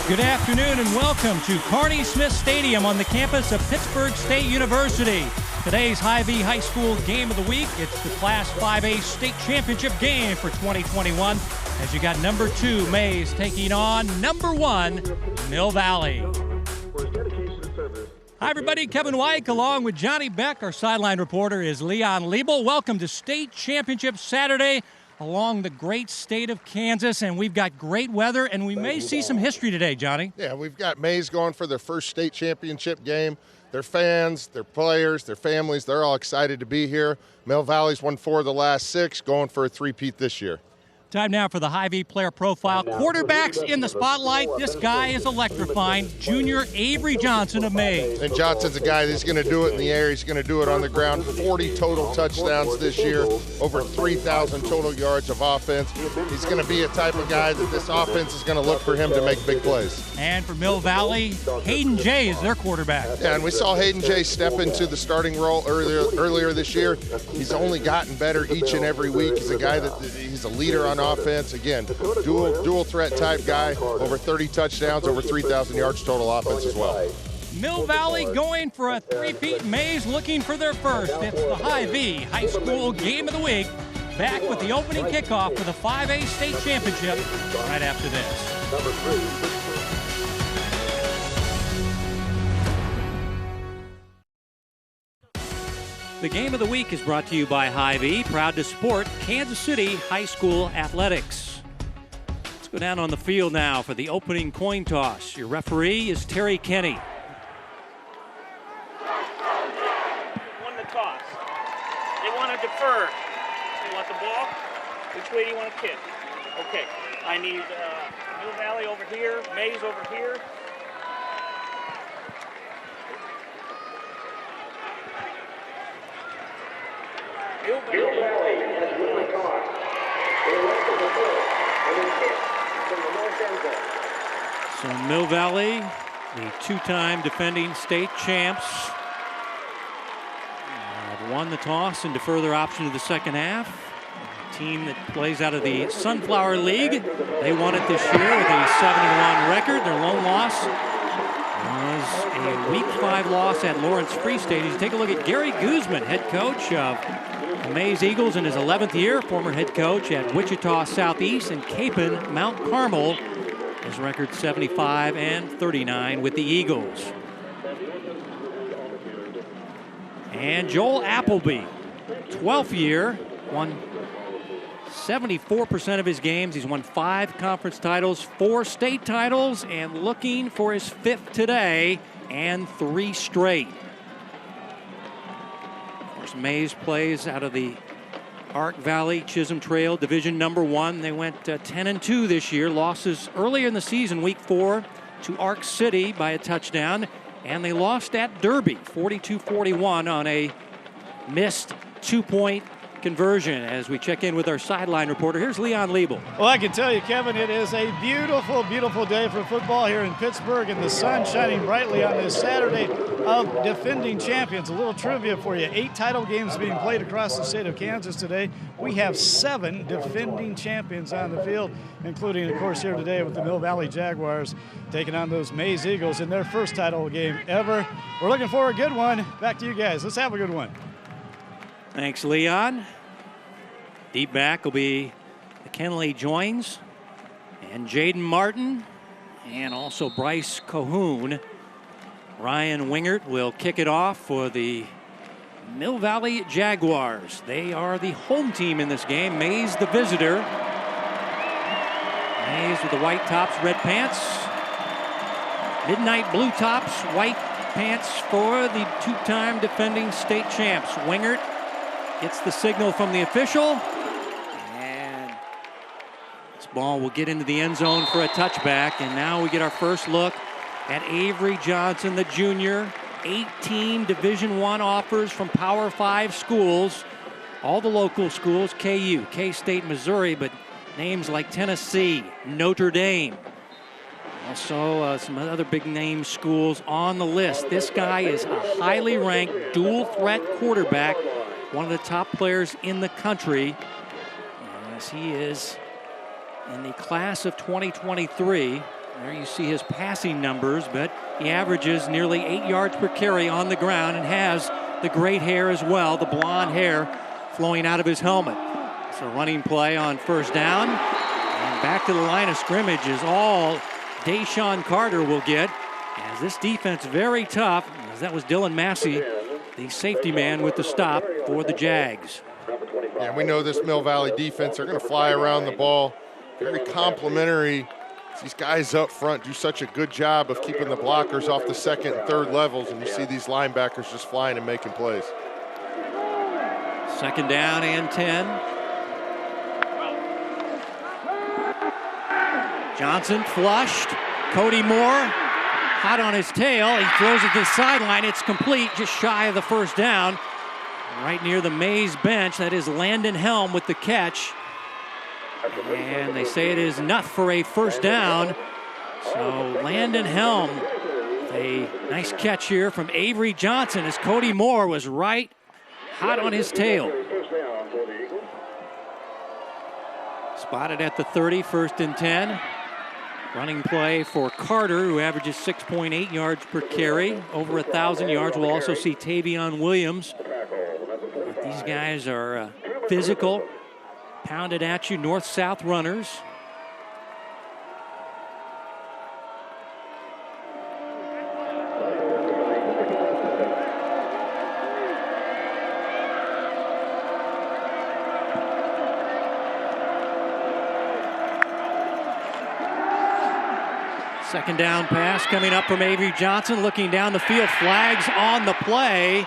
Good afternoon and welcome to Carney Smith Stadium on the campus of Pittsburg State University. Today's Hy-Vee High School Game of the Week. It's the Class 5A State Championship game for 2021 as you got number 2 Maize taking on number 1 Mill Valley. Hi everybody, Kevin Wyke along with Johnny Beck. Our sideline reporter is Leon Liebel. Welcome to State Championship Saturday along the great state of Kansas, and we've got great weather, and we may see some history today, Johnny. Yeah, we've got Maize going for their first state championship game. Their fans, their players, their families, they're all excited to be here. Mill Valley's won 4 of the last 6, going for a three-peat this year. Time now for the Hy-Vee player profile. Quarterbacks in the spotlight. This guy is electrifying. Junior Avery Johnson of Maize. And Johnson's a guy that's going to do it in the air. He's going to do it on the ground. 40 total touchdowns this year, over 3,000 total yards of offense. He's going to be a type of guy that this offense is going to look for him to make big plays. And for Mill Valley, Hayden Jay is their quarterback. Yeah, and we saw Hayden Jay step into the starting role earlier this year. He's only gotten better each and every week. He's a guy he's a leader on offense. Again, dual threat type guy, over 30 touchdowns, over 3,000 yards total offense as well. Mill Valley going for a three-peat. Maize looking for their first. It's the Hy-Vee High School Game of the Week. Back with the opening kickoff for the 5A State Championship right after this. Number 3. The Game of the Week is brought to you by Hy-Vee, proud to support Kansas City High School athletics. Let's go down on the field now for the opening coin toss. Your referee is Terry Kenny. Won the toss. They want to defer. You want the ball? Which way do you want to kick? Okay. I need Mill Valley over here, Maize over here. Mill Valley has won the toss. They left the field and then kick from the north end zone. So Mill Valley, the 2-time defending state champs, have won the toss and defer their option to the second half. A team that plays out of the Sunflower League. They won it this year with a 7-1 record. Their lone loss was a Week 5 loss at Lawrence Free State. You take a look at Gary Guzman, head coach of the Maize Eagles in his 11th year, former head coach at Wichita Southeast and Capon Mount Carmel. His record 75-39 with the Eagles. And Joel Appleby, 12th year, won 74% of his games. He's won 5 conference titles, 4 state titles, and looking for his 5th today and 3 straight. Of course, Maize plays out of the Ark Valley Chisholm Trail Division number 1. They went 10-2 this year. Losses earlier in the season, Week 4, to Ark City by a touchdown, and they lost at Derby, 42-41 on a missed 2-point conversion. As we check in with our sideline reporter, here's Leon Liebel. Well, I can tell you, Kevin, it is a beautiful, beautiful day for football here in Pittsburgh, and the sun shining brightly on this Saturday of defending champions. A little trivia for you. 8 title games being played across the state of Kansas today. We have 7 defending champions on the field, including, of course, here today with the Mill Valley Jaguars taking on those Maize Eagles in their first title game ever. We're looking for a good one. Back to you guys. Let's have a good one. Thanks, Leon. Deep back will be Kenley Joins and Jaden Martin and also Bryce Cahoon. Ryan Wingert will kick it off for the Mill Valley Jaguars. They are the home team in this game. Maize the visitor. Maize with the white tops, red pants. Midnight blue tops, white pants for the 2-time defending state champs. Wingert gets the signal from the official. And this ball will get into the end zone for a touchback. And now we get our first look at Avery Johnson, the junior. 18 Division I offers from Power 5 schools. All the local schools, KU, K-State, Missouri, but names like Tennessee, Notre Dame. Also, some other big-name schools on the list. This guy is a highly ranked dual-threat quarterback, one of the top players in the country, as he is in the class of 2023. There you see his passing numbers, but he averages nearly 8 yards per carry on the ground and has the great hair as well, the blonde hair flowing out of his helmet. It's a running play on first down. And back to the line of scrimmage is all Deshaun Carter will get, as this defense very tough, as that was Dylan Massey, the safety man with the stop for the Jags. Yeah, we know this Mill Valley defense, they're going to fly around the ball. Very complimentary. These guys up front do such a good job of keeping the blockers off the second and third levels, and you see these linebackers just flying and making plays. Second down and 10. Johnson flushed. Cody Moore hot on his tail. He throws it to the sideline. It's complete, just shy of the first down. Right near the Maize bench. That is Landon Helm with the catch. And they say it is enough for a first down. So Landon Helm, a nice catch here from Avery Johnson as Cody Moore was right hot on his tail. Spotted at the 30, first and 10. Running play for Carter, who averages 6.8 yards per carry, over 1,000 yards. We'll also see Tavion Williams. These guys are physical, pounded at you, north-south runners. Second down pass coming up from Avery Johnson, looking down the field, flags on the play.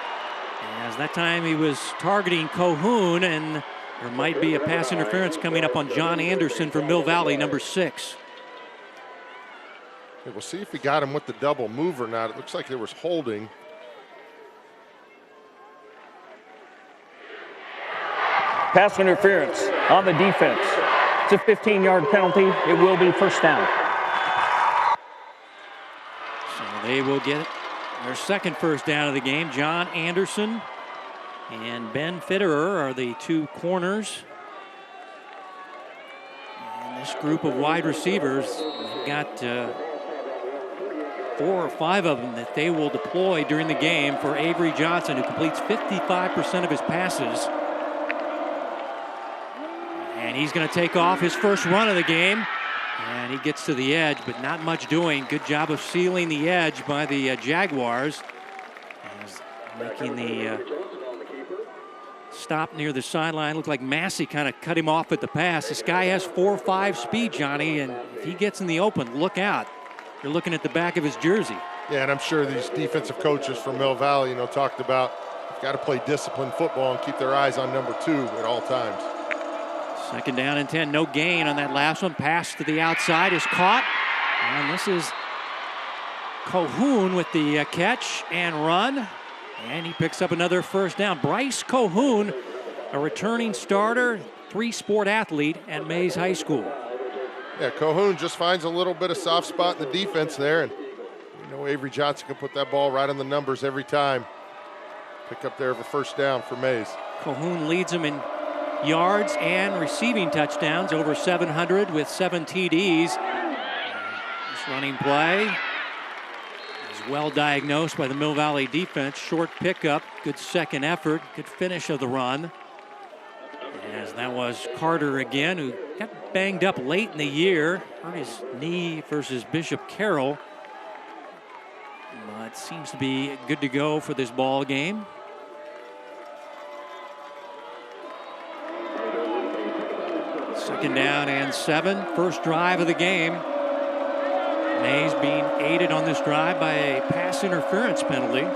As that time he was targeting Cohoon, and there might be a pass interference coming up on John Anderson for Mill Valley, number 6. Okay, we'll see if he got him with the double move or not. It looks like there was holding. Pass interference on the defense. It's a 15-yard penalty. It will be first down. So they will get their second first down of the game. John Anderson and Ben Fitterer are the two corners. And this group of wide receivers, they've got 4 or 5 of them that they will deploy during the game for Avery Johnson, who completes 55% of his passes. And he's going to take off his first run of the game. And he gets to the edge, but not much doing. Good job of sealing the edge by the Jaguars. As making the stop near the sideline. Looked like Massey kind of cut him off at the pass. This guy has 4.5 speed, Johnny, and if he gets in the open, look out. You're looking at the back of his jersey. Yeah, and I'm sure these defensive coaches from Mill Valley, talked about they've got to play disciplined football and keep their eyes on number 2 at all times. Second down and 10. No gain on that last one. Pass to the outside is caught. And this is Cohoon with the catch and run. And he picks up another first down. Bryce Cohoon, a returning starter, 3-sport athlete at Maize High School. Yeah, Cohoon just finds a little bit of soft spot in the defense there. And Avery Johnson can put that ball right on the numbers every time. Pick up there of a first down for Maize. Cohoon leads them in yards and receiving touchdowns, over 700 with 7 TDs. This running play is well diagnosed by the Mill Valley defense. Short pickup, good second effort, good finish of the run. As that was Carter again, who got banged up late in the year, hurt his knee versus Bishop Carroll, but seems to be good to go for this ball game. Second down and 7, first drive of the game. Maize being aided on this drive by a pass interference penalty.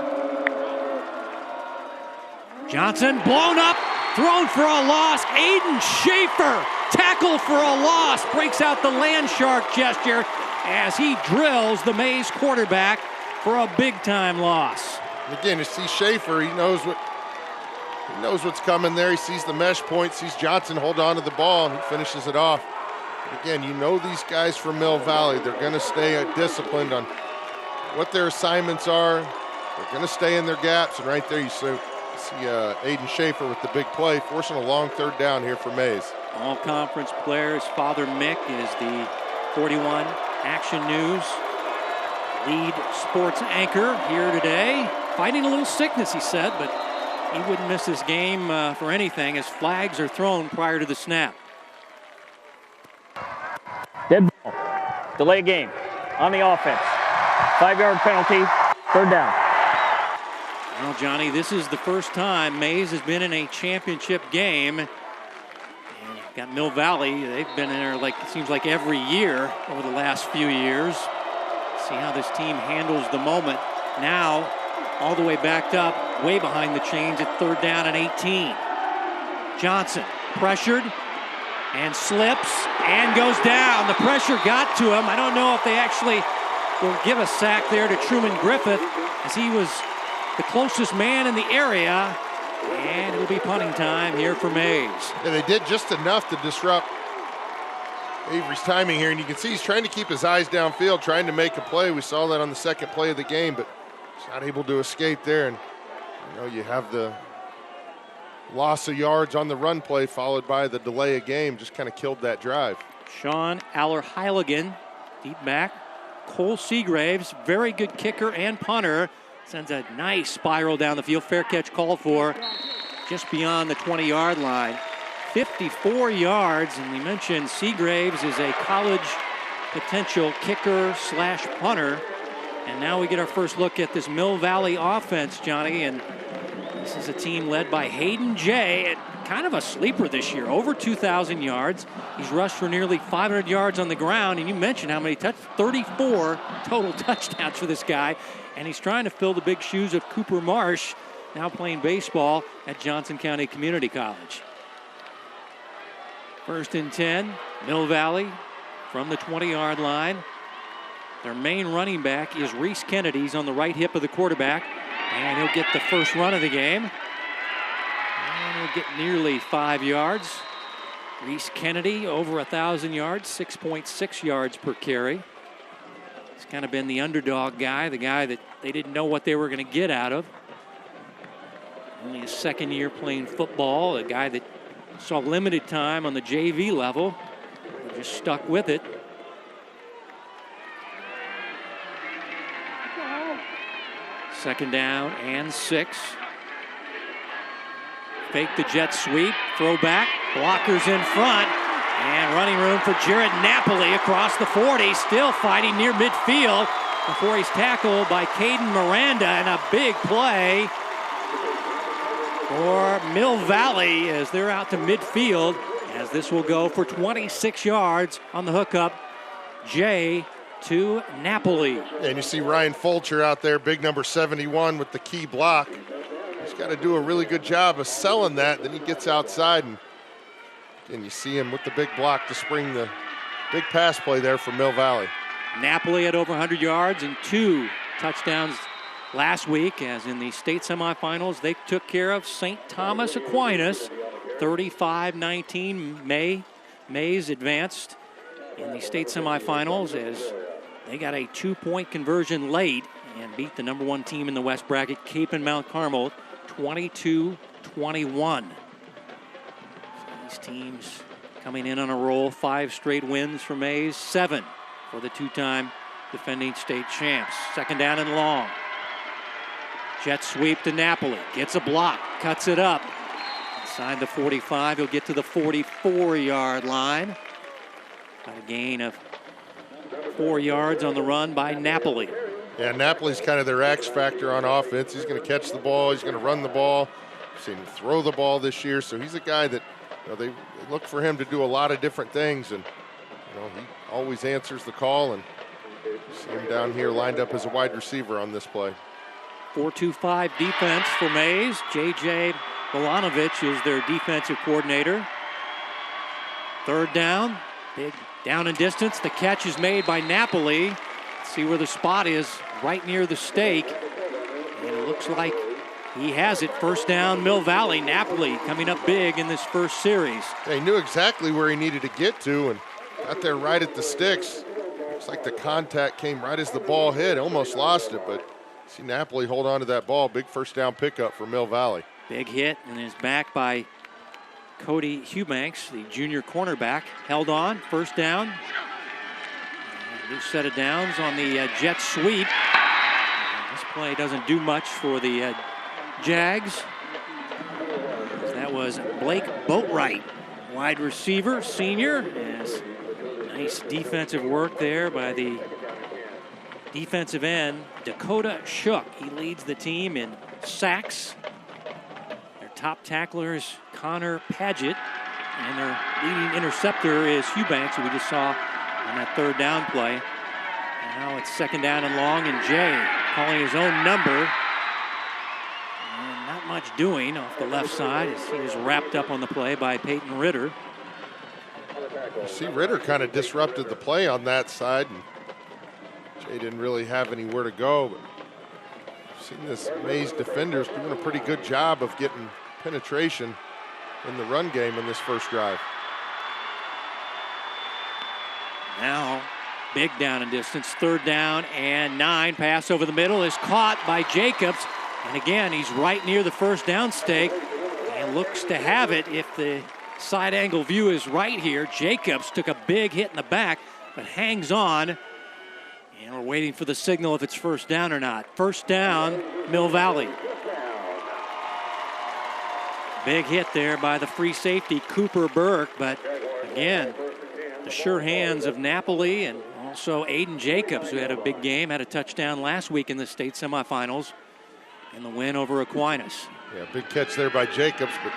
Johnson blown up, thrown for a loss. Aiden Schaefer tackled for a loss, breaks out the land shark gesture as he drills the Maize quarterback for a big time loss. Again, you see Schaefer, he knows what's coming there. He sees the mesh point, sees Johnson hold on to the ball, and he finishes it off. But again, you these guys from Mill Valley, they're going to stay disciplined on what their assignments are. They're going to stay in their gaps, and right there you see Aiden Schaefer with the big play, forcing a long third down here for Maize. All-conference player. His father, Mick, is the 41 Action News lead sports anchor here today. Fighting a little sickness, he said, but he wouldn't miss this game for anything as flags are thrown prior to the snap. Dead ball. Delay game on the offense. 5-yard penalty. 3rd down. Well, Johnny, this is the first time Maize has been in a championship game. And you've got Mill Valley. They've been in there, like it seems like every year over the last few years. See how this team handles the moment. Now, all the way backed up, way behind the chains at 3rd down and 18. Johnson pressured and slips and goes down. The pressure got to him. I don't know if they actually will give a sack there to Truman Griffith, as he was the closest man in the area. And it'll be punting time here for Maize. Yeah, they did just enough to disrupt Avery's timing here, and you can see he's trying to keep his eyes downfield, trying to make a play. We saw that on the second play of the game, but he's not able to escape there. And you have the loss of yards on the run play followed by the delay of game, just kind of killed that drive. Sean Aller-Heiligen, deep back. Cole Seagraves, very good kicker and punter, sends a nice spiral down the field. Fair catch called for just beyond the 20-yard line. 54 yards, and we mentioned Seagraves is a college potential kicker / punter. And now we get our first look at this Mill Valley offense, Johnny, and this is a team led by Hayden Jay, and kind of a sleeper this year, over 2,000 yards. He's rushed for nearly 500 yards on the ground, and you mentioned how many 34 total touchdowns for this guy, and he's trying to fill the big shoes of Cooper Marsh, now playing baseball at Johnson County Community College. 1st and 10, Mill Valley from the 20-yard line. Their main running back is Reese Kennedy. He's on the right hip of the quarterback, and he'll get the first run of the game. And he'll get nearly 5 yards. Reese Kennedy, over 1,000 yards, 6.6 yards per carry. He's kind of been the underdog guy, the guy that they didn't know what they were going to get out of. Only his 2nd year playing football, a guy that saw limited time on the JV level, but just stuck with it. Second down and 6. Fake the jet sweep, throw back, blockers in front, and running room for Jared Napoli across the 40, still fighting near midfield before he's tackled by Caden Miranda, and a big play for Mill Valley as they're out to midfield, as this will go for 26 yards on the hookup. Jay to Napoli. And you see Ryan Fulcher out there, big number 71 with the key block. He's got to do a really good job of selling that. Then he gets outside, and you see him with the big block to spring the big pass play there for Mill Valley. Napoli had over 100 yards and 2 touchdowns last week, as in the state semifinals, they took care of St. Thomas Aquinas, 35-19. Maize advanced in the state semifinals as they got a 2-point conversion late and beat the number 1 team in the West bracket, Cape and Mount Carmel, 22-21. These teams coming in on a roll, 5 straight wins for Maize, 7 for the 2-time defending state champs. 2nd down and long. Jet sweep to Napoli, gets a block, cuts it up. Inside the 45, he'll get to the 44-yard line. Got a gain of 4 yards on the run by Napoli. Yeah, Napoli's kind of their X factor on offense. He's going to catch the ball, he's going to run the ball. I've seen him throw the ball this year, so he's a guy that they look for him to do a lot of different things, and he always answers the call. And you see him down here lined up as a wide receiver on this play. 4-2-5 defense for Maize. J.J. Milanovic is their defensive coordinator. 3rd down, big down and distance. The catch is made by Napoli. Let's see where the spot is, right near the stake. And it looks like he has it. 1st down, Mill Valley. Napoli coming up big in this first series. Yeah, he knew exactly where he needed to get to and got there right at the sticks. Looks like the contact came right as the ball hit. Almost lost it, but see Napoli hold on to that ball. Big 1st down pickup for Mill Valley. Big hit, and is back by Cody Hubanks, the junior cornerback. Held on, 1st down. A new set of downs on the jet sweep. And this play doesn't do much for the Jags. That was Blake Boatwright, wide receiver, senior. Yes. Nice defensive work there by the defensive end, Dakota Shook. He leads the team in sacks. Their top tackler is Connor Paget, and their leading interceptor is Hugh Banks, who we just saw on that third down play. And now it's second down and long, and Jay calling his own number. And not much doing off the left side as he was wrapped up on the play by Peyton Ritter. You see Ritter kind of disrupted the play on that side, and Jay didn't really have anywhere to go. But I've seen this Maize defenders doing a pretty good job of getting penetration in the run game in this first drive. Now, big down and distance, third down and 9. Pass over the middle is caught by Jacobs. And again, he's right near the first down stake and looks to have it if the side angle view is right here. Jacobs took a big hit in the back, but hangs on. And we're waiting for the signal if it's first down or not. First down, Mill Valley. Big hit there by the free safety, Cooper Burke. But again, the sure hands of Napoli and also Aiden Jacobs, who had a big game, had a touchdown last week in the state semifinals in the win over Aquinas. Yeah, big catch there by Jacobs, but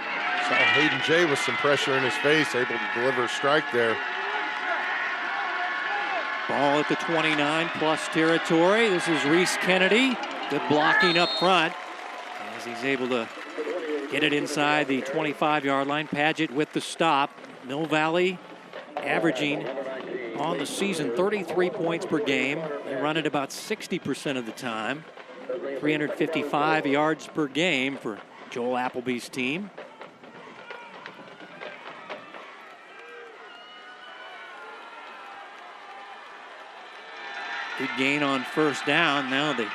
saw Hayden Jay with some pressure in his face, able to deliver a strike there. Ball at the 29-plus territory. This is Reese Kennedy. Good blocking up front as he's able to get it inside the 25-yard line. Paget with the stop. Mill Valley averaging on the season 33 points per game. They run it about 60% of the time. 355 yards per game for Joel Appleby's team. Good gain on first down. Now the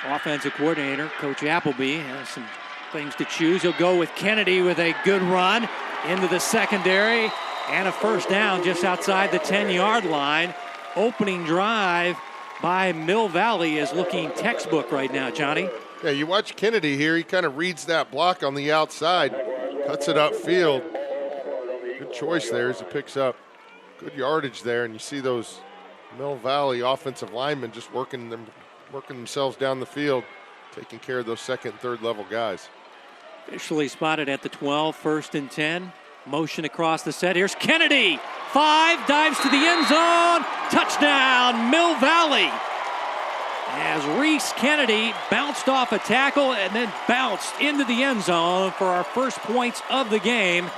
offensive coordinator, Coach Appleby, has some things to choose. He'll go with Kennedy with a good run into the secondary and a first down just outside the 10-yard line. Opening drive by Mill Valley is looking textbook right now, Johnny. Yeah, you watch Kennedy here. He kind of reads that block on the outside, cuts it upfield. Good choice there as he picks up good yardage there, and you see those Mill Valley offensive linemen just working themselves down the field, taking care of those second and third level guys. Officially spotted at the 12, first and 10. Motion across the set. Here's Kennedy. 5, dives to the end zone. Touchdown, Mill Valley. As Reese Kennedy bounced off a tackle and then bounced into the end zone for our first points of the game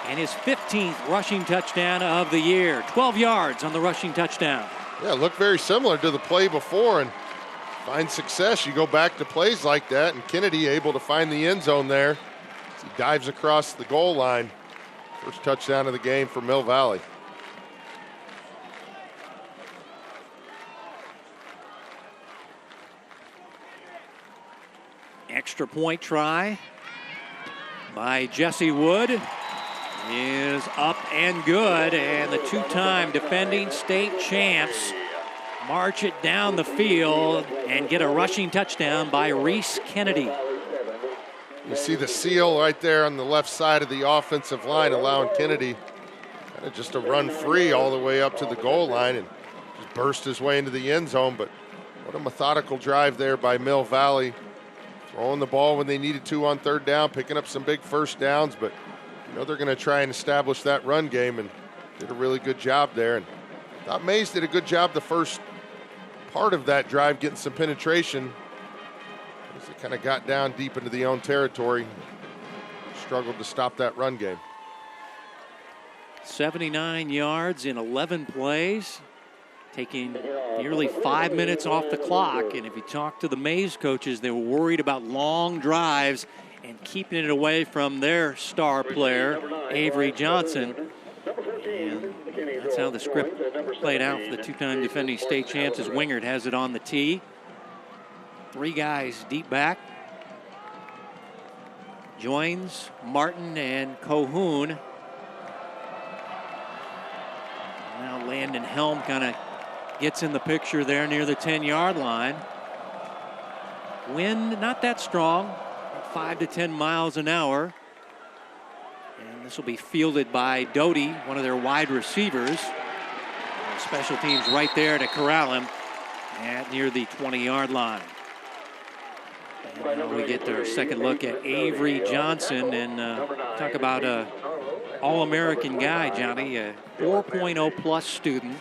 and his 15th rushing touchdown of the year. 12 yards on the rushing touchdown. Yeah, looked very similar to the play before, and find success. You go back to plays like that, and Kennedy able to find the end zone there. He dives across the goal line. First touchdown of the game for Mill Valley. Extra point try by Jesse Wood is up and good, and the two-time defending state champs march it down the field and get a rushing touchdown by Reese Kennedy. You see the seal right there on the left side of the offensive line, allowing Kennedy kind of just to run free all the way up to the goal line and just burst his way into the end zone. But what a methodical drive there by Mill Valley, throwing the ball when they needed to on third down, picking up some big first downs, but you know they're going to try and establish that run game, and did a really good job there. And I thought Maize did a good job the first part of that drive, getting some penetration. As they kind of got down deep into the own territory, struggled to stop that run game. 79 yards in 11 plays, taking nearly 5 minutes off the clock. And if you talk to the Maize coaches, they were worried about long drives and keeping it away from their star player, Avery Johnson. And that's how the script played out for the two-time defending state champs as Wingert has it on the tee. 3 guys deep back. Joins Martin and Cohoon. Now Landon Helm kind of gets in the picture there near the 10-yard line. Wind not that strong, 5 to 10 miles an hour. And this will be fielded by Doty, one of their wide receivers. Special teams right there to corral him at near the 20-yard line. And now we get our second look at Avery Johnson, and talk about a All-American guy, Johnny, a 4.0 plus student.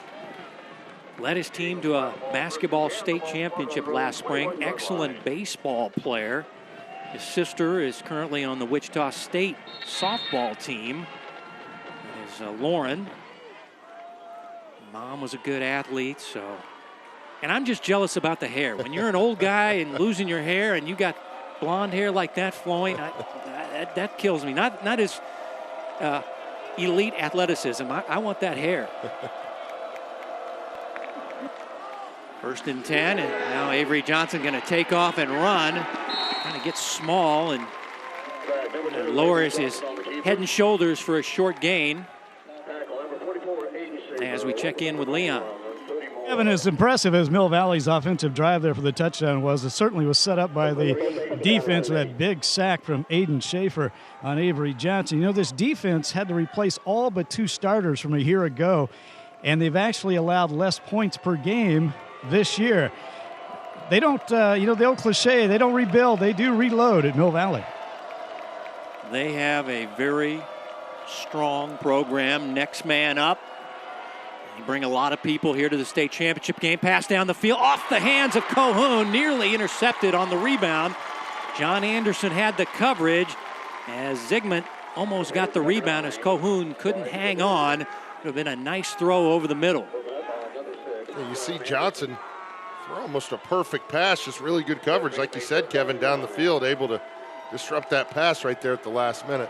Led his team to a basketball state championship last spring. Excellent baseball player. His sister is currently on the Wichita State softball team. That is Lauren. Mom was a good athlete, so. And I'm just jealous about the hair. When you're an old guy and losing your hair and you got blonde hair like that flowing, that kills me. Not as elite athleticism. I want that hair. First and 10, and now Avery Johnson going to take off and run. Kind of gets small and lowers his head and shoulders for a short gain. As we check in with Leon. Evan, as impressive as Mill Valley's offensive drive there for the touchdown was, it certainly was set up by the defense with that big sack from Aiden Schaefer on Avery Johnson. You know, this defense had to replace all but 2 starters from a year ago, and they've actually allowed less points per game this year. They don't, the old cliche, they don't rebuild, they do reload at Mill Valley. They have a very strong program, next man up. They bring a lot of people here to the state championship game. Pass down the field, off the hands of Cohoon, nearly intercepted on the rebound. John Anderson had the coverage as Zygmunt almost got the rebound as Cohoon couldn't hang on. It would have been a nice throw over the middle. You see Johnson throw almost a perfect pass, just really good coverage. Like you said, Kevin, down the field, able to disrupt that pass right there at the last minute.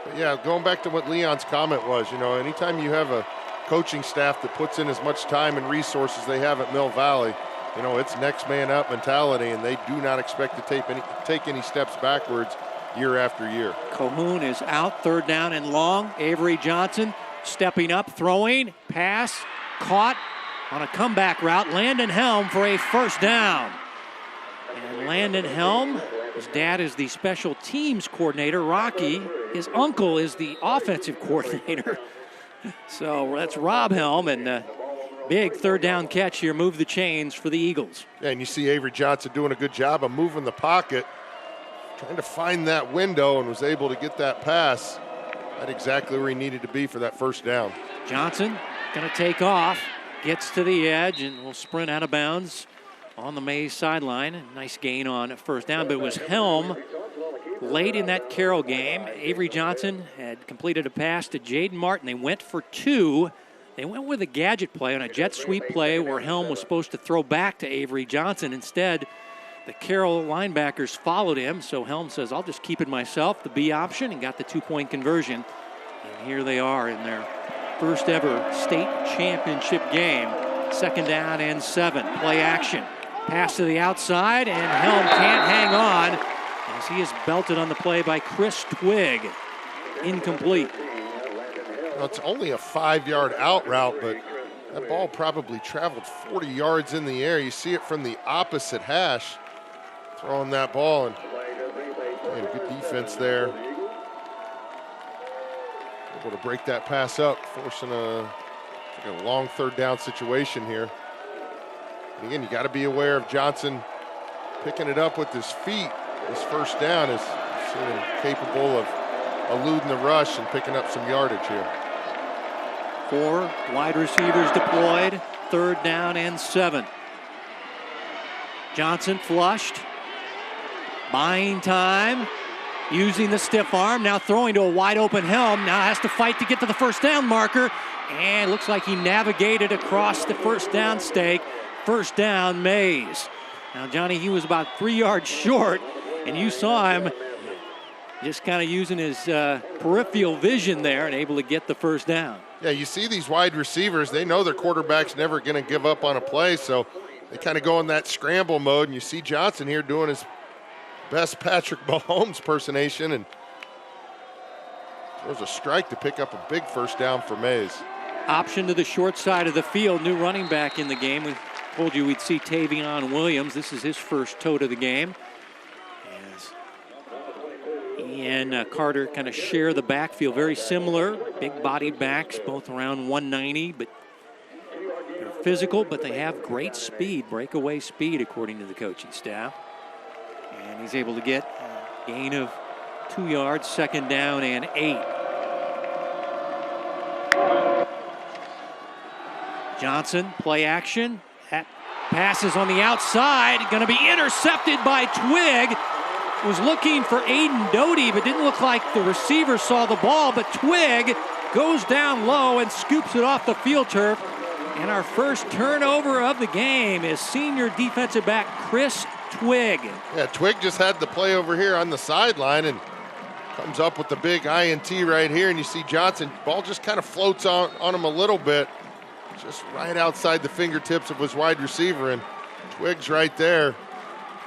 But yeah, going back to what Leon's comment was, anytime you have a coaching staff that puts in as much time and resources they have at Mill Valley, it's next man up mentality, and they do not expect to take any steps backwards year after year. Cohoon is out, 3rd down and long. Avery Johnson stepping up, throwing, pass, caught on a comeback route. Landon Helm for a 1st down. And Landon Helm, his dad is the special teams coordinator. Rocky, his uncle, is the offensive coordinator. So that's Rob Helm, and big 3rd down catch here, move the chains for the Eagles. Yeah, and you see Avery Johnson doing a good job of moving the pocket, trying to find that window, and was able to get that pass at exactly where he needed to be for that 1st down. Johnson going to take off, gets to the edge, and will sprint out of bounds on the Maize sideline. Nice gain on 1st down, but it was Helm late in that Carroll game. Avery Johnson had completed a pass to Jaden Martin. They went for 2. They went with a gadget play on a jet sweep play where Helm was supposed to throw back to Avery Johnson. Instead, the Carroll linebackers followed him, so Helm says, I'll just keep it myself, the B option, and got the 2-point conversion. And here they are in their first ever state championship game. 2nd down and 7. Play action. Pass to the outside, and Helm can't hang on as he is belted on the play by Chris Twig. Incomplete. Well, it's only a 5-yard out route, but that ball probably traveled 40 yards in the air. You see it from the opposite hash, throwing that ball, and good defense there. Able to break that pass up, forcing a long 3rd down situation here. And again, you got to be aware of Johnson picking it up with his feet. This 1st down is capable of eluding the rush and picking up some yardage here. 4 wide receivers deployed, 3rd down and 7. Johnson flushed, buying time, using the stiff arm, now throwing to a wide open Helm, now has to fight to get to the 1st down marker, and looks like he navigated across the 1st down stake. 1st down, Maize. Now, Johnny, he was about 3 yards short, and you saw him just kind of using his peripheral vision there and able to get the 1st down. Yeah, you see these wide receivers, they know their quarterback's never going to give up on a play, so they kind of go in that scramble mode, and you see Johnson here doing his best Patrick Mahomes impersonation, and there's a strike to pick up a big 1st down for Maize. option to the short side of the field. New running back in the game. We told you we'd see Tavion Williams. This is his first toe to the game. As he and Carter kind of share the backfield. Very similar. Big-bodied backs, both around 190, but they're physical, but they have great speed, breakaway speed, according to the coaching staff. And he's able to get a gain of 2 yards, 2nd down and 8. Johnson, play action. That pass is on the outside, going to be intercepted by Twig. Was looking for Aiden Doty, but didn't look like the receiver saw the ball, but Twig goes down low and scoops it off the field turf. And our first turnover of the game is senior defensive back Chris Twig. Yeah, Twig just had the play over here on the sideline and comes up with the big INT right here, and you see Johnson, ball just kind of floats on him a little bit, just right outside the fingertips of his wide receiver, and Twig's right there,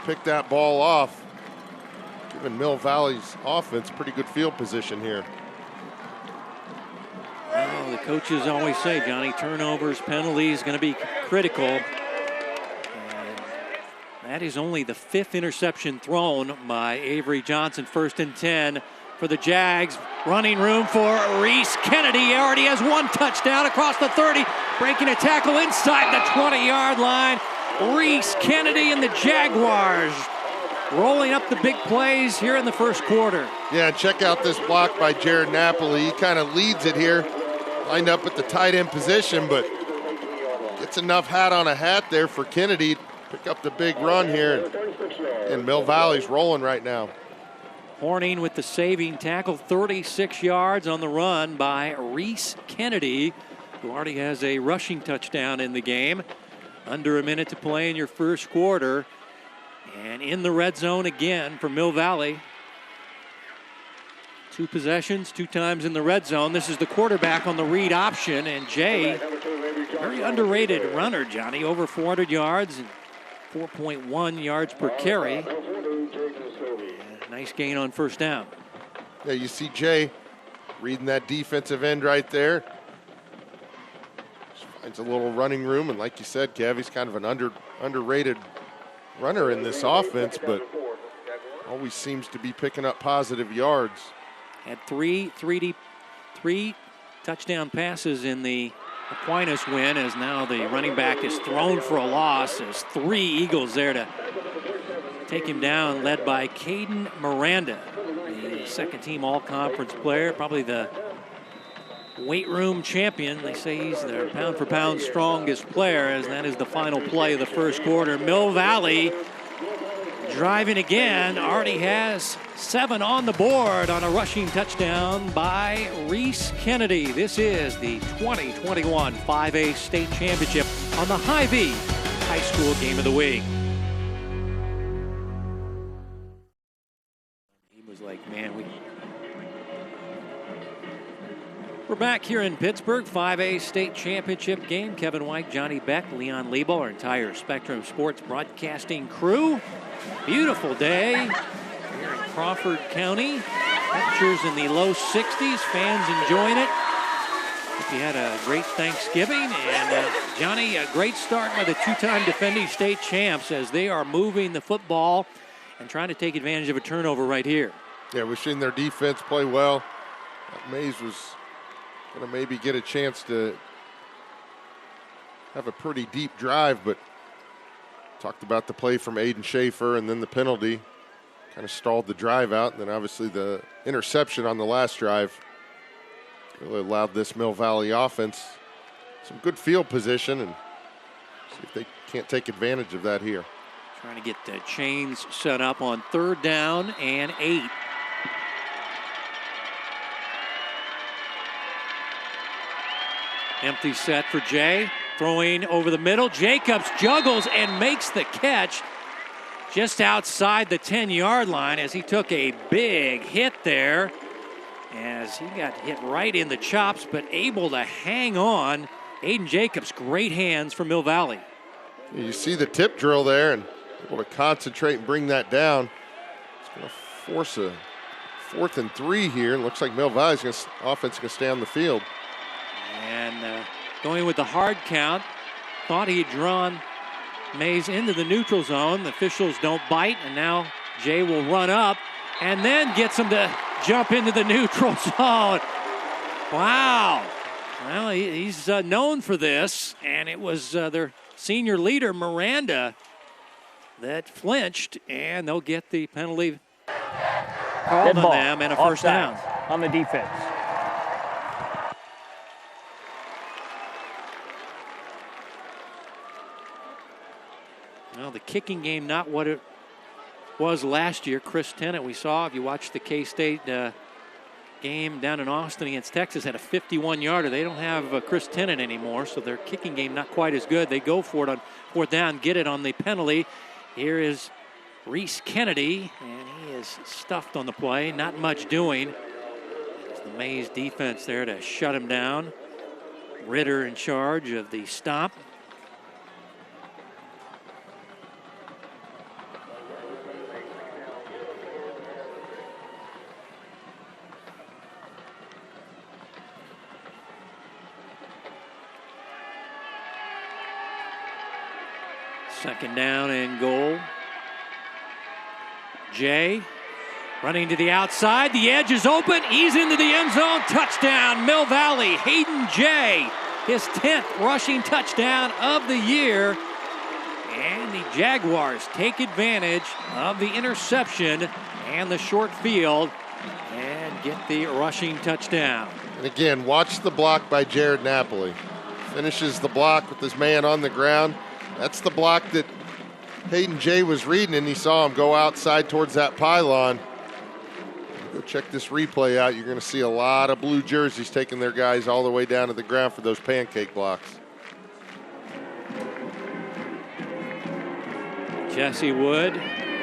picked that ball off, giving Mill Valley's offense pretty good field position here. Well, the coaches always say, Johnny, turnovers, penalties, going to be critical. And that is only the 5th interception thrown by Avery Johnson. 1st and 10 for the Jags. Running room for Reese Kennedy. He already has 1 touchdown across the 30. Breaking a tackle inside the 20-yard line. Reese Kennedy and the Jaguars rolling up the big plays here in the first quarter. Yeah, check out this block by Jared Napoli. He kind of leads it here. Lined up at the tight end position, but gets enough hat on a hat there for Kennedy to pick up the big run here. And Mill Valley's rolling right now. Horning with the saving tackle, 36 yards on the run by Reese Kennedy, who already has a rushing touchdown in the game. Under a minute to play in your first quarter. And in the red zone again for Mill Valley. 2 possessions, 2 times in the red zone. This is the quarterback on the read option, and Jay, very underrated runner, Johnny, over 400 yards and 4.1 yards per carry. And nice gain on 1st down. Yeah, you see Jay reading that defensive end right there. Just finds a little running room, and like you said, Kev, he's kind of an underrated runner in this offense, but always seems to be picking up positive yards. Had 3 touchdown passes in the Aquinas win, as now the running back is thrown for a loss. There's 3 Eagles there to take him down, led by Caden Miranda, the 2nd-team all-conference player, probably the weight room champion. They say he's their pound-for-pound strongest player, as that is the final play of the first quarter. Mill Valley driving again, already has 7 on the board on a rushing touchdown by Reese Kennedy. This is the 2021 5A State Championship on the Hy-Vee High School Game of the Week. He was like, man, we're back here in Pittsburgh, 5A State Championship game. Kevin White, Johnny Beck, Leon Liebel, our entire Spectrum Sports broadcasting crew. Beautiful day here in Crawford County. Temperatures in the low 60s. Fans enjoying it. Hope you had a great Thanksgiving. And Johnny, a great start by the 2-time defending state champs as they are moving the football and trying to take advantage of a turnover right here. Yeah, we've seen their defense play well. Maize was going to maybe get a chance to have a pretty deep drive, but talked about the play from Aiden Schaefer and then the penalty kind of stalled the drive out. And then obviously the interception on the last drive really allowed this Mill Valley offense some good field position, and see if they can't take advantage of that here. Trying to get the chains set up on 3rd down and 8. Empty set for Jay. Throwing over the middle. Jacobs juggles and makes the catch just outside the 10-yard line as he took a big hit there, as he got hit right in the chops, but able to hang on. Aiden Jacobs, great hands from Mill Valley. You see the tip drill there and able to concentrate and bring that down. It's going to force a 4th and 3 here. It looks like Mill Valley's offense is going to stay on the field. And and going with the hard count. Thought he'd drawn Maize into the neutral zone. The officials don't bite, and now Jay will run up and then gets him to jump into the neutral zone. Wow. Well, he's known for this, and it was their senior leader, Miranda, that flinched, and they'll get the penalty called on them and a first down. On the defense. Well, the kicking game, not what it was last year. Chris Tennant, we saw, if you watched the K-State game down in Austin against Texas, had a 51-yarder. They don't have Chris Tennant anymore, so their kicking game not quite as good. They go for it on fourth down, get it on the penalty. Here is Reese Kennedy, and he is stuffed on the play. Not much doing. There's the Maize defense there to shut him down. Ritter in charge of the stop. Second down and goal. Jay running to the outside. The edge is open. He's into the end zone. Touchdown, Mill Valley. Hayden Jay, his 10th rushing touchdown of the year. And the Jaguars take advantage of the interception and the short field and get the rushing touchdown. And again, watch the block by Jared Napoli. Finishes the block with his man on the ground. That's the block that Hayden Jay was reading, and he saw him go outside towards that pylon. Go check this replay out. You're going to see a lot of blue jerseys taking their guys all the way down to the ground for those pancake blocks. Jesse Wood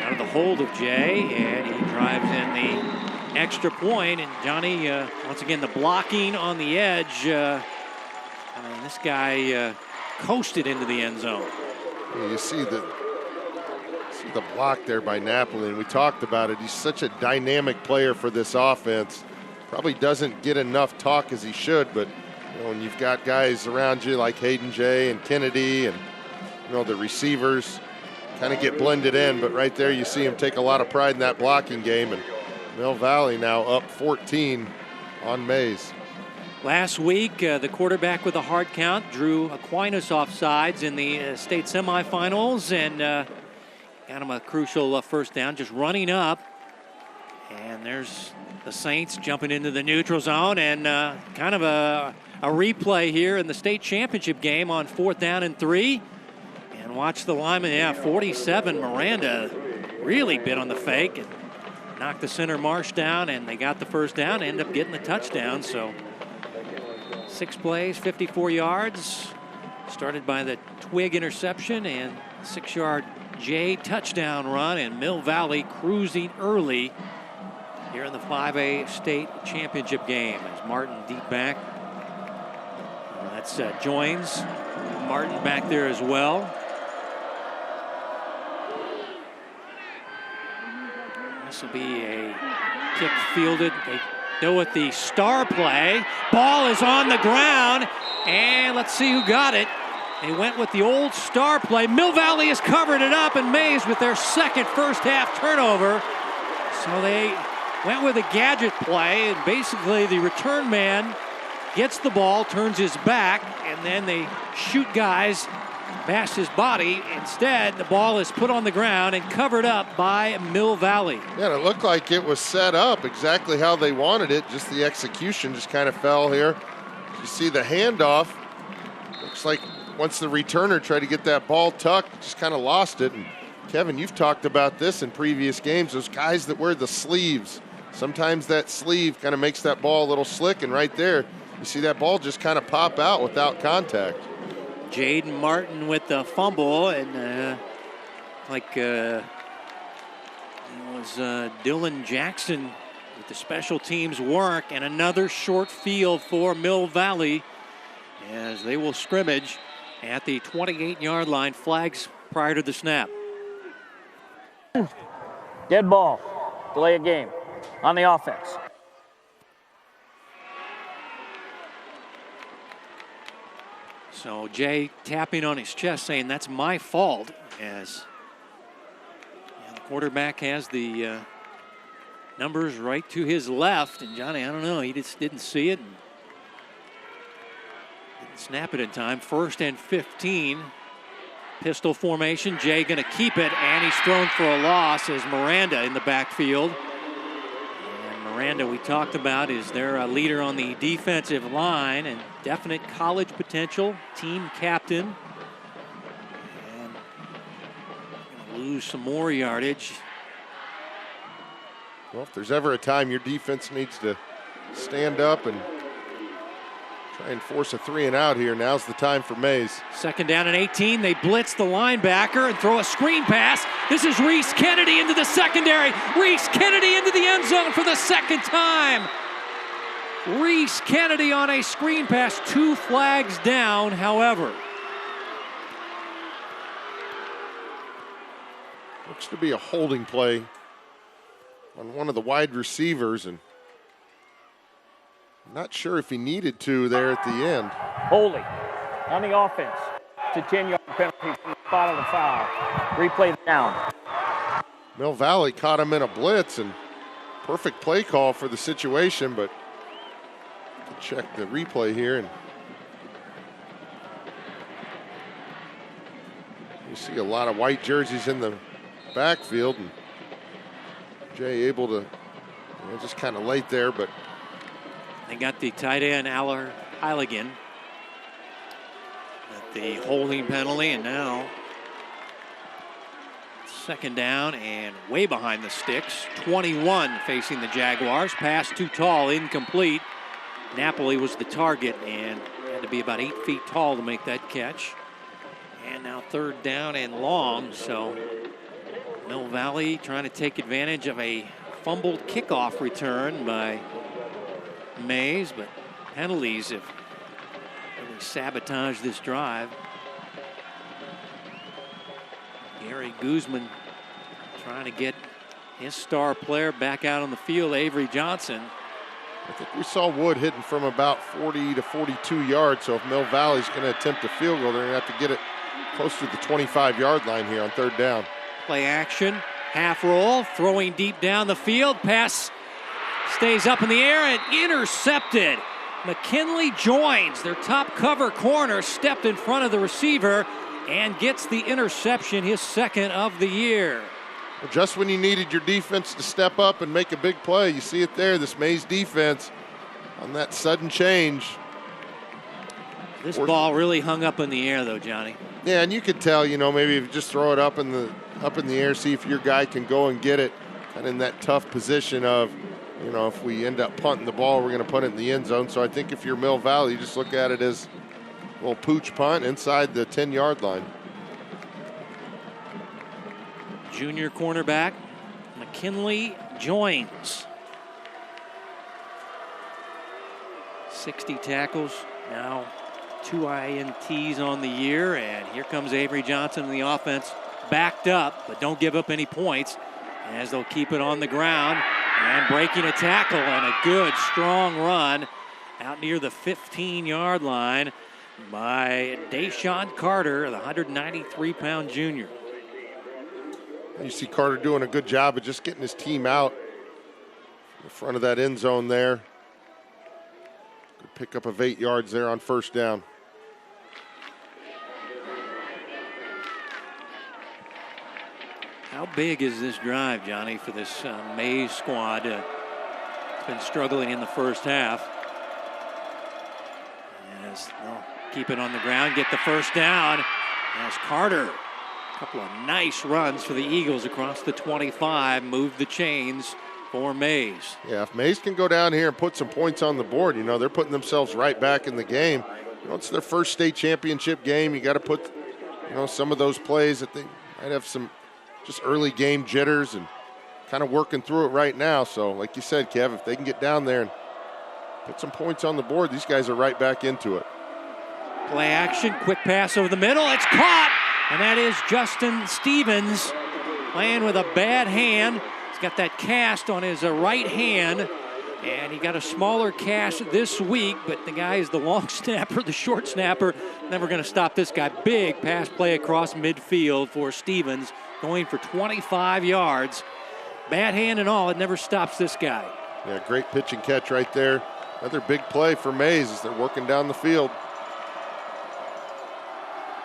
out of the hold of Jay, and he drives in the extra point. And Johnny, once again, the blocking on the edge. I mean, this guy coasted into the end zone. Yeah, you see the block there by Napoli, and we talked about it. He's such a dynamic player for this offense. Probably doesn't get enough talk as he should, but you know, when you've got guys around you like Hayden Jay and Kennedy, and you know, the receivers kind of get blended in, but right there you see him take a lot of pride in that blocking game, and Mill Valley now up 14 on Maize. Last week, the quarterback with a hard count, Drew Aquinas, offsides in the state semifinals, and got him a crucial first down, just running up. And there's the Saints jumping into the neutral zone, and kind of a replay here in the state championship game on fourth down and 3. And watch the lineman, 47, Miranda really bit on the fake and knocked the center Marsh down, and they got the first down, end up getting the touchdown. So 6 plays, 54 yards, started by the Twig interception and 6-yard Jay touchdown run, and Mill Valley cruising early here in the 5A state championship game. As Martin deep back. That's Joins. Martin back there as well. This will be a kick fielded. They go with the star play. Ball is on the ground, and let's see who got it. They went with the old star play. Mill Valley has covered it up, and Maize with their second first half turnover. So they went with a gadget play, and basically the return man gets the ball, turns his back, and then they shoot guys past his body. Instead, the ball is put on the ground and covered up by Mill Valley. Yeah, and it looked like it was set up exactly how they wanted it. Just the execution just kind of fell here. You see the handoff. Looks like once the returner tried to get that ball tucked, just kind of lost it. And Kevin, you've talked about this in previous games. Those guys that wear the sleeves, sometimes that sleeve kind of makes that ball a little slick, and right there, you see that ball just kind of pop out without contact. Jaden Martin with the fumble, and it was Dylan Jackson with the special teams work, and another short field for Mill Valley as they will scrimmage at the 28-yard line. Flags prior to the snap. Dead ball. Delay a game on the offense. So Jay tapping on his chest saying that's my fault, as the quarterback has the numbers right to his left. And Johnny, I don't know, he just didn't see it and didn't snap it in time. 1st and 15. Pistol formation. Jay going to keep it, and he's thrown for a loss as Miranda in the backfield. And Miranda, we talked about, is their leader on the defensive line and definite college potential, team captain. And gonna lose some more yardage. Well, if there's ever a time your defense needs to stand up and try and force a 3 and out here, now's the time for Maize. 2nd down and 18. They blitz the linebacker and throw a screen pass. This is Reese Kennedy into the secondary. Reese Kennedy into the end zone for the 2nd time. Reese Kennedy on a screen pass. 2 flags down, however. Looks to be a holding play on one of the wide receivers, and not sure if he needed to there at the end. Holding on the offense. It's a 10-yard penalty from the spot of the foul. Replay the down. Mill Valley caught him in a blitz, and perfect play call for the situation, but check the replay here, and you see a lot of white jerseys in the backfield, and Jay able to just kind of late there, but they got the tight end Aller Heiligen at the holding penalty, and now 2nd down and way behind the sticks. 21 facing the Jaguars. Pass too tall, incomplete. Napoli was the target and had to be about 8 feet tall to make that catch. And now 3rd down and long, so Mill Valley trying to take advantage of a fumbled kickoff return by Maize, but penalties have really sabotaged this drive. Gary Guzman trying to get his star player back out on the field, Avery Johnson. I think we saw Wood hitting from about 40 to 42 yards, so if Mill Valley's going to attempt a field goal, they're going to have to get it close to the 25-yard line here on 3rd down. Play action, half roll, throwing deep down the field. Pass stays up in the air and intercepted. McKinley joins their top cover corner, stepped in front of the receiver and gets the interception, his 2nd of the year. Well, just when you needed your defense to step up and make a big play, you see it there, this Maize defense on that sudden change. This ball really hung up in the air though, Johnny. Yeah, and you could tell, maybe if you just throw it up in the air, see if your guy can go and get it, kind of in that tough position of, if we end up punting the ball, we're going to put it in the end zone. So I think if you're Mill Valley, you just look at it as a little pooch punt inside the 10-yard line. Junior cornerback McKinley joins. 60 tackles, now 2 INTs on the year, and here comes Avery Johnson in the offense, backed up, but don't give up any points as they'll keep it on the ground and breaking a tackle and a good strong run out near the 15-yard line by Deshaun Carter, the 193-pound junior. You see Carter doing a good job of just getting his team out in front of that end zone there. Good pickup of 8 yards there on 1st down. How big is this drive, Johnny, for this Maize squad? It's been struggling in the first half. As they'll keep it on the ground, get the 1st down. As Carter, a couple of nice runs for the Eagles across the 25, move the chains for Maize. Yeah, if Maize can go down here and put some points on the board, they're putting themselves right back in the game. It's their first state championship game. You got to put, some of those plays that they might have some just early game jitters and kind of working through it right now. So, like you said, Kev, if they can get down there and put some points on the board, these guys are right back into it. Play action, quick pass over the middle. It's caught, and that is Justin Stevens playing with a bad hand. He's got that cast on his right hand, And he got a smaller cash this week, but the guy is the long snapper, the short snapper. Never going to stop this guy. Big pass play across midfield for Stevens, going for 25 yards. Bad hand and all, it never stops this guy. Yeah, great pitch and catch right there. Another big play for Maize as they're working down the field.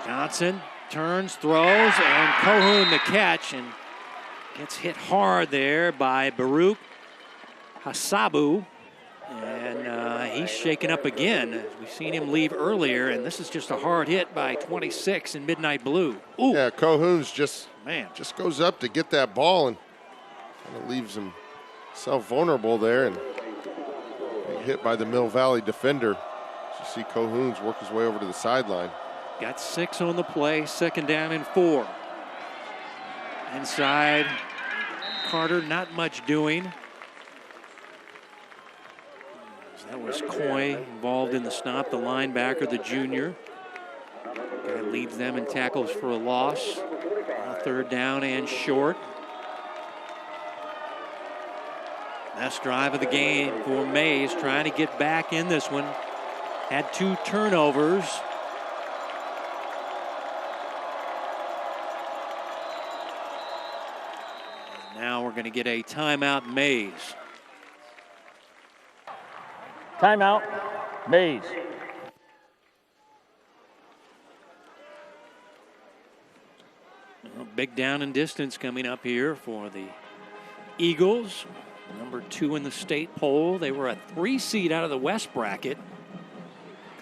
Johnson turns, throws, and Kohun the catch, and gets hit hard there by Baruch Hasabu. And he's shaken up again. We've seen him leave earlier, and this is just a hard hit by 26 in Midnight Blue. Ooh. Yeah, Kohun's just goes up to get that ball and kind of leaves himself vulnerable there, and hit by the Mill Valley defender. You see Kohun's work his way over to the sideline. Got 6 on the play, 2nd down and 4. Inside, Carter, not much doing. That was Coy involved in the stop, the linebacker, the junior. Guy leads them in tackles for a loss. 3rd down and short. Last drive of the game for Maize, trying to get back in this one. Had 2 turnovers. And now we're going to get a timeout, Maize. Timeout, Maize. Well, big down and distance coming up here for the Eagles. Number 2 in the state poll. They were a 3 seed out of the West bracket.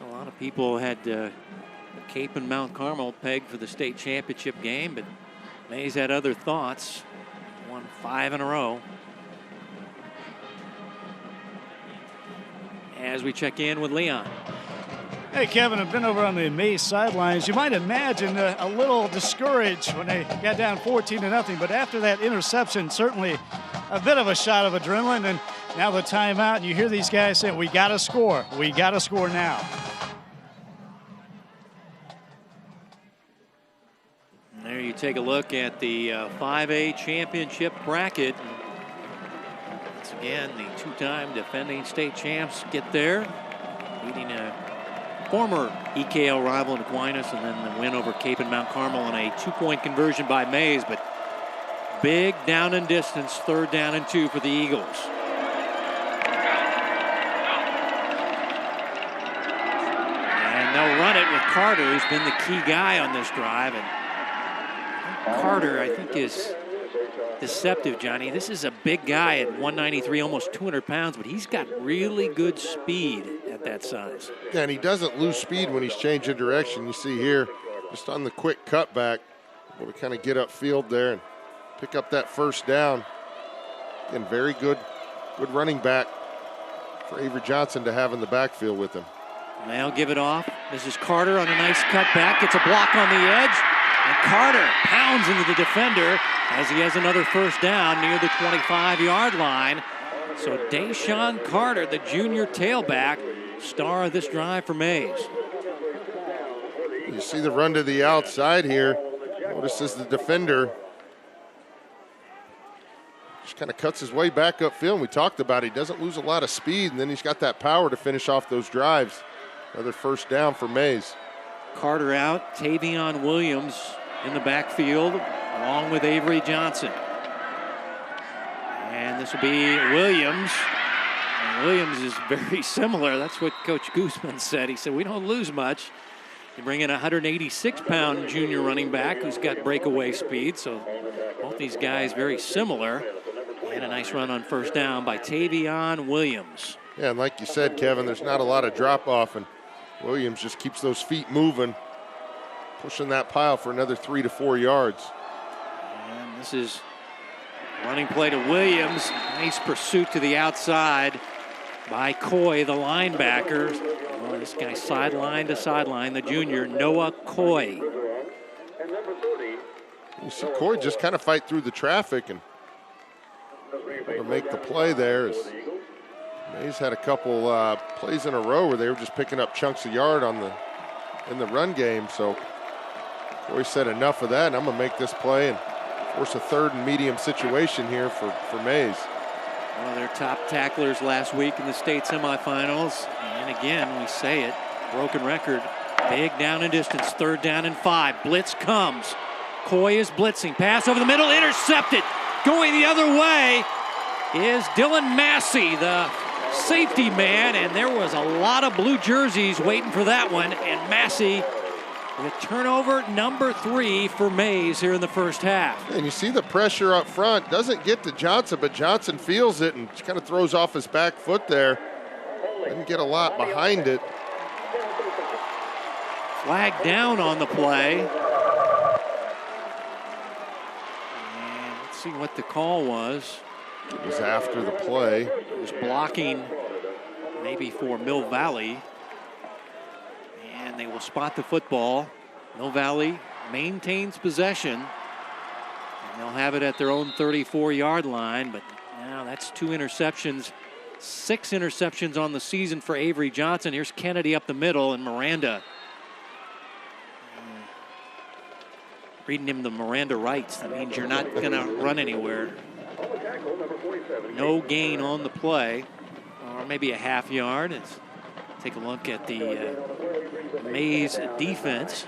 A lot of people had Cape and Mount Carmel pegged for the state championship game, but Maize had other thoughts. Won 5 in a row. As we check in with Leon. Hey, Kevin, I've been over on the Maize sidelines. You might imagine a little discouraged when they got down 14-0, but after that interception, certainly a bit of a shot of adrenaline, and now the timeout, and you hear these guys saying, we got to score. We got to score now. There you take a look at the 5A championship bracket. Once again, the 2-time defending state champs get there, beating a former EKL rival in Aquinas, and then the win over Cape and Mount Carmel on a 2-point conversion by Maize. But big down and distance, 3rd down and 2 for the Eagles. And they'll run it with Carter, who's been the key guy on this drive. And Carter, I think, is deceptive, Johnny. This is a big guy at 193, almost 200 pounds, but he's got really good speed at that size. Yeah, and he doesn't lose speed when he's changing direction. You see here, just on the quick cutback, able to kind of get upfield there and pick up that 1st down. Again, very good running back for Avery Johnson to have in the backfield with him. And they'll give it off. This is Carter on a nice cutback, gets a block on the edge, and Carter pounds into the defender as he has another 1st down near the 25-yard line. So Deshaun Carter, the junior tailback, star of this drive for Maize. You see the run to the outside here. Notice as the defender just kind of cuts his way back upfield. We talked about it. He doesn't lose a lot of speed, and then he's got that power to finish off those drives. Another 1st down for Maize. Carter out, Tavion Williams in the backfield, along with Avery Johnson. And this will be Williams. And Williams is very similar. That's what Coach Guzman said. He said, we don't lose much. You bring in a 186-pound junior running back who's got breakaway speed. So both these guys very similar. And a nice run on 1st down by Tavion Williams. Yeah, and like you said, Kevin, there's not a lot of drop-off, and Williams just keeps those feet moving, pushing that pile for another 3 to 4 yards. And this is running play to Williams. Nice pursuit to the outside by Coy, the linebacker. Well, this guy sideline to sideline, the junior, Noah Coy. You see Coy just kind of fight through the traffic and able to make the play there. Maize had a couple plays in a row where they were just picking up chunks of yard in the run game. So Coy said enough of that, and I'm going to make this play and force a 3rd and medium situation here for Maize. One of their top tacklers last week in the state semifinals. And again, we say it, broken record. Big down and distance, 3rd down and 5. Blitz comes. Coy is blitzing. Pass over the middle, intercepted. Going the other way is Dylan Massey, the safety man. And there was a lot of blue jerseys waiting for that one. And Massey with turnover number 3 for Maize here in the first half. And you see the pressure up front. Doesn't get to Johnson, but Johnson feels it and kind of throws off his back foot there. Didn't get a lot behind it. Flag down on the play. And let's see what the call was. It was after the play. It was blocking maybe for Mill Valley. And they will spot the football. Mill Valley maintains possession. And they'll have it at their own 34-yard line. But now that's 2 interceptions. 6 interceptions on the season for Avery Johnson. Here's Kennedy up the middle and Miranda. Reading him the Miranda rights. That means you're not going to run anywhere. No gain on the play. Or maybe a half yard. Let's take a look at the Maize defense.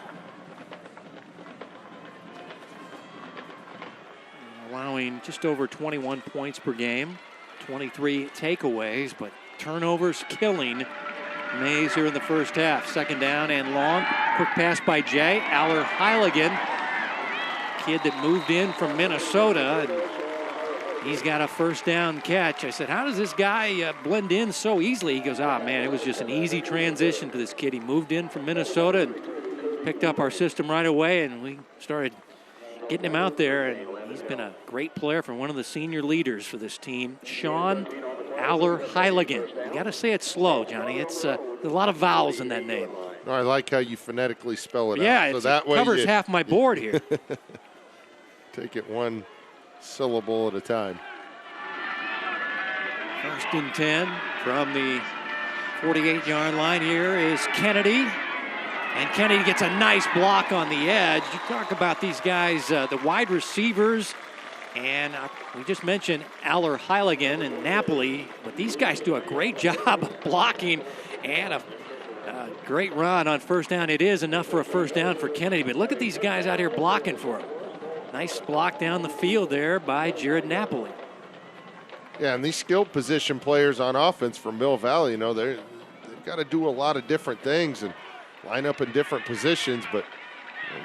Allowing just over 21 points per game. 23 takeaways, but turnovers killing Maize here in the first half. 2nd down and long. Quick pass by Jay. Aller Heiligen, kid that moved in from Minnesota, and he's got a 1st down catch. I said, how does this guy blend in so easily? He goes, man, it was just an easy transition for this kid. He moved in from Minnesota and picked up our system right away, and we started getting him out there, and he's been a great player for one of the senior leaders for this team, Sean Aller Heiligen. You got to say it slow, Johnny. It's there's a lot of vowels in that name. No, I like how you phonetically spell it out. Yeah, so that way covers half my board here. Take it one syllable at a time. 1st and 10 from the 48-yard line. Here is Kennedy. And Kennedy gets a nice block on the edge. You talk about these guys, the wide receivers, and we just mentioned Aller Heiligen and Napoli, but these guys do a great job of blocking and a great run on 1st down. It is enough for a 1st down for Kennedy, but look at these guys out here blocking for him. Nice block down the field there by Jared Napoli. Yeah, and these skilled position players on offense from Mill Valley, they've got to do a lot of different things and line up in different positions, but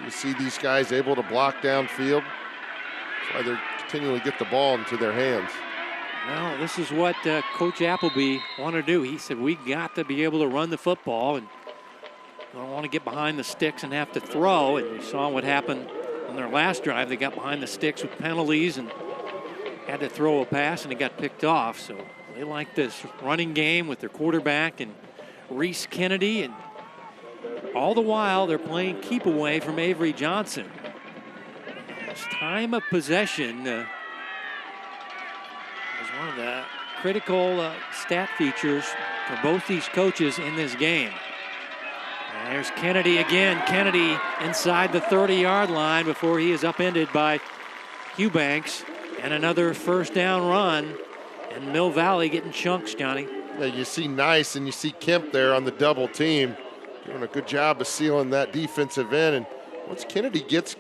you see these guys able to block downfield. That's why they continually get the ball into their hands. Well, this is what Coach Appleby wanted to do. He said, we got to be able to run the football, and we don't want to get behind the sticks and have to throw. And we saw what happened on their last drive. They got behind the sticks with penalties and had to throw a pass, and it got picked off. So they like this running game with their quarterback and Reese Kennedy, and all the while they're playing keep away from Avery Johnson. His time of possession is one of the critical stat features for both these coaches in this game. And there's Kennedy again. Kennedy inside the 30-yard line before he is upended by Eubanks. And another 1st down run. And Mill Valley getting chunks, Johnny. Yeah, you see Nice and you see Kemp there on the double team. Doing a good job of sealing that defensive end. And once Kennedy gets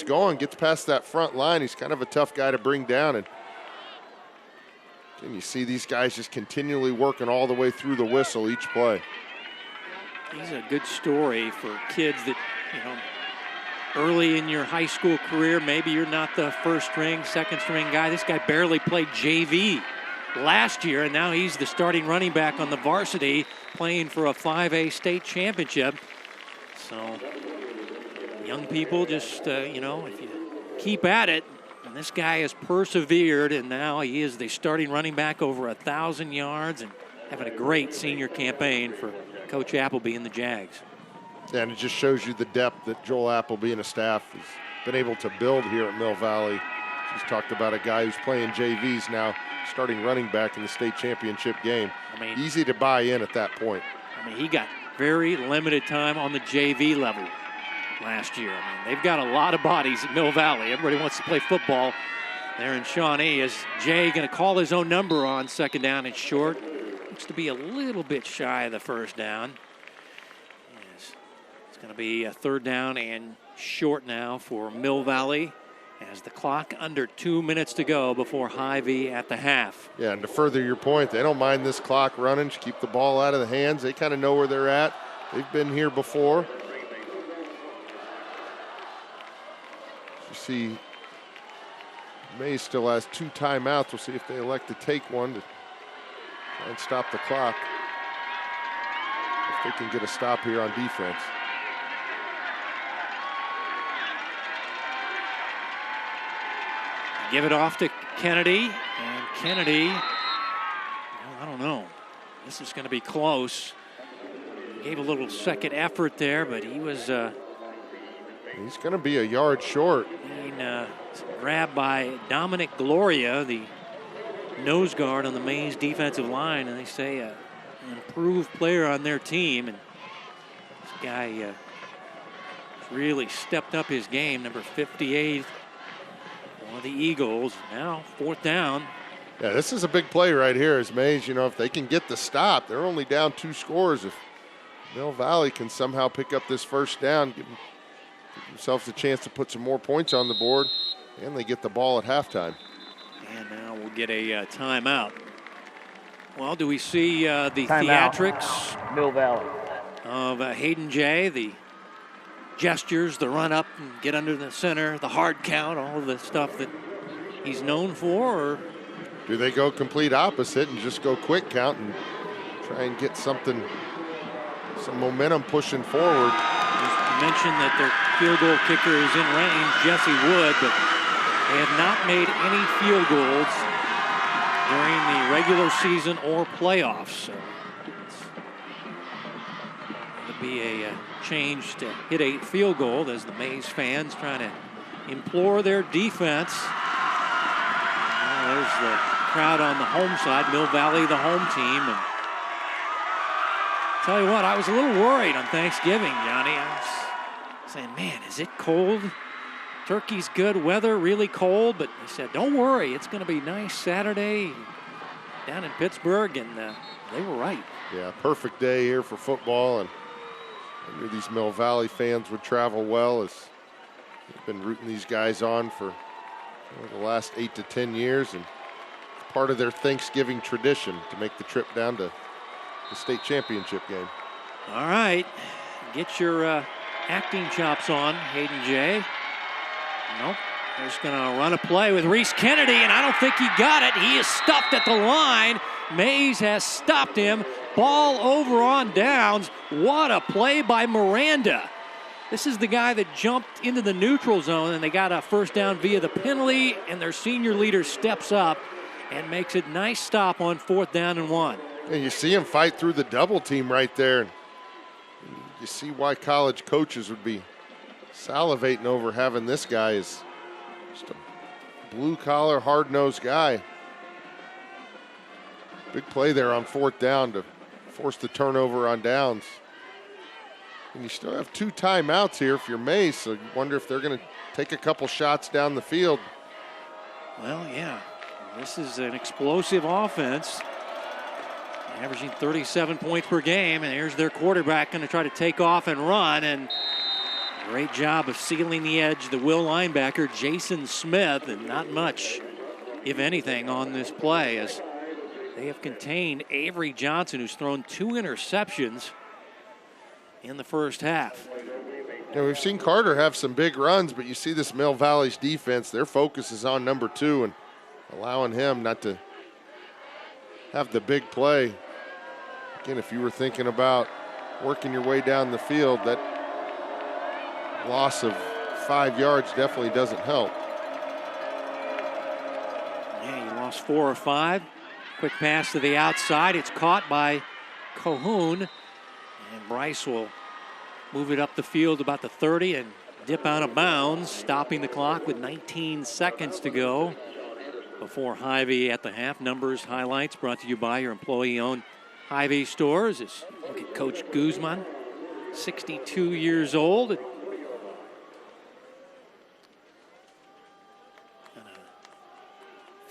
going, gets past that front line, he's kind of a tough guy to bring down. And you see these guys just continually working all the way through the whistle each play. He's a good story for kids that, early in your high school career, maybe you're not the 1st string, 2nd string guy. This guy barely played JV last year, and now he's the starting running back on the varsity playing for a 5A state championship. So young people just, if you keep at it, and this guy has persevered, and now he is the starting running back over 1,000 yards and having a great senior campaign for Coach Appleby and the Jags. And it just shows you the depth that Joel Appleby and his staff has been able to build here at Mill Valley. She's talked about a guy who's playing JVs now, starting running back in the state championship game. Easy to buy in at that point. He got very limited time on the JV level last year. They've got a lot of bodies at Mill Valley. Everybody wants to play football there in Shawnee. Is Jay going to call his own number on second down and short? Looks to be a little bit shy of the first down. Yes. It's going to be a third down and short now for Mill Valley, as the clock under 2 minutes to go before Hy-Vee at the half. Yeah, and to further your point, they don't mind this clock running. Just keep the ball out of the hands. They kind of know where they're at. They've been here before. You see, Maize still has 2 timeouts. We'll see if they elect to take one to try and stop the clock. If they can get a stop here on defense. Give it off to Kennedy, and Kennedy, well, I don't know. This is going to be close. Gave a little second effort there, but he was... He's going to be a yard short. Grabbed by Dominic Gloria, the nose guard on the Maize defensive line, and they say an improved player on their team. And this guy really stepped up his game, number 58 for the Eagles. Now fourth down. Yeah, this is a big play right here as Maize, if they can get the stop, they're only down 2 scores. If Mill Valley can somehow pick up this first down, give themselves a chance to put some more points on the board, and they get the ball at halftime. And now we'll get a timeout. Well, do we see the Timeout. theatrics Mill Valley. of Hayden Jay, the gestures, the run up and get under the center, the hard count, all of the stuff that he's known for? Or do they go complete opposite and just go quick count and try and get some momentum pushing forward? Just mentioned that their field goal kicker is in range, Jesse Wood, but they have not made any field goals during the regular season or playoffs. So it'll be a change to hit a field goal as the Maize fans trying to implore their defense. There's the crowd on the home side, Mill Valley, the home team. And tell you what, I was a little worried on Thanksgiving, Johnny. I was saying, man, is it cold? Turkey's good weather, really cold, but he said, don't worry, it's going to be nice Saturday down in Pittsburgh, and they were right. Yeah, perfect day here for football, and I knew these Mill Valley fans would travel well, as they've been rooting these guys on for the last 8 to 10 years, and it's part of their Thanksgiving tradition to make the trip down to the state championship game. All right, get your acting chops on, Hayden Jay. Nope, they're just going to run a play with Reese Kennedy, and I don't think he got it. He is stuffed at the line. Maize has stopped him. Ball over on downs. What a play by Miranda. This is the guy that jumped into the neutral zone, and they got a first down via the penalty, and their senior leader steps up and makes a nice stop on 4th down and 1. And you see him fight through the double team right there. You see why college coaches would be salivating over having this guy as just a blue-collar, hard-nosed guy. Big play there on 4th down to force the turnover on downs. And you still have 2 timeouts here if you're Maize, so you wonder if they're going to take a couple shots down the field. Well, yeah, this is an explosive offense, averaging 37 points per game, and here's their quarterback going to try to take off and run, and great job of sealing the edge, the Will linebacker, Jason Smith, and not much, if anything, on this play, as they have contained Avery Johnson, who's thrown 2 interceptions in the first half. Yeah, we've seen Carter have some big runs, but you see this Mill Valley's defense, their focus is on number 2 and allowing him not to have the big play. Again, if you were thinking about working your way down the field, that loss of 5 yards definitely doesn't help. Yeah, you lost 4 or 5. Quick pass to the outside. It's caught by Cahoon. And Bryce will move it up the field about the 30 and dip out of bounds, stopping the clock with 19 seconds to go before Hy-Vee at the half. Numbers highlights brought to you by your employee-owned Hy-Vee stores. As look at Coach Guzman, 62 years old.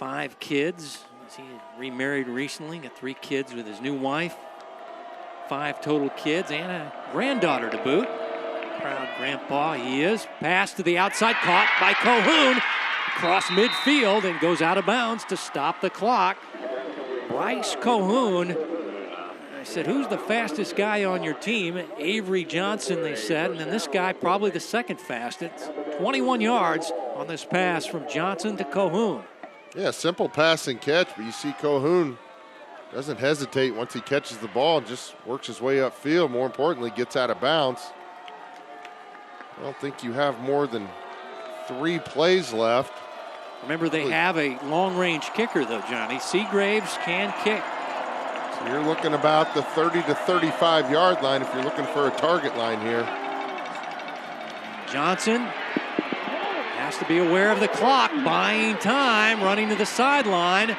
5 kids. He remarried recently, got 3 kids with his new wife. 5 total kids and a granddaughter to boot. Proud grandpa he is. Pass to the outside, caught by Calhoun. Across midfield and goes out of bounds to stop the clock. Bryce Calhoun. I said, who's the fastest guy on your team? Avery Johnson, they said. And then this guy, probably the second fastest. 21 yards on this pass from Johnson to Calhoun. Yeah, simple pass and catch, but you see Calhoun doesn't hesitate once he catches the ball, just works his way upfield. More importantly, gets out of bounds. I don't think you have more than 3 plays left. Remember, they have a long-range kicker, though, Johnny. Seagraves can kick. So you're looking about the 30 to 35-yard line if you're looking for a target line here. Johnson has to be aware of the clock, buying time, running to the sideline.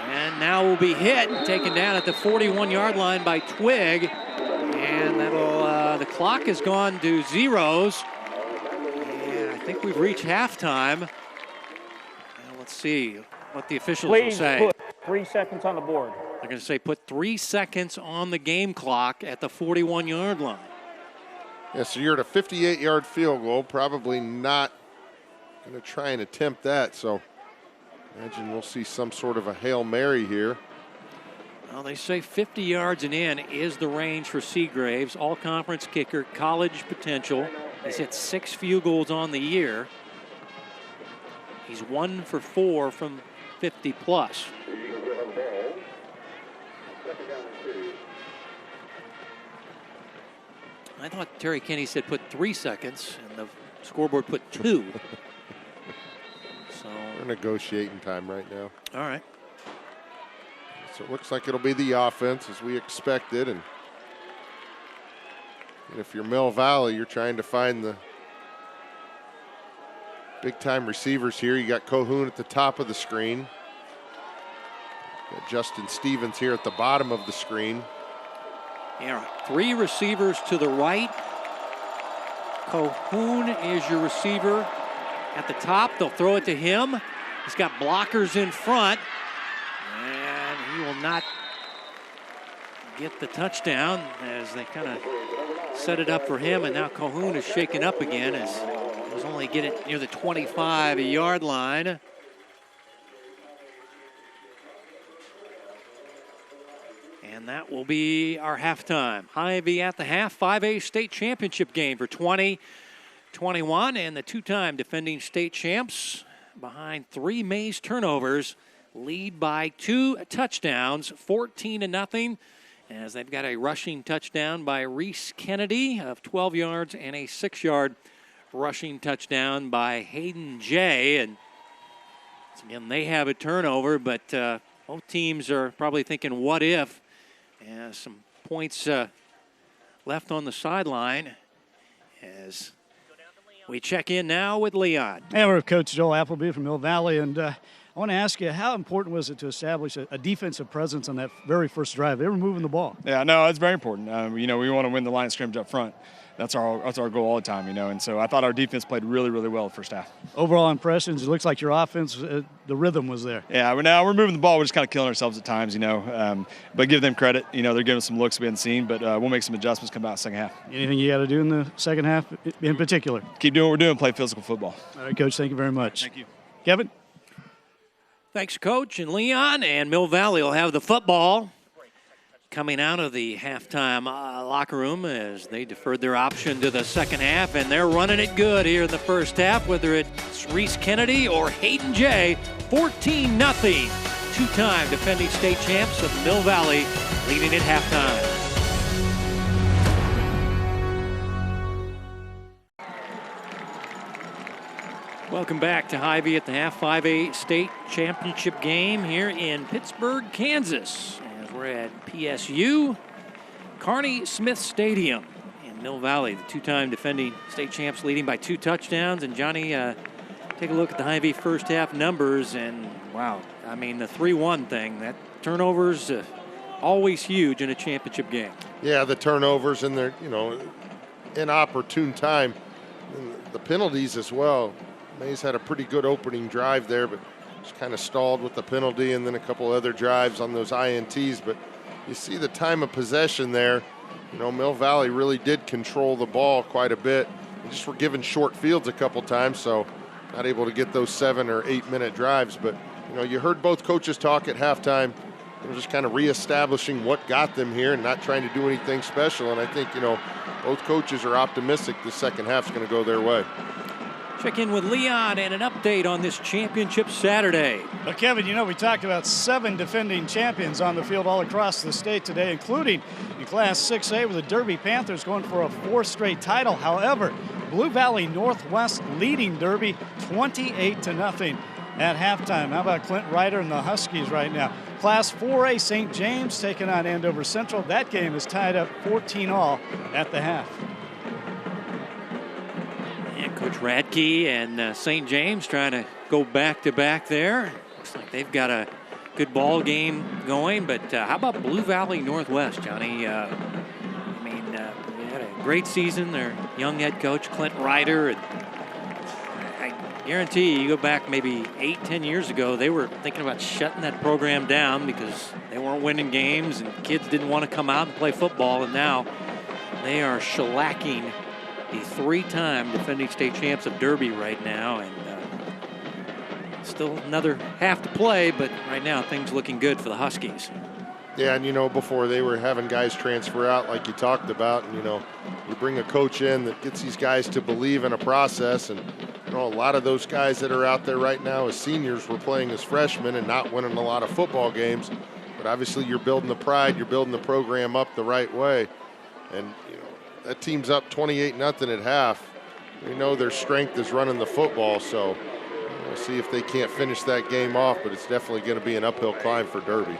And now will be hit and taken down at the 41-yard line by Twig. And that'll, the clock has gone to zeros. And I think we've reached halftime. Let's see what the officials will say. Please put 3 seconds on the board. They're going to say put 3 seconds on the game clock at the 41-yard line. Yeah, so you're at a 58-yard field goal. Probably not going to try and attempt that. So imagine we'll see some sort of a Hail Mary here. Well, they say 50 yards and in is the range for Seagraves. All-conference kicker, college potential. He's hit 6 field goals on the year. He's 1 for 4 from 50 plus. I thought Terry Kenny said put 3 seconds, and the scoreboard put 2. So we're negotiating time right now. All right. So it looks like it'll be the offense as we expected, and if you're Mill Valley, you're trying to find the big-time receivers here. You got Calhoun at the top of the screen. Got Justin Stevens here at the bottom of the screen. Yeah, 3 receivers to the right. Calhoun is your receiver at the top. They'll throw it to him. He's got blockers in front. And he will not get the touchdown as they kind of set it up for him. And now Calhoun is shaken up again as he was only getting near the 25-yard line. And that will be our halftime. Hy-Vee at the half, 5A state championship game for 2021. And the 2-time defending state champs behind 3 Maize turnovers lead by 2 touchdowns, 14-0. As they've got a rushing touchdown by Reese Kennedy of 12 yards and a 6-yard rushing touchdown by Hayden Jay. And again, they have a turnover, but both teams are probably thinking, what if? Some points left on the sideline as we check in now with Leon. Hey, we're with Coach Joel Appleby from Mill Valley, and I want to ask you, how important was it to establish a defensive presence on that very first drive? They were moving the ball. Yeah, no, it's very important. We want to win the line of scrimmage up front. That's our goal all the time, and so I thought our defense played really, really well the first half. Overall impressions, it looks like your offense, the rhythm was there. Yeah, we're moving the ball. We're just kind of killing ourselves at times, but give them credit. They're giving us some looks we hadn't seen, but we'll make some adjustments come out second half. Anything you got to do in the second half in particular? Keep doing what we're doing, play physical football. All right, Coach, thank you very much. Thank you. Kevin? Thanks, Coach. And Leon, and Mill Valley will have the football coming out of the halftime locker room as they deferred their option to the second half, and they're running it good here in the first half, whether it's Reese Kennedy or Hayden Jay. 14-0. 2-time defending state champs of Mill Valley leading at halftime. Welcome back to Hy-Vee at the half, 5A state championship game here in Pittsburg, Kansas. We're at PSU, Carney Smith Stadium in Mill Valley. The 2-time defending state champs leading by 2 touchdowns. And Johnny, take a look at the Hy-Vee first half numbers, and wow, I mean the 3-1 thing, that turnovers always huge in a championship game. Yeah, the turnovers and their inopportune time, and the penalties as well. Maize had a pretty good opening drive there, but Just kind of stalled with the penalty and then a couple other drives on those INTs. But you see the time of possession there. Mill Valley really did control the ball quite a bit. They just were given short fields a couple times, so not able to get those 7 or 8 minute drives. But, you heard both coaches talk at halftime. They're just kind of reestablishing what got them here and not trying to do anything special. And I think, both coaches are optimistic the second half's going to go their way. Check in with Leon and an update on this championship Saturday. Well, Kevin, we talked about 7 defending champions on the field all across the state today, including in Class 6A with the Derby Panthers going for a 4th straight title. However, Blue Valley Northwest leading Derby 28-0 at halftime. How about Clint Ryder and the Huskies right now? Class 4A St. James taking on Andover Central. That game is tied up 14-all at the half. And Coach Radke and St. James trying to go back-to-back there. Looks like they've got a good ball game going, but how about Blue Valley Northwest, Johnny? They had a great season. Their young head coach, Clint Ryder. And I guarantee you go back maybe 8-10 years ago, they were thinking about shutting that program down because they weren't winning games and kids didn't want to come out and play football, and now they are shellacking the 3-time defending state champs of Derby right now, and still another half to play, but right now things looking good for the Huskies. Yeah, and before they were having guys transfer out like you talked about, and you bring a coach in that gets these guys to believe in a process, and a lot of those guys that are out there right now as seniors were playing as freshmen and not winning a lot of football games, but obviously you're building the pride, you're building the program up the right way, and that team's up 28-0 at half. We know their strength is running the football, so we'll see if they can't finish that game off, but it's definitely going to be an uphill climb for Derby.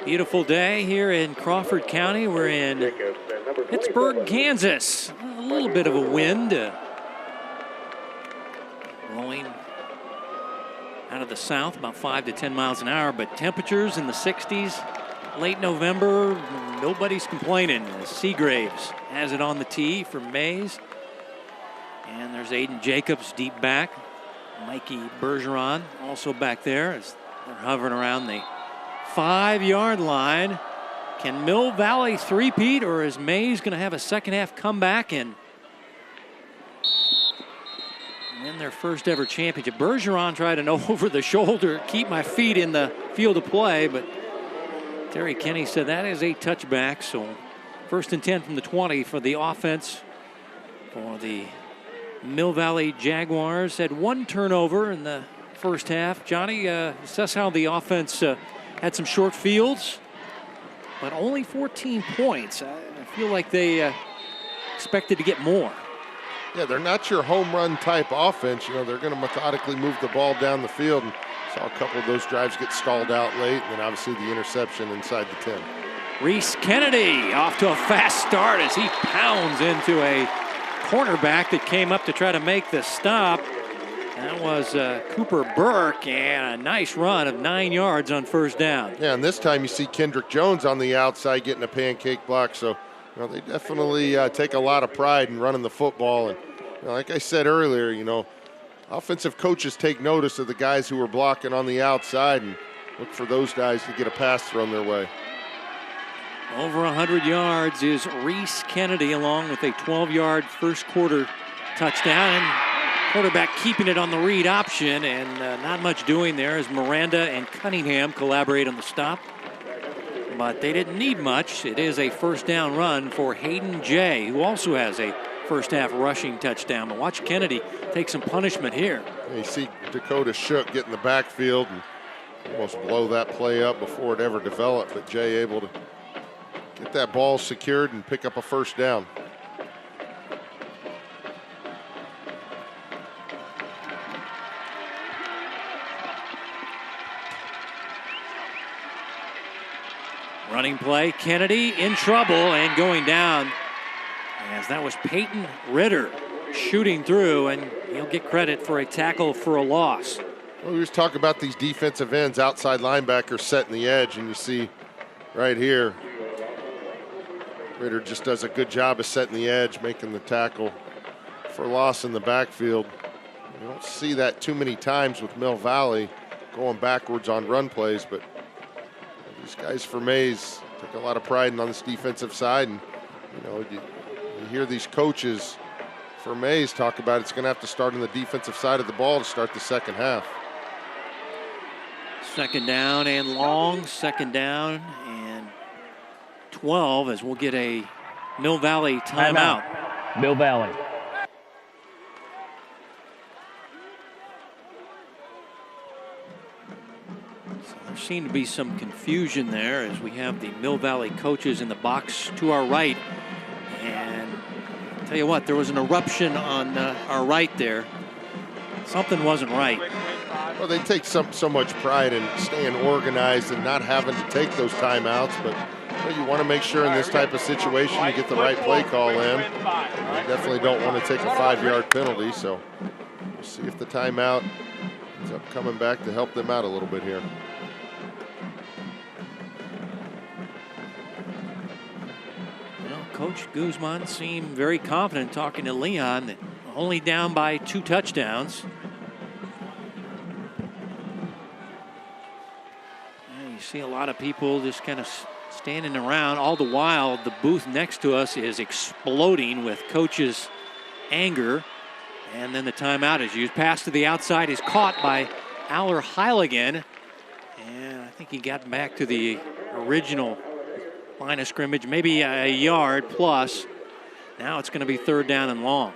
Beautiful day here in Crawford County. We're in Pittsburg, Kansas. A little bit of a wind blowing out of the south, about 5 to 10 miles an hour, but temperatures in the 60s. Late November, nobody's complaining. Seagraves has it on the tee for Maize. And there's Aiden Jacobs deep back. Mikey Bergeron also back there as they're hovering around the 5-yard line. Can Mill Valley three-peat, or is Maize going to have a second half comeback and win their first ever championship? Bergeron tried an over the shoulder, keep my feet in the field of play, but Terry Kenny said that is a touchback. So 1st and 10 from the 20 for the offense for the Mill Valley Jaguars. Had 1 turnover in the first half. Johnny, assess how the offense had some short fields, but only 14 points. I feel like they expected to get more. Yeah, they're not your home run type offense. They're going to methodically move the ball down the field. And saw a couple of those drives get stalled out late, and then obviously the interception inside the 10. Reese Kennedy off to a fast start as he pounds into a cornerback that came up to try to make the stop. That was Cooper Burke, and a nice run of 9 yards on first down. Yeah, and this time you see Kendrick Jones on the outside getting a pancake block. So, they definitely take a lot of pride in running the football. And like I said earlier, offensive coaches take notice of the guys who are blocking on the outside and look for those guys to get a pass thrown their way. Over 100 yards is Reese Kennedy, along with a 12-yard first quarter touchdown. And quarterback keeping it on the read option, and not much doing there as Miranda and Cunningham collaborate on the stop. But they didn't need much. It is a first down run for Hayden Jay, who also has a first half rushing touchdown. But watch Kennedy take some punishment here. You see Dakota Shook get in the backfield and almost blow that play up before it ever developed, but Jay able to get that ball secured and pick up a first down. Running play, Kennedy in trouble and going down, as that was Peyton Ritter shooting through, and he'll get credit for a tackle for a loss. Well, we just talk about these defensive ends, outside linebackers setting the edge, and you see right here, Ritter just does a good job of setting the edge, making the tackle for loss in the backfield. You don't see that too many times with Mill Valley going backwards on run plays, but these guys for Maize take a lot of pride on this defensive side. And, you know, you hear these coaches for Maize talk about it's going to have to start on the defensive side of the ball to start the second half. Second down and long, second down and 12 as we'll get a Mill Valley timeout. Mill Valley. So there seemed to be some confusion there as we have the Mill Valley coaches in the box to our right. And I'll tell you what, there was an eruption on our right there. Something wasn't right. Well, they take so much pride in staying organized and not having to take those timeouts, but you want to make sure in this type of situation you get the right play call in. You definitely don't want to take a 5-yard penalty, so we'll see if the timeout ends up coming back to help them out a little bit here. Well, Coach Guzman seemed very confident talking to Leon that only down by 2 touchdowns. And you see a lot of people just kind of standing around. All the while, the booth next to us is exploding with coach's anger. And then the timeout is used. Pass to the outside is caught by Aller Heiligen. And I think he got back to the original line of scrimmage, maybe a yard plus. Now it's going to be third down and long.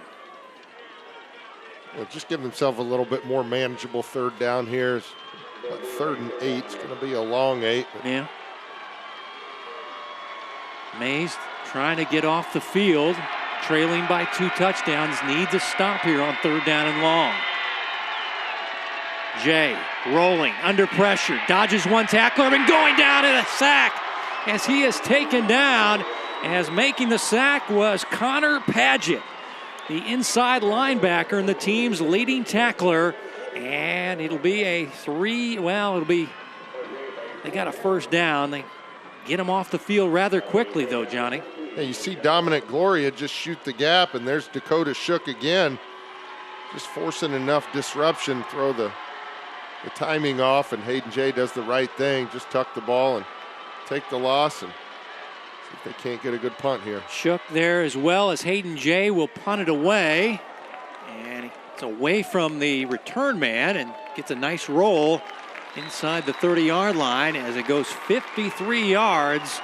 Well, just give themselves a little bit more manageable third down here. But 3rd and 8. It's going to be a long 8. Yeah. Maize trying to get off the field, trailing by 2 touchdowns, needs a stop here on third down and long. Jay rolling under pressure, dodges one tackler and going down in a sack as he is taken down. As making the sack was Connor Padgett, the inside linebacker and the team's leading tackler. And it'll be a 3, they got a first down. They get him off the field rather quickly though, Johnny. Yeah, you see Dominic Gloria just shoot the gap, and there's Dakota Shook again, just forcing enough disruption, throw the timing off, and Hayden Jay does the right thing, just tuck the ball and take the loss and see if they can't get a good punt here. Shook there as well as Hayden Jay will punt it away. And it's away from the return man and gets a nice roll inside the 30-yard line as it goes 53 yards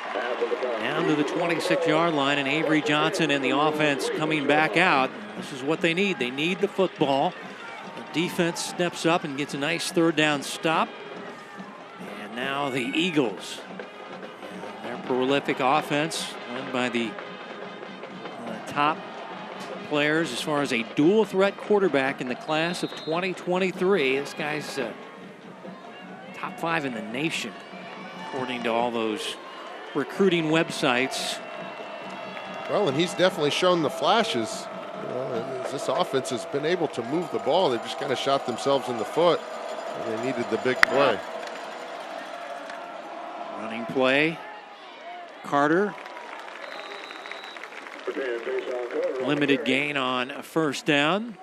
down to the 26-yard line. And Avery Johnson and the offense coming back out. This is what they need. They need the football. The defense steps up and gets a nice third down stop. And now the Eagles. Their prolific offense led by the top players as far as a dual threat quarterback in the class of 2023. This guy's top 5 in the nation, according to all those recruiting websites. Well, and he's definitely shown the flashes. This offense has been able to move the ball. They've just kind of shot themselves in the foot, and they needed the big play. Running play. Carter. Limited gain on a first down.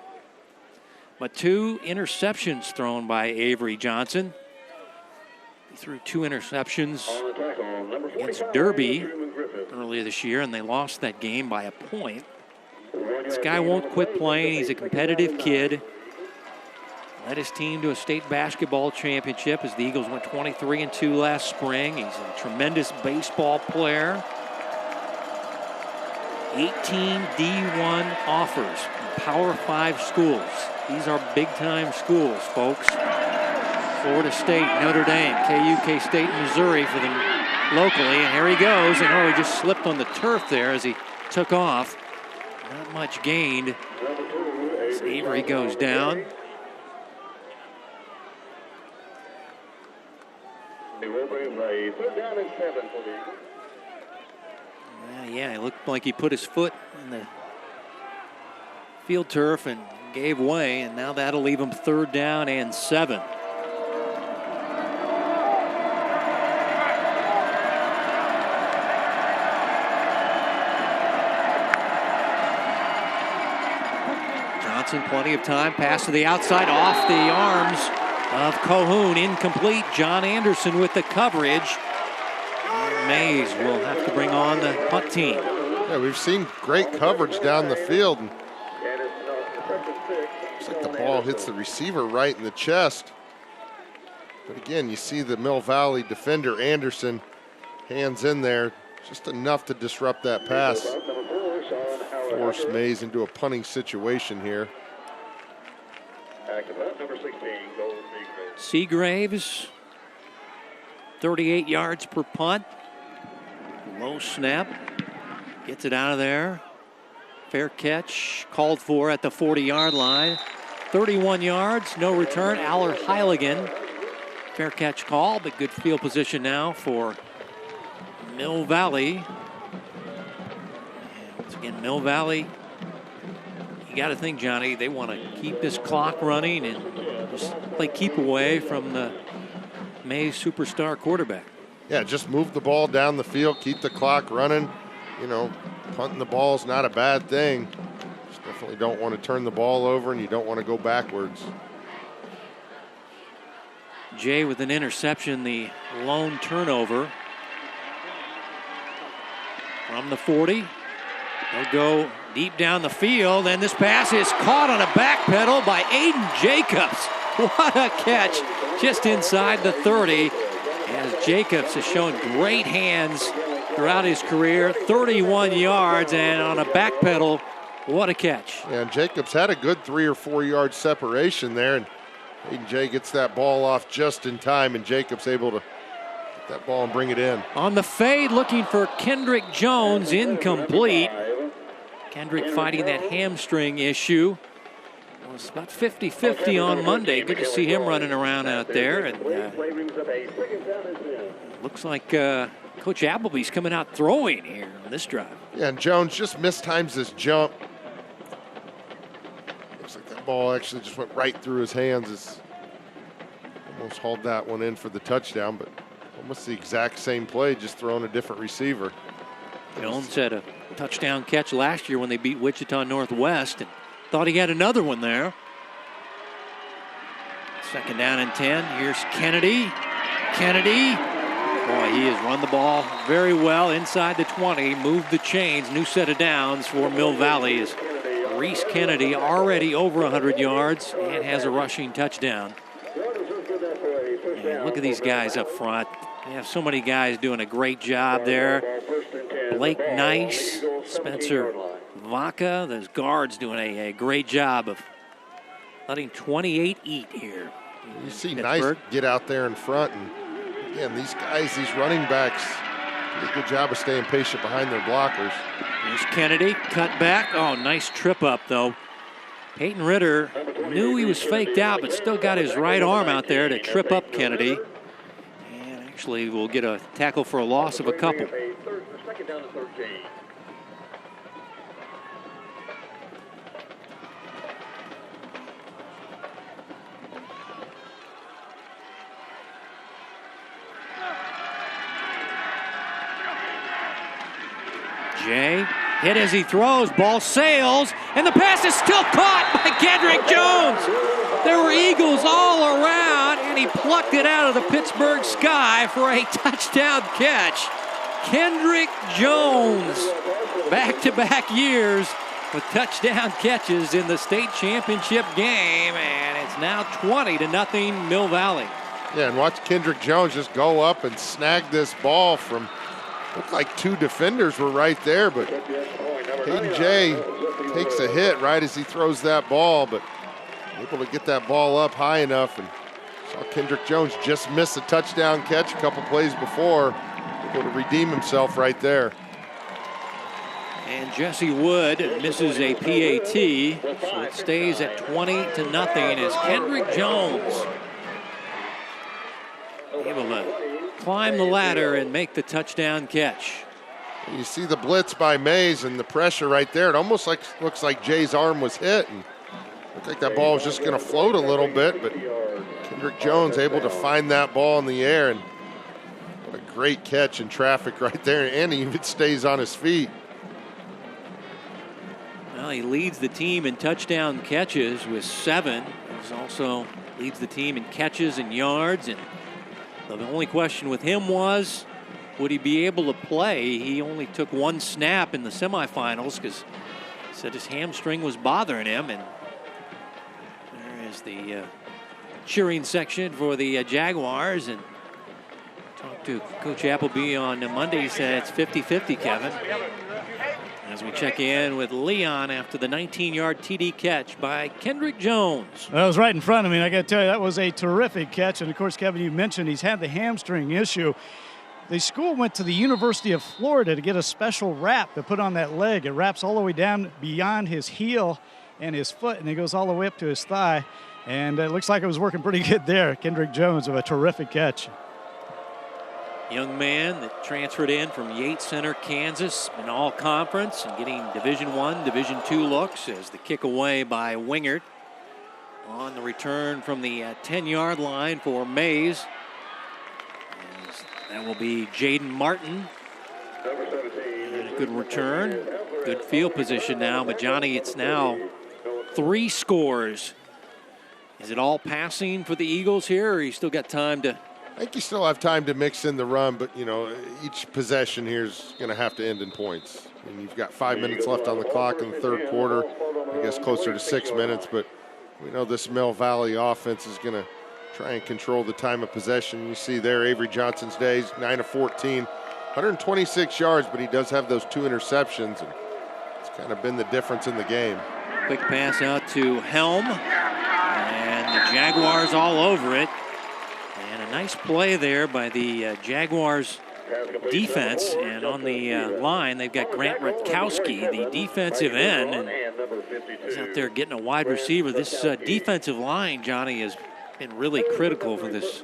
But 2 interceptions thrown by Avery Johnson. He threw 2 interceptions against Derby earlier this year, and they lost that game by a point. This guy won't quit playing. He's a competitive kid. Led his team to a state basketball championship as the Eagles went 23-2 last spring. He's a tremendous baseball player. 18 D1 offers from Power 5 schools. These are big-time schools, folks. Florida State, Notre Dame, KU, K-State, Missouri for them locally. And here he goes. And he just slipped on the turf there as he took off. Not much gained. As Avery goes down. Yeah, it looked like he put his foot in the field turf and gave way, and now that'll leave him third down and 7. Johnson, plenty of time. Pass to the outside, off the arms of Cahoon. Incomplete. John Anderson with the coverage. Maize will have to bring on the punt team. Yeah, we've seen great coverage down the field. And looks like the ball hits the receiver right in the chest. But again, you see the Mill Valley defender, Anderson, hands in there, just enough to disrupt that pass. Force Maize into a punting situation here. Seagraves, 38 yards per punt. Low snap. Gets it out of there. Fair catch called for at the 40-yard line. 31 yards, no return. Aller Heiligen. Fair catch call, but good field position now for Mill Valley. And once again, Mill Valley, you got to think, Johnny, they want to keep this clock running and just play keep away from the Maize superstar quarterback. Yeah, just move the ball down the field, keep the clock running. You know, punting the ball is not a bad thing. Just definitely don't want to turn the ball over, and you don't want to go backwards. Jay with an interception, the lone turnover. From the 40, they'll go deep down the field, and this pass is caught on a back pedal by Aiden Jacobs. What a catch just inside the 30, as Jacobs has shown great hands throughout his career. 31 yards, and on a back pedal, what a catch. Yeah, and Jacobs had a good 3 or 4 yard separation there, and Aiden Jay gets that ball off just in time, and Jacobs able to get that ball and bring it in. On the fade, looking for Kendrick Jones, incomplete. Kendrick fighting that hamstring issue. It was about 50-50 on Monday. Good to see him running around out there. And looks like Coach Appleby's coming out throwing here on this drive. Yeah, and Jones just mistimes this jump. Looks like that ball actually just went right through his hands. It's almost hauled that one in for the touchdown, but almost the exact same play, just throwing a different receiver. Jones had a touchdown catch last year when they beat Wichita Northwest, and thought he had another one there. Second down and 10. Here's Kennedy. Kennedy. Boy, he has run the ball very well inside the 20. Moved the chains. New set of downs for Mill Valley is Reese Kennedy, already over 100 yards and has a rushing touchdown. And look at these guys up front. They have so many guys doing a great job there. Blake Nice, Spencer Vaca, those guards doing a great job of letting 28 eat here. You see Nice get out there in front, and again, these guys, these running backs, do a good job of staying patient behind their blockers. There's Kennedy, cut back. Oh, nice trip up, though. Peyton Ritter knew he was faked out, but still got his right arm out there to trip up Kennedy. And actually will get a tackle for a loss of a couple. Second down to 13. Jay hit as he throws, ball sails, and the pass is still caught by Kendrick Jones. There were Eagles all around, and he plucked it out of the Pittsburgh sky for a touchdown catch. Kendrick Jones, back-to-back years with touchdown catches in the state championship game, and it's now 20-0 Mill Valley. Yeah, and watch Kendrick Jones just go up and snag this ball from, looked like two defenders were right there, but Hayden Jay takes a hit right as he throws that ball, but able to get that ball up high enough, and saw Kendrick Jones just miss a touchdown catch a couple plays before, able to redeem himself right there. And Jesse Wood misses a PAT, so it stays at 20-0 as Kendrick Jones able to climb the ladder and make the touchdown catch. You see the blitz by Maize and the pressure right there. It almost looks like Jay's arm was hit, and looked like that ball was just going to float a little bit, but Kendrick Jones able to find that ball in the air, and what a great catch in traffic right there, and he even stays on his feet. Well, Well, he leads the team in touchdown catches with 7. He also leads the team in catches and yards. And the only question with him was, would he be able to play? He only took 1 snap in the semifinals because he said his hamstring was bothering him. And there is the cheering section for the Jaguars. And talked to Coach Appleby on Monday. He said it's 50-50, Kevin. As we check in with Leon after the 19-yard TD catch by Kendrick Jones. That was right in front of me, and I got to tell you, that was a terrific catch. And, of course, Kevin, you mentioned he's had the hamstring issue. The school went to the University of Florida to get a special wrap to put on that leg. It wraps all the way down beyond his heel and his foot, and it goes all the way up to his thigh. And it looks like it was working pretty good there. Kendrick Jones with a terrific catch. Young man that transferred in from Yates Center, Kansas, in all conference and getting Division I, Division II looks as the kick away by Wingert on the return from the 10-yard line for Maize. As that will be Jaden Martin. And a good return, good field position now. But Johnny, it's now 3 scores. Is it all passing for the Eagles here, or you still got time to? I think you still have time to mix in the run, but, you know, each possession here is going to have to end in points. And you've got 5 minutes left on the clock in the third quarter, I guess closer to 6 minutes, but we know this Mill Valley offense is going to try and control the time of possession. You see there Avery Johnson's days, 9 of 14, 126 yards, but he does have those 2 interceptions, and it's kind of been the difference in the game. Quick pass out to Helm, and the Jaguars all over it. And a nice play there by the Jaguars defense. And on the line, they've got Grant Rutkowski, the defensive end. And he's out there getting a wide receiver. This defensive line, Johnny, has been really critical for this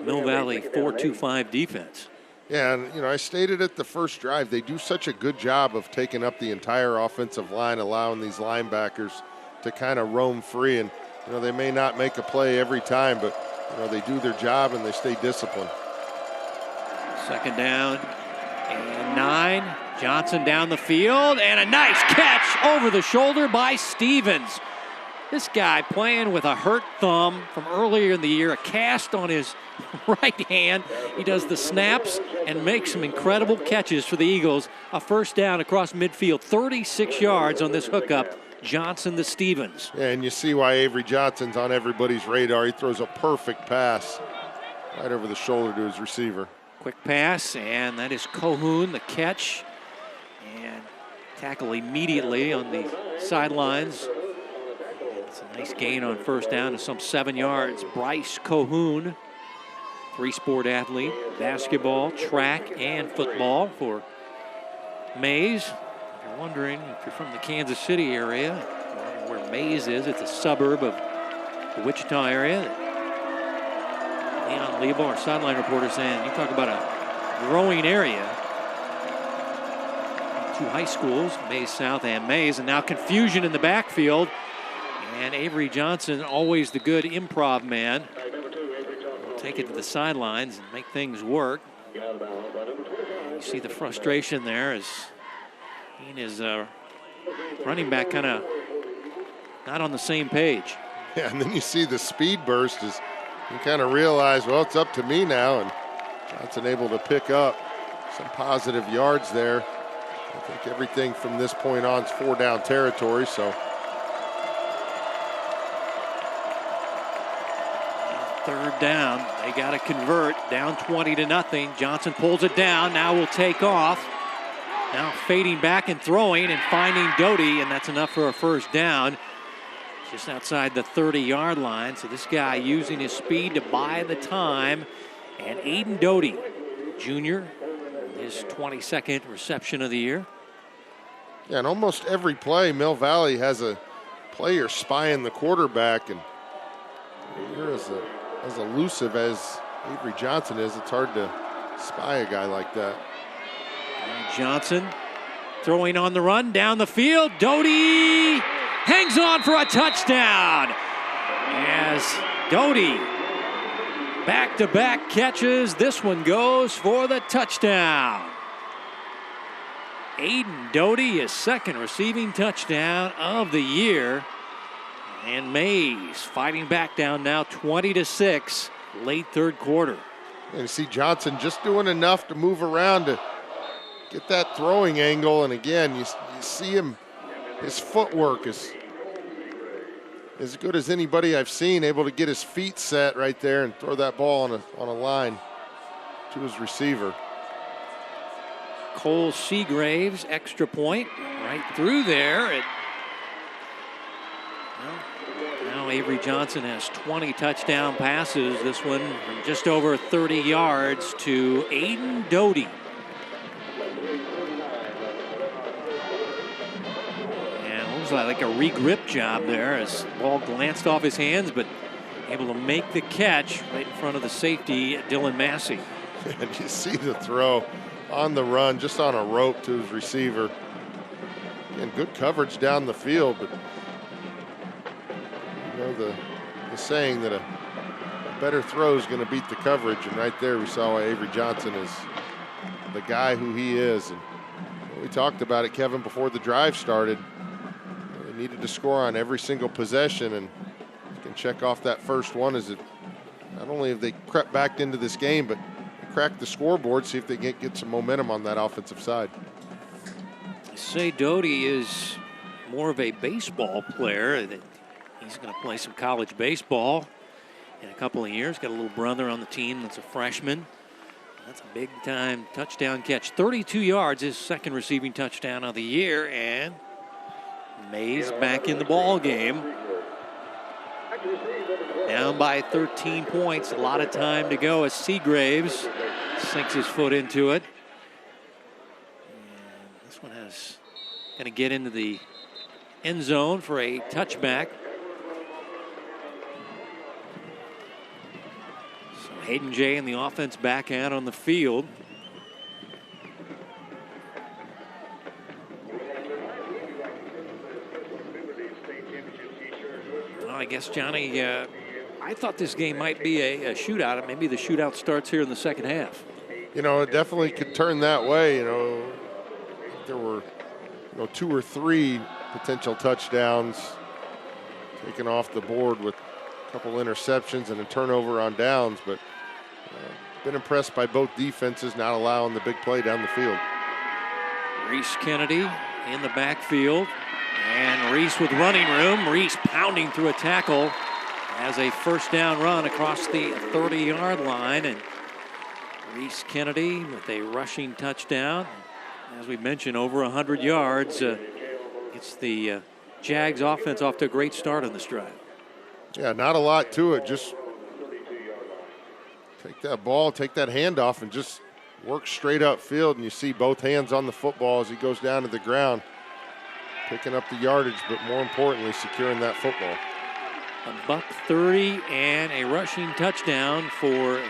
Mill Valley 4-2-5 defense. Yeah, and, you know, I stated it the first drive. They do such a good job of taking up the entire offensive line, allowing these linebackers to kind of roam free. And, you know, they may not make a play every time, but you know, they do their job and they stay disciplined. Second down and 9. Johnson down the field and a nice catch over the shoulder by Stevens. This guy playing with a hurt thumb from earlier in the year, a cast on his right hand. He does the snaps and makes some incredible catches for the Eagles. A first down across midfield, 36 yards on this hookup. Johnson to Stevens. Yeah, and you see why Avery Johnson's on everybody's radar. He throws a perfect pass right over the shoulder to his receiver. Quick pass, and that is Cohoon, the catch. And tackle immediately on the sidelines. And it's a nice gain on first down to some 7 yards. Bryce Cohoon, 3-sport athlete, basketball, track, and football for Maize. Wondering if you're from the Kansas City area, where Maize is. It's a suburb of the Wichita area. Leon Lebo, our sideline reporter, saying, you talk about a growing area. 2 high schools, Maize South and Maize, and now confusion in the backfield. And Avery Johnson, always the good improv man, will take it to the sidelines and make things work. And you see the frustration there as he is running back kind of not on the same page. Yeah, and then you see the speed burst as you kind of realize, well, it's up to me now, and Johnson able to pick up some positive yards there. I think everything from this point on is 4-down territory, so. Third down, they got to convert, down 20-0. Johnson pulls it down, now will take off. Now fading back and throwing and finding Doty, and that's enough for a first down. Just outside the 30-yard line. So this guy using his speed to buy the time. And Aiden Doty, junior, his 22nd reception of the year. Yeah, and almost every play, Mill Valley has a player spying the quarterback. And you're as elusive as Avery Johnson is, it's hard to spy a guy like that. Johnson throwing on the run down the field. Doty hangs on for a touchdown. As Doty back-to-back catches, this one goes for the touchdown. Aiden Doty, his second receiving touchdown of the year. And Maize fighting back down now 20-6, late third quarter. And you see Johnson just doing enough to move around to get that throwing angle. And again, you see him, his footwork is as good as anybody I've seen, able to get his feet set right there and throw that ball on a line to his receiver. Cole Seagraves, extra point, right through there. Now Avery Johnson has 20 touchdown passes. This one from just over 30 yards to Aiden Doty. And it looks like a re-grip job there as the ball glanced off his hands, but able to make the catch right in front of the safety, Dylan Massey. And you see the throw on the run, just on a rope to his receiver. And good coverage down the field, but you know the saying that a better throw is going to beat the coverage, and right there we saw why Avery Johnson is the guy who he is. And we talked about it, Kevin, before the drive started. They needed to score on every single possession, and you can check off that first one as it not only have they crept back into this game, but crack the scoreboard, see if they can get some momentum on that offensive side. I say Doty is more of a baseball player. That he's going to play some college baseball in a couple of years. Got a little brother on the team that's a freshman. That's a big-time touchdown catch. 32 yards, his second receiving touchdown of the year, and Maize back in the ball game. Down by 13 points, a lot of time to go as Seagraves sinks his foot into it. And this one is going to get into the end zone for a touchback. So Hayden Jay and the offense back out on the field. Well, I guess, Johnny, I thought this game might be a shootout. Maybe the shootout starts here in the second half. You know, it definitely could turn that way. You know, there were 2 or 3 potential touchdowns taken off the board with a couple interceptions and a turnover on downs, but been impressed by both defenses not allowing the big play down the field. Reese Kennedy in the backfield, and Reese with running room. Reese pounding through a tackle as a first down run across the 30-yard line, and Reese Kennedy with a rushing touchdown. As we mentioned, over 100 yards. Gets the Jags offense off to a great start on this drive. Yeah, not a lot to it. Just take that ball, take that handoff, and just work straight upfield. And you see both hands on the football as he goes down to the ground, picking up the yardage, but more importantly, securing that football. $130 and a rushing touchdown for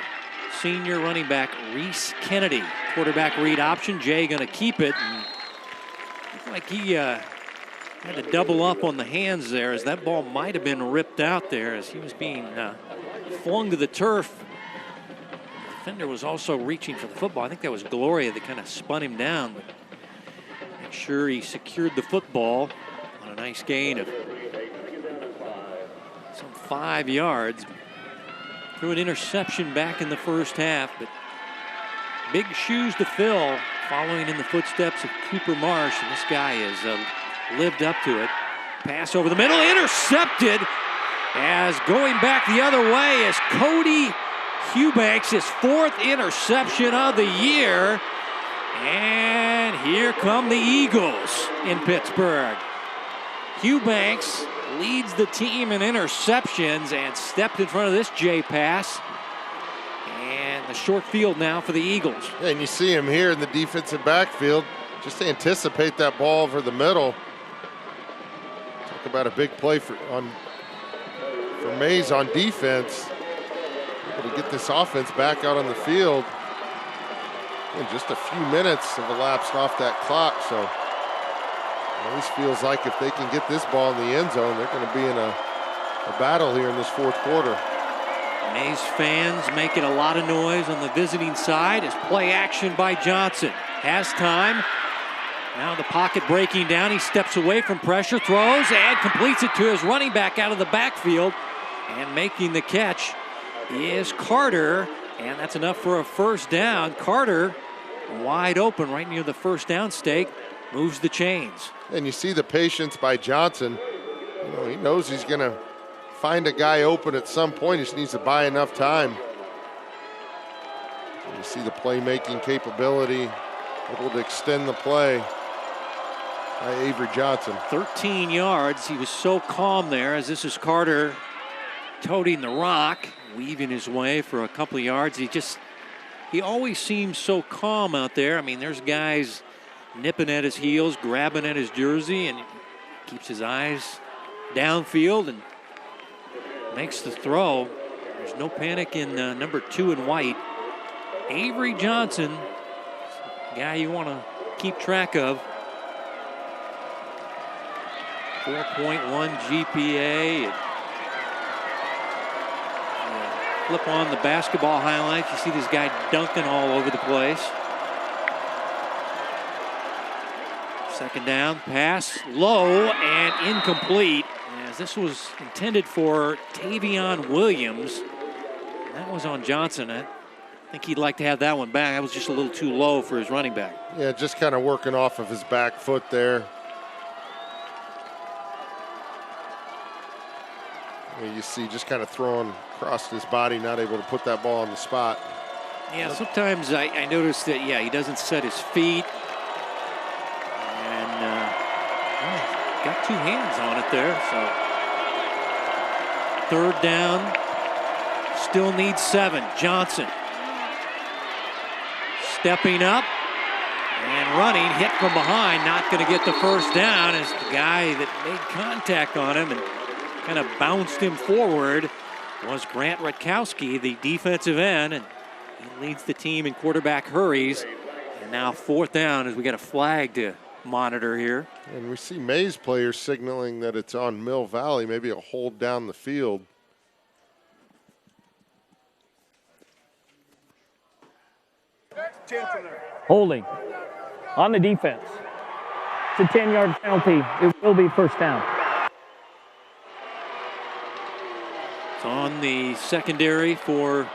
senior running back Reese Kennedy. Quarterback read option. Jay going to keep it. And looked like he had to double up on the hands there, as that ball might have been ripped out there as he was being flung to the turf. The defender was also reaching for the football. I think that was Gloria that kind of spun him down, but make sure he secured the football on a nice gain of some 5 yards. Threw an interception back in the first half, but big shoes to fill following in the footsteps of Cooper Marsh, and this guy has lived up to it. Pass over the middle, intercepted, as going back the other way is Cody Hubanks, his 4th interception of the year. And here come the Eagles in Pittsburgh. Hubanks leads the team in interceptions and stepped in front of this J pass. And the short field now for the Eagles. Yeah, and you see him here in the defensive backfield. Just anticipate that ball over the middle. Talk about a big play for Maize on defense. Able to get this offense back out on the field. And just a few minutes have elapsed off that clock, so Maize feels like if they can get this ball in the end zone, they're going to be in a battle here in this 4th quarter. Maize fans making a lot of noise on the visiting side as play action by Johnson. Has time, Now the pocket breaking down. He steps away from pressure, throws, and completes it to his running back out of the backfield. And making the catch is Carter, and that's enough for a first down. Carter, wide open right near the first down stake, moves the chains. And you see the patience by Johnson. You know, he knows he's going to find a guy open at some point. He just needs to buy enough time. And you see the playmaking capability, able to extend the play by Avery Johnson. 13 yards. He was so calm there, as this is Carter toting the rock, weaving his way for a couple of yards. He always seems so calm out there. I mean, there's guys nipping at his heels, grabbing at his jersey, and keeps his eyes downfield and makes the throw. There's no panic in number 2 in white. Avery Johnson, guy you want to keep track of. 4.1 GPA. Flip on the basketball highlights. You see this guy dunking all over the place. Second down, pass low and incomplete, as this was intended for Tavion Williams. That was on Johnson. I think he'd like to have that one back. That was just a little too low for his running back. Yeah, just kind of working off of his back foot there. You see just kind of throwing across his body, not able to put that ball on the spot. Yeah, sometimes I notice that, yeah, he doesn't set his feet. And got 2 hands on it there. So third down, still needs 7. Johnson stepping up and running, hit from behind, not going to get the first down, as the guy that made contact on him and kind of bounced him forward was Grant Rutkowski, the defensive end, and he leads the team in quarterback hurries. And now fourth down as we got a flag to monitor here. And we see Maize players signaling that it's on Mill Valley, maybe a hold down the field. Holding on the defense. It's a 10-yard penalty. It will be first down. It's on the secondary for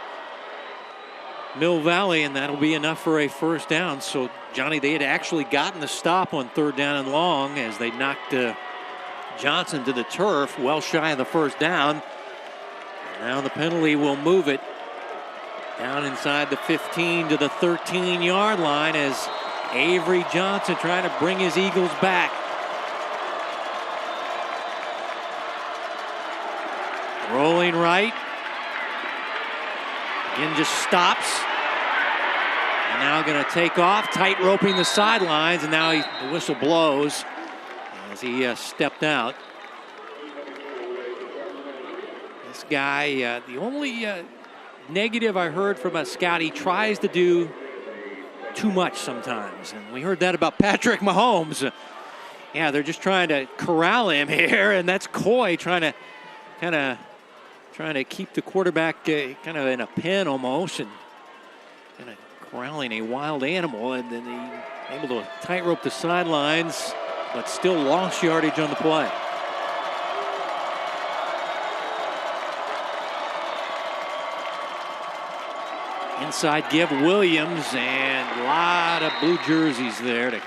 Mill Valley, and that'll be enough for a first down. So, Johnny, they had actually gotten the stop on third down and long as they knocked Johnson to the turf, well shy of the first down. Now the penalty will move it down inside the 15 to the 13-yard line as Avery Johnson trying to bring his Eagles back. Rolling right. Again, just stops. And now going to take off, tight roping the sidelines, and now the whistle blows as he stepped out. This guy, the only negative I heard from a scout, he tries to do too much sometimes. And we heard that about Patrick Mahomes. Yeah, they're just trying to corral him here, and that's Coy trying to keep the quarterback kind of in a pen almost, and kind of corralling a wild animal, and then he able to tightrope the sidelines, but still lost yardage on the play. Inside give, Williams, and a lot of blue jerseys there to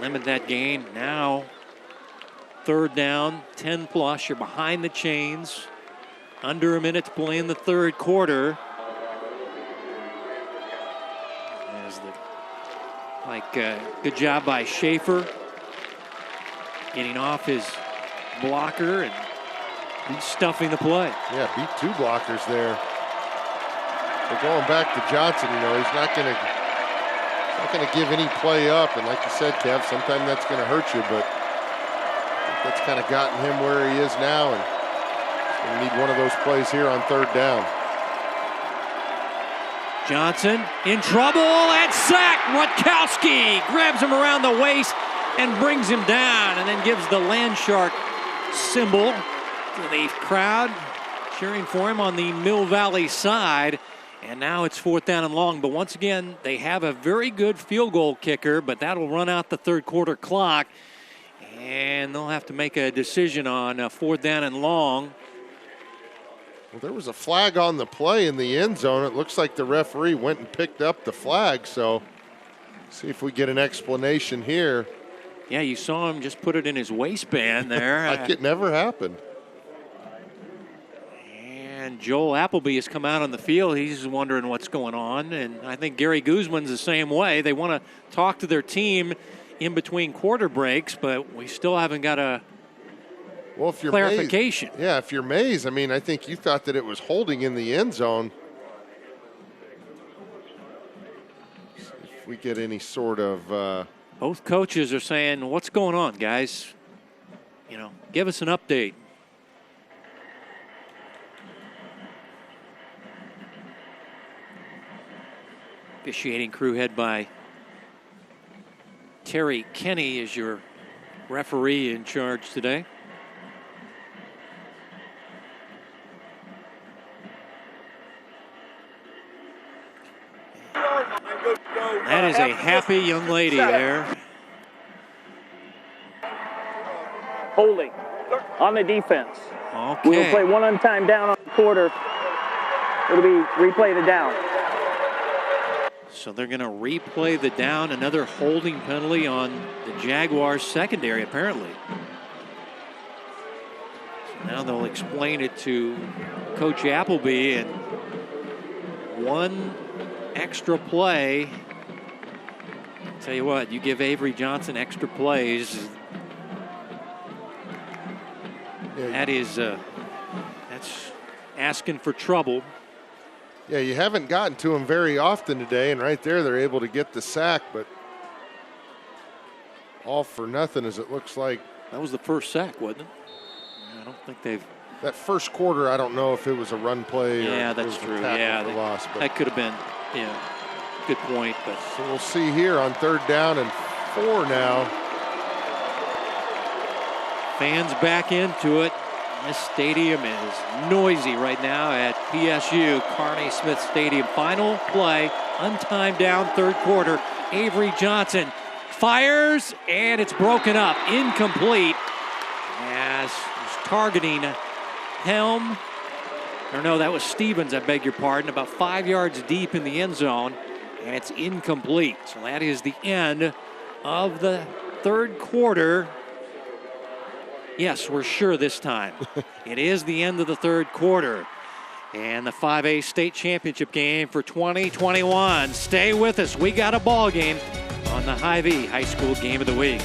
limit that gain. Now third down, 10 plus. You're behind the chains. Under a minute to play in the third quarter. Good job by Schaefer getting off his blocker and stuffing the play. Yeah, beat 2 blockers there. But going back to Johnson, you know, he's not going to give any play up. And like you said, Kev, sometimes that's going to hurt you, but that's kind of gotten him where he is now, and he's going to need one of those plays here on third down. Johnson in trouble and sack. Rutkowski grabs him around the waist and brings him down, and then gives the land shark symbol to the crowd cheering for him on the Mill Valley side. And now it's 4th down and long. But once again, they have a very good field goal kicker, but that'll run out the third quarter clock. And they'll have to make a decision on 4th down and long. Well, there was a flag on the play in the end zone. It looks like the referee went and picked up the flag. So see if we get an explanation here. Yeah, you saw him just put it in his waistband there. Like it never happened. And Joel Appleby has come out on the field. He's wondering what's going on. And I think Gary Guzman's the same way. They want to talk to their team in between quarter breaks, but we still haven't got a clarification. Maize, if you're Maize, I mean, I think you thought that it was holding in the end zone. If we get any sort of... Both coaches are saying, what's going on, guys? You know, give us an update. Officiating crew head by Terry Kenny is your referee in charge today. That is a happy young lady there. Holding on the defense. Okay. We'll play one on time down on the quarter. It'll be replay the down. So they're going to replay the down. Another holding penalty on the Jaguars secondary, apparently. So now they'll explain it to Coach Appleby, and one extra play. I'll tell you what, you give Avery Johnson extra plays. That's asking for trouble. Yeah, you haven't gotten to him very often today, and right there they're able to get the sack, but all for nothing as it looks like. That was the first sack, wasn't it? I don't think they've... That first quarter, I don't know if it was a run play or yeah, if that's it was true. a tackle Yeah, for loss. But that could have been, good point. But so we'll see here on 3rd down and 4 now. Fans back into it. This stadium is noisy right now at PSU Carney Smith Stadium. Final play, untimed down, 3rd quarter. Avery Johnson fires, and it's broken up, incomplete. As he's targeting Helm. Or no, that was Stevens, I beg your pardon, about 5 yards deep in the end zone, and it's incomplete. So that is the end of the 3rd quarter. Yes, we're sure this time. It is the end of the 3rd quarter. And the 5A state championship game for 2021. Stay with us. We got a ball game on the Hy-Vee High School Game of the Week.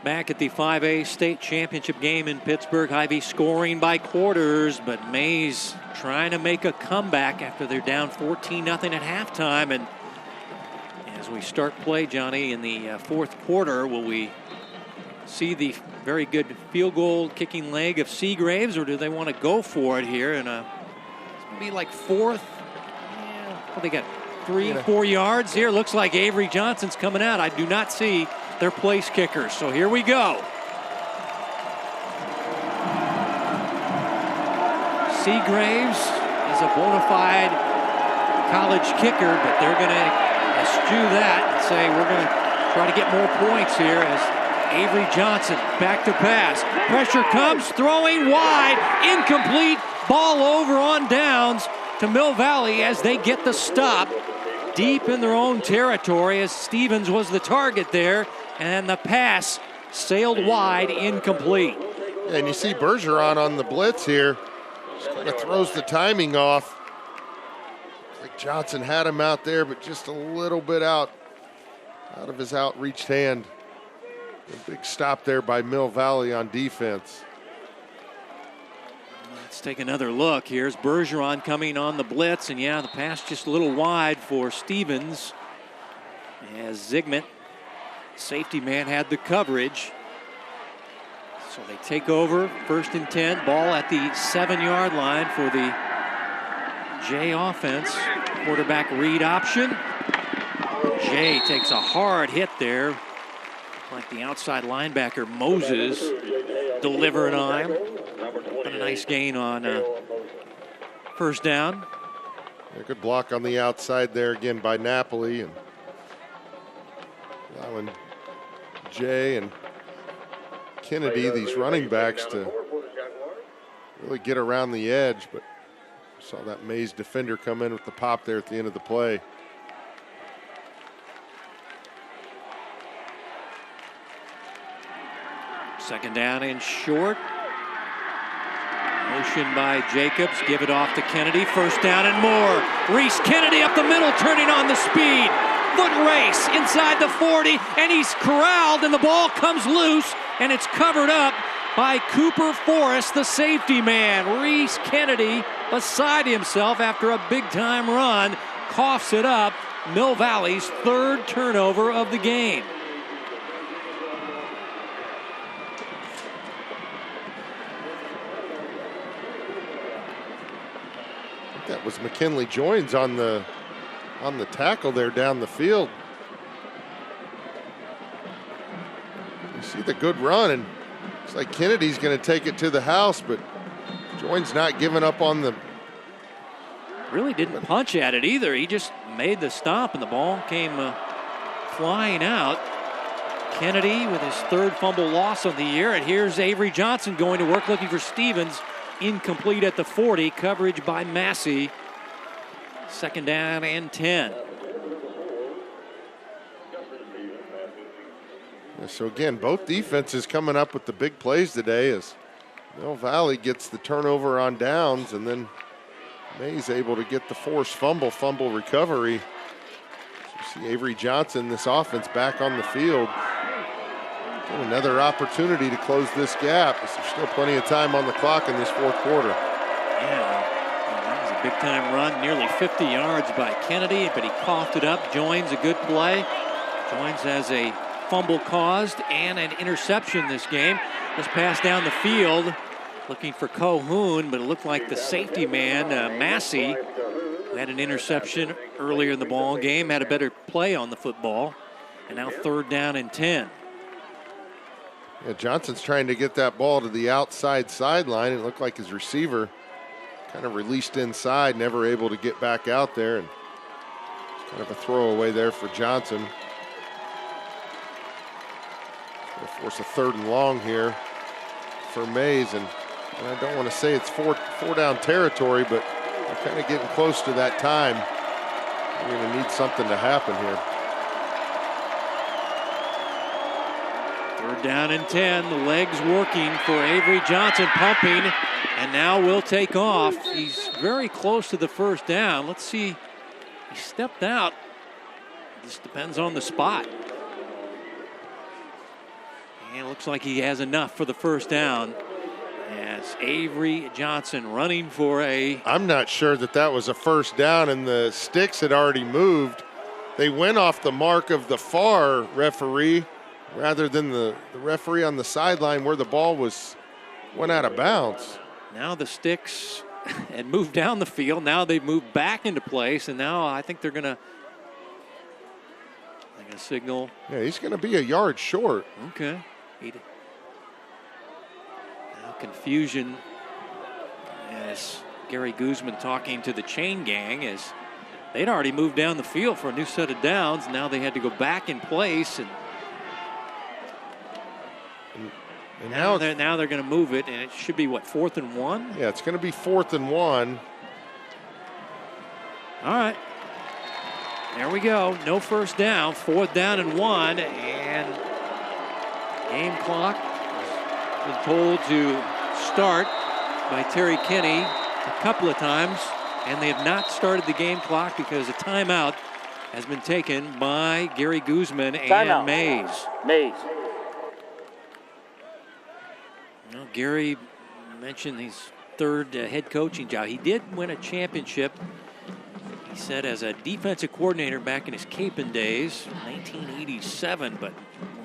Back at the 5A state championship game in Pittsburgh, Hy-Vee scoring by quarters, but Maize trying to make a comeback after they're down 14-0 at halftime. And as we start play, Johnny, in the 4th quarter, will we see the very good field goal kicking leg of Seagraves, or do they want to go for it here? And it's going to be like 4th. What they got? 3-4 yards here. Looks like Avery Johnson's coming out. I do not see their place kickers. So here we go. Seagraves is a bona fide college kicker, but they're going to eschew that and say we're going to try to get more points here as Avery Johnson back to pass. Pressure comes, throwing wide, incomplete, ball over on downs to Mill Valley as they get the stop deep in their own territory as Stevens was the target there, and the pass sailed wide, incomplete. Yeah, and you see Bergeron on the blitz here. Just kind of throws the timing off. Like Johnson had him out there, but just a little bit out of his outreached hand. A big stop there by Mill Valley on defense. Let's take another look. Here's Bergeron coming on the blitz, and yeah, the pass just a little wide for Stevens as Zygmunt, safety man, had the coverage. So they take over, 1st and 10, ball at the 7-yard line for the Jay offense. Quarterback read option. Jay takes a hard hit there. Like the outside linebacker, Moses, delivering on him. But a nice gain on first down. A good block on the outside there again by Napoli, and allowing Jay and Kennedy, these running backs, to really get around the edge. But saw that Maize defender come in with the pop there at the end of the play. Second down and short. Motion by Jacobs. Give it off to Kennedy. First down and more. Reese Kennedy up the middle, turning on the speed. Foot race inside the 40, and he's corralled, and the ball comes loose, and it's covered up by Cooper Forrest, the safety man. Reese Kennedy, beside himself after a big-time run, coughs it up. Mill Valley's third turnover of the game. That was McKinley Joins on the tackle there down the field. You see the good run, and looks like Kennedy's going to take it to the house, but Joins not giving up on the. Really didn't punch at it either. He just made the stop, and the ball came flying out. Kennedy with his third fumble loss of the year, and here's Avery Johnson going to work looking for Stevens. Incomplete at the 40, coverage by Massey. Second down and 10. So again, both defenses coming up with the big plays today as Mill Valley gets the turnover on downs, and then Maize able to get the forced fumble recovery. So you see Avery Johnson, this offense, back on the field. Another opportunity to close this gap. There's still plenty of time on the clock in this fourth quarter. Yeah, that was a big-time run, nearly 50 yards by Kennedy, but he coughed it up. Joins a good play. Joins has a fumble caused and an interception this game. This pass down the field, looking for Cohoon, but it looked like the safety man, Massey, who had an interception earlier in the ball game, had a better play on the football. And now third down and 10. Yeah, Johnson's trying to get that ball to the outside sideline. It looked like his receiver kind of released inside, never able to get back out there. And it's kind of a throwaway there for Johnson. Going to force a third and long here for Maize. And I don't want to say it's four down territory, but we're kind of getting close to that time. We're going to need something to happen here. Third down and 10. The legs working for Avery Johnson, pumping, and now will take off. He's very close to the first down. Let's see. He stepped out. This depends on the spot. And it looks like he has enough for the first down. As Avery Johnson running for a. I'm not sure that was a first down, and the sticks had already moved. They went off the mark of the far referee, rather than the referee on the sideline where the ball went out of bounds. Now the sticks had moved down the field. Now they've moved back into place, and now I think they're going to signal. Yeah, he's going to be a yard short. Okay. Now confusion as Gary Guzman talking to the chain gang as they'd already moved down the field for a new set of downs. Now they had to go back in place, and now they're going to move it, and it should be, what, 4th and 1? Yeah, it's going to be 4th and 1. All right. There we go. No first down. 4th down and 1. And game clock has been told to start by Terry Kinney a couple of times, and they have not started the game clock because a timeout has been taken by Gary Guzman and Maize. Well, Gary mentioned his third head coaching job. He did win a championship, he said, as a defensive coordinator back in his Capon days, 1987, but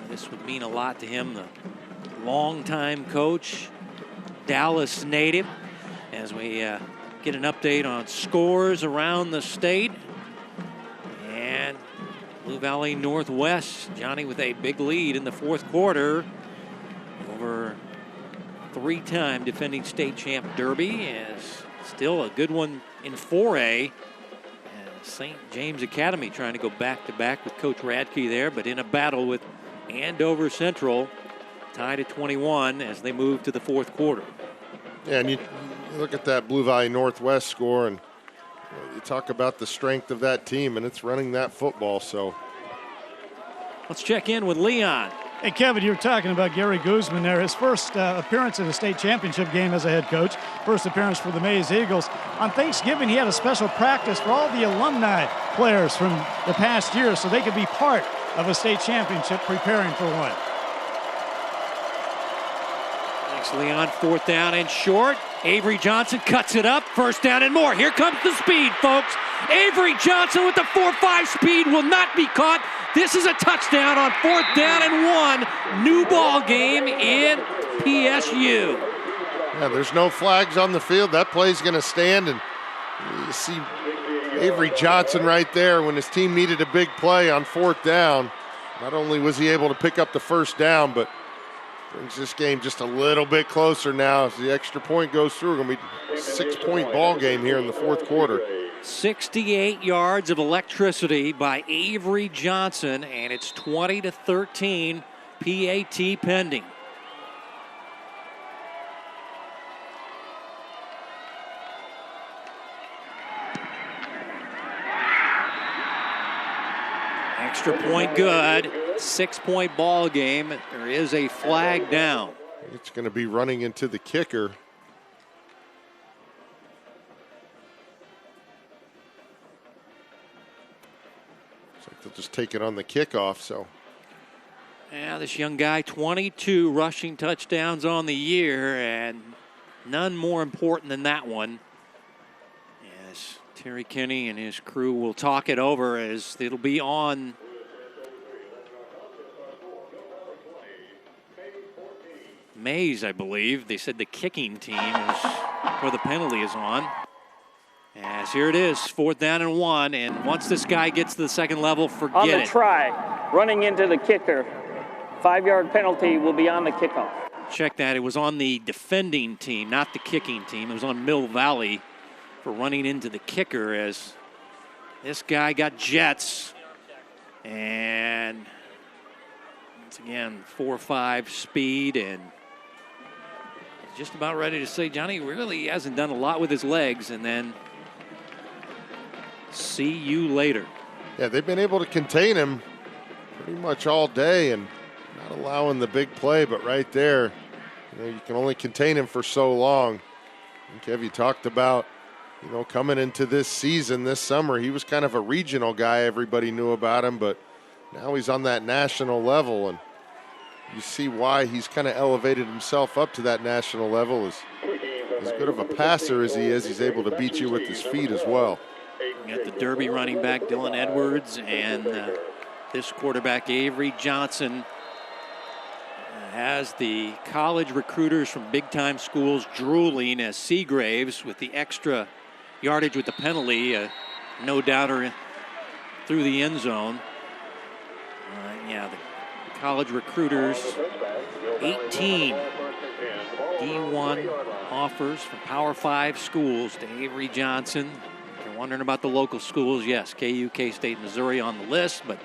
this would mean a lot to him, the longtime coach, Dallas native, as we get an update on scores around the state. And Blue Valley Northwest, Johnny, with a big lead in the fourth quarter over three-time defending state champ Derby. Is still a good one in 4A. St. James Academy trying to go back-to-back with Coach Radke there, but in a battle with Andover Central, tied at 21 as they move to the fourth quarter. Yeah, and you look at that Blue Valley Northwest score, and you talk about the strength of that team, and it's running that football. So let's check in with Leon. Hey, Kevin, you were talking about Gary Guzman there. His first appearance in a state championship game as a head coach, first appearance for the Maize Eagles. On Thanksgiving, he had a special practice for all the alumni players from the past year so they could be part of a state championship preparing for one. Thanks, Leon. Fourth down and short. Avery Johnson cuts it up. First down and more. Here comes the speed, folks. Avery Johnson with the 4.5 speed will not be caught. This is a touchdown on fourth down and 1. New ball game in PSU. Yeah, there's no flags on the field. That play's going to stand, and you see Avery Johnson right there when his team needed a big play on fourth down. Not only was he able to pick up the first down, but brings this game just a little bit closer now. As the extra point goes through, we're going to be a 6-point ball game here in the fourth quarter. 68 yards of electricity by Avery Johnson, and it's 20-13, PAT pending. Extra point good, 6-point ball game. There is a flag down. It's going to be running into the kicker. They'll just take it on the kickoff. So, yeah, this young guy, 22 rushing touchdowns on the year, and none more important than that one. As Terry Kinney and his crew will talk it over, as it'll be on Maize, I believe. They said the kicking team is where the penalty is on. As here it is, fourth down and 1, and once this guy gets to the second level, forget it. On the try, running into the kicker, 5-yard penalty will be on the kickoff. Check that. It was on the defending team, not the kicking team. It was on Mill Valley for running into the kicker, as this guy got jets. And once again, 4.5 speed, and just about ready to say Johnny really hasn't done a lot with his legs, and then see you later. Yeah, they've been able to contain him pretty much all day and not allowing the big play, but right there, you can only contain him for so long. And Kev, you talked about, coming into this season, this summer, he was kind of a regional guy. Everybody knew about him, but now he's on that national level, and you see why he's kind of elevated himself up to that national level. As good of a passer as he is, he's able to beat you with his feet as well. You got the Derby running back, Dylan Edwards, and this quarterback, Avery Johnson, has the college recruiters from big-time schools drooling as Seagraves, with the extra yardage with the penalty, no doubter through the end zone. Yeah, the college recruiters, 18 D1 offers from Power 5 schools to Avery Johnson. If you're wondering about the local schools, yes, KU, K-State, Missouri on the list, but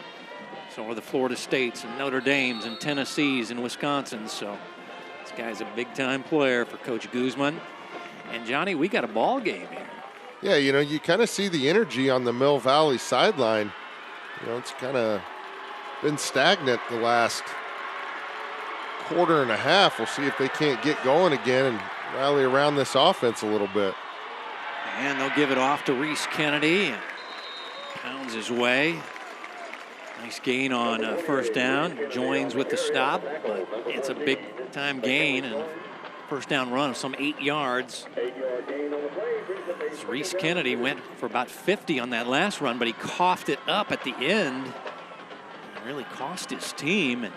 so are the Florida States and Notre Dames and Tennessees and Wisconsin. So this guy's a big-time player for Coach Guzman. And, Johnny, we got a ball game here. Yeah, you kind of see the energy on the Mill Valley sideline. It's kind of been stagnant the last quarter and a half. We'll see if they can't get going again and rally around this offense a little bit. And they'll give it off to Reese Kennedy. Pounds his way. Nice gain on first down. Joins with the stop, but it's a big-time gain and first down run of some 8 yards. Reese Kennedy went for about 50 on that last run, but he coughed it up at the end. It really cost his team. And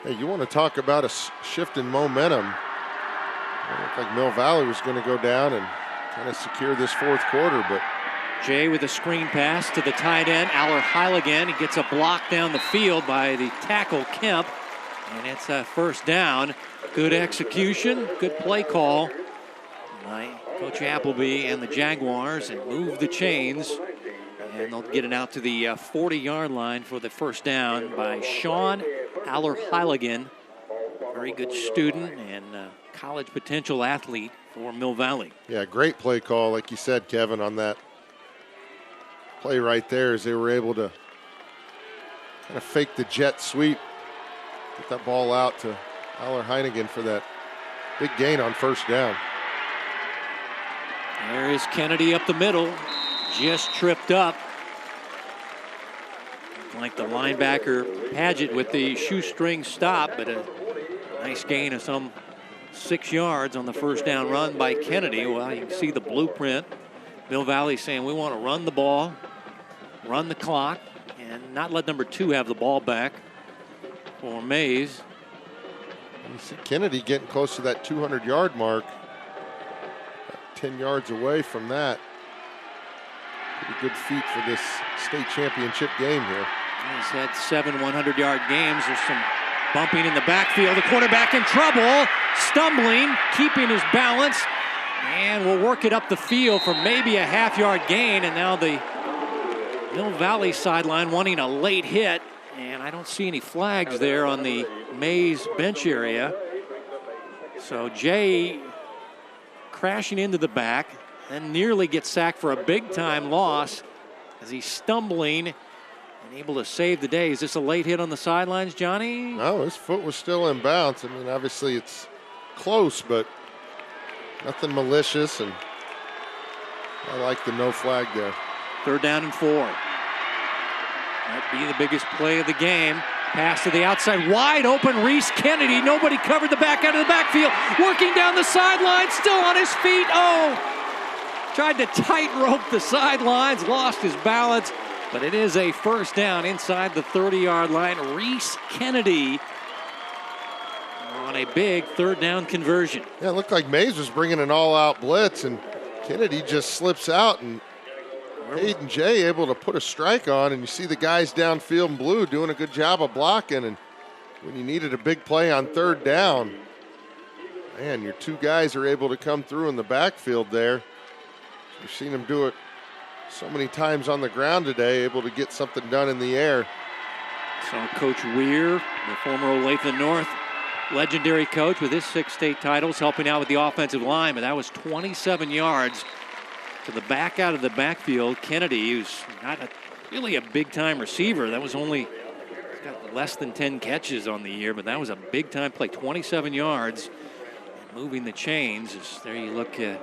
hey, you want to talk about a shift in momentum. It looked like Mill Valley was going to go down and kind of secure this fourth quarter, but Jay with a screen pass to the tight end, Aller Heiligen. He gets a block down the field by the tackle, Kemp. And it's a first down. Good execution, good play call by Coach Appleby and the Jaguars, and move the chains. And they'll get it out to the 40-yard line for the first down by Sean Aller Heiligen. Very good student and college potential athlete for Mill Valley. Yeah, great play call, like you said, Kevin, on that play right there, as they were able to kind of fake the jet sweep, get that ball out to Aller Heinigen for that big gain on first down. There is Kennedy up the middle, just tripped up. Like the linebacker Paget with the shoestring stop, but a nice gain of some 6 yards on the first down run by Kennedy. Well, you can see the blueprint. Mill Valley saying we want to run the ball, run the clock, and not let number 2 have the ball back for Maize. You see Kennedy getting close to that 200-yard mark. About 10 yards away from that. Pretty good feat for this state championship game here. He's had 7 100-yard games. There's some bumping in the backfield. The quarterback in trouble, stumbling, keeping his balance, and will work it up the field for maybe a half-yard gain. And now the Mill Valley sideline wanting a late hit, and I don't see any flags there on the Maize bench area. So Jay crashing into the back, and nearly gets sacked for a big-time loss as he's stumbling and able to save the day. Is this a late hit on the sidelines, Johnny? No, his foot was still in bounds. I mean, obviously it's close, but nothing malicious, and I like the no flag there. 3rd down and 4. Might be the biggest play of the game. Pass to the outside, wide open, Reese Kennedy. Nobody covered the back out of the backfield. Working down the sideline, still on his feet. Oh! Tried to tightrope the sidelines, lost his balance, but it is a first down inside the 30-yard line. Reese Kennedy on a big 3rd down conversion. Yeah, it looked like Maize was bringing an all-out blitz, and Kennedy just slips out, and Hayden Jay able to put a strike on, and you see the guys downfield in blue doing a good job of blocking, and when you needed a big play on 3rd down, man, your 2 guys are able to come through in the backfield there. You've seen him do it so many times on the ground today, able to get something done in the air. So Coach Weir, the former Olathe North legendary coach with his 6 state titles, helping out with the offensive line, but that was 27 yards to the back out of the backfield. Kennedy, who's not really a big-time receiver, that was only, he's got less than 10 catches on the year, but that was a big-time play, 27 yards, and moving the chains. There you look at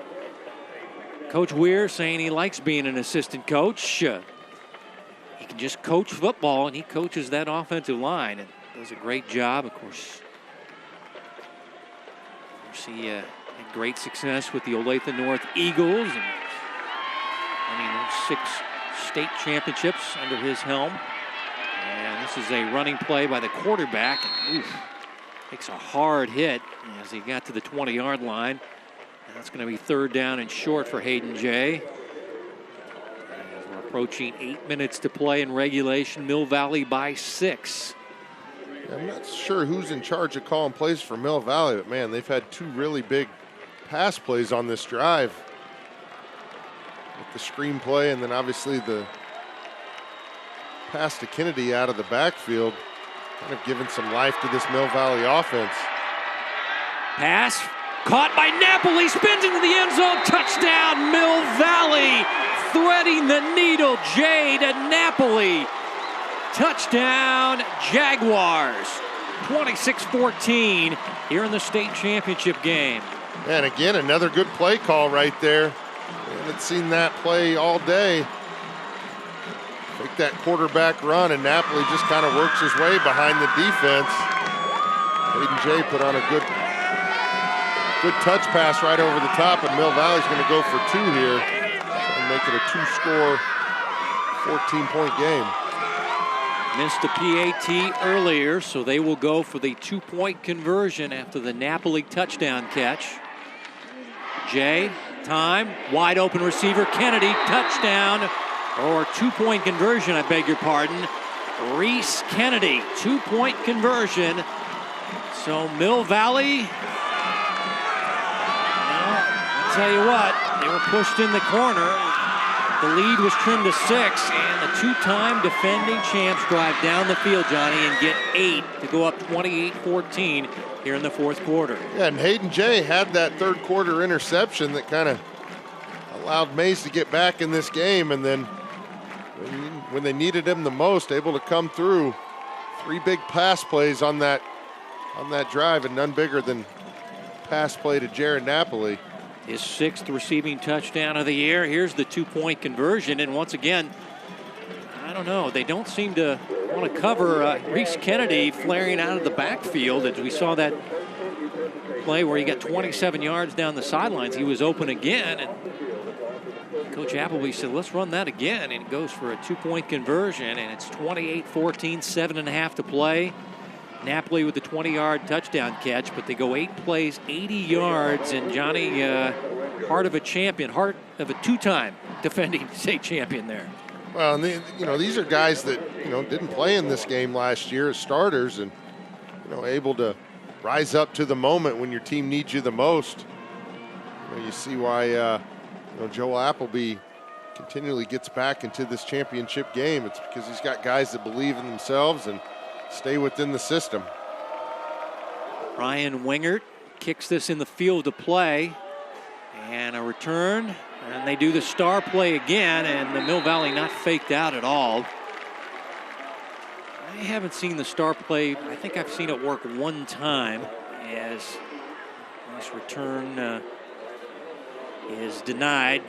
Coach Weir saying he likes being an assistant coach. He can just coach football, and he coaches that offensive line and does a great job. Of course he had great success with the Olathe North Eagles and winning 6 state championships under his helm. And this is a running play by the quarterback. And, takes a hard hit as he got to the 20-yard line. That's going to be 3rd down and short for Hayden Jay. As we're approaching 8 minutes to play in regulation, Mill Valley by 6. I'm not sure who's in charge of calling plays for Mill Valley, but man, they've had 2 really big pass plays on this drive. With the screen play and then obviously the pass to Kennedy out of the backfield, kind of giving some life to this Mill Valley offense. Pass. Caught by Napoli, spins into the end zone, touchdown, Mill Valley, threading the needle, Jay to Napoli. Touchdown, Jaguars, 26-14 here in the state championship game. And again, another good play call right there. We haven't seen that play all day. Take that quarterback run, and Napoli just kind of works his way behind the defense. Hayden Jay put on a good touch pass right over the top, and Mill Valley's going to go for 2 here and make it a 2-score, 14-point game. Missed a PAT earlier, so they will go for the 2-point conversion after the Napoli touchdown catch. Jay time. Wide open receiver, Kennedy, touchdown, or two-point conversion, I beg your pardon. Reese Kennedy, two-point conversion. So Mill Valley, I'll tell you what, they were pushed in the corner. The lead was trimmed to 6, and the two-time defending champs drive down the field, Johnny, and get 8 to go up 28-14 here in the fourth quarter. Yeah, and Hayden Jay had that third quarter interception that kind of allowed Maize to get back in this game, and then when they needed him the most, able to come through. 3 big pass plays on that drive, and none bigger than pass play to Jared Napoli. His 6th receiving touchdown of the year. Here's the two-point conversion, and once again, I don't know, they don't seem to want to cover Reese Kennedy flaring out of the backfield, as we saw that play where he got 27 yards down the sidelines. He was open again, and Coach Appleby said, let's run that again, and it goes for a two-point conversion, and it's 28-14, 7.5 to play. Napoli with the 20-yard touchdown catch, but they go 8 plays, 80 yards, and Johnny, heart of a champion, heart of a two-time defending state champion there. Well, and these are guys that didn't play in this game last year as starters, and able to rise up to the moment when your team needs you the most. You see why Joel Appleby continually gets back into this championship game. It's because he's got guys that believe in themselves and stay within the system. Ryan Wingert kicks this in the field to play, and a return, and they do the star play again, and the Mill Valley not faked out at all. I haven't seen the star play. I think I've seen it work one time, as this return is denied.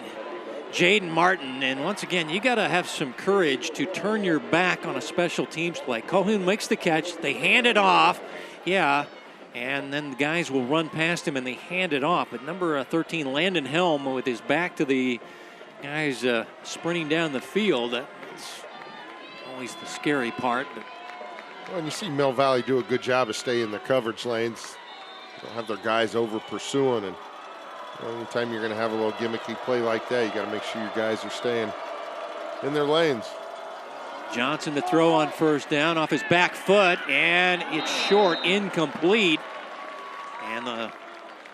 Jaden Martin, and once again, you got to have some courage to turn your back on a special teams play. Cohoon makes the catch, they hand it off, and then the guys will run past him and they hand it off. But number 13, Landon Helm, with his back to the guys sprinting down the field, that's always the scary part. But well, and you see Mill Valley do a good job of staying in the coverage lanes. They don't have their guys over pursuing, and anytime you're going to have a little gimmicky play like that, you got to make sure your guys are staying in their lanes. Johnson to throw on first down off his back foot, and it's short, incomplete. And the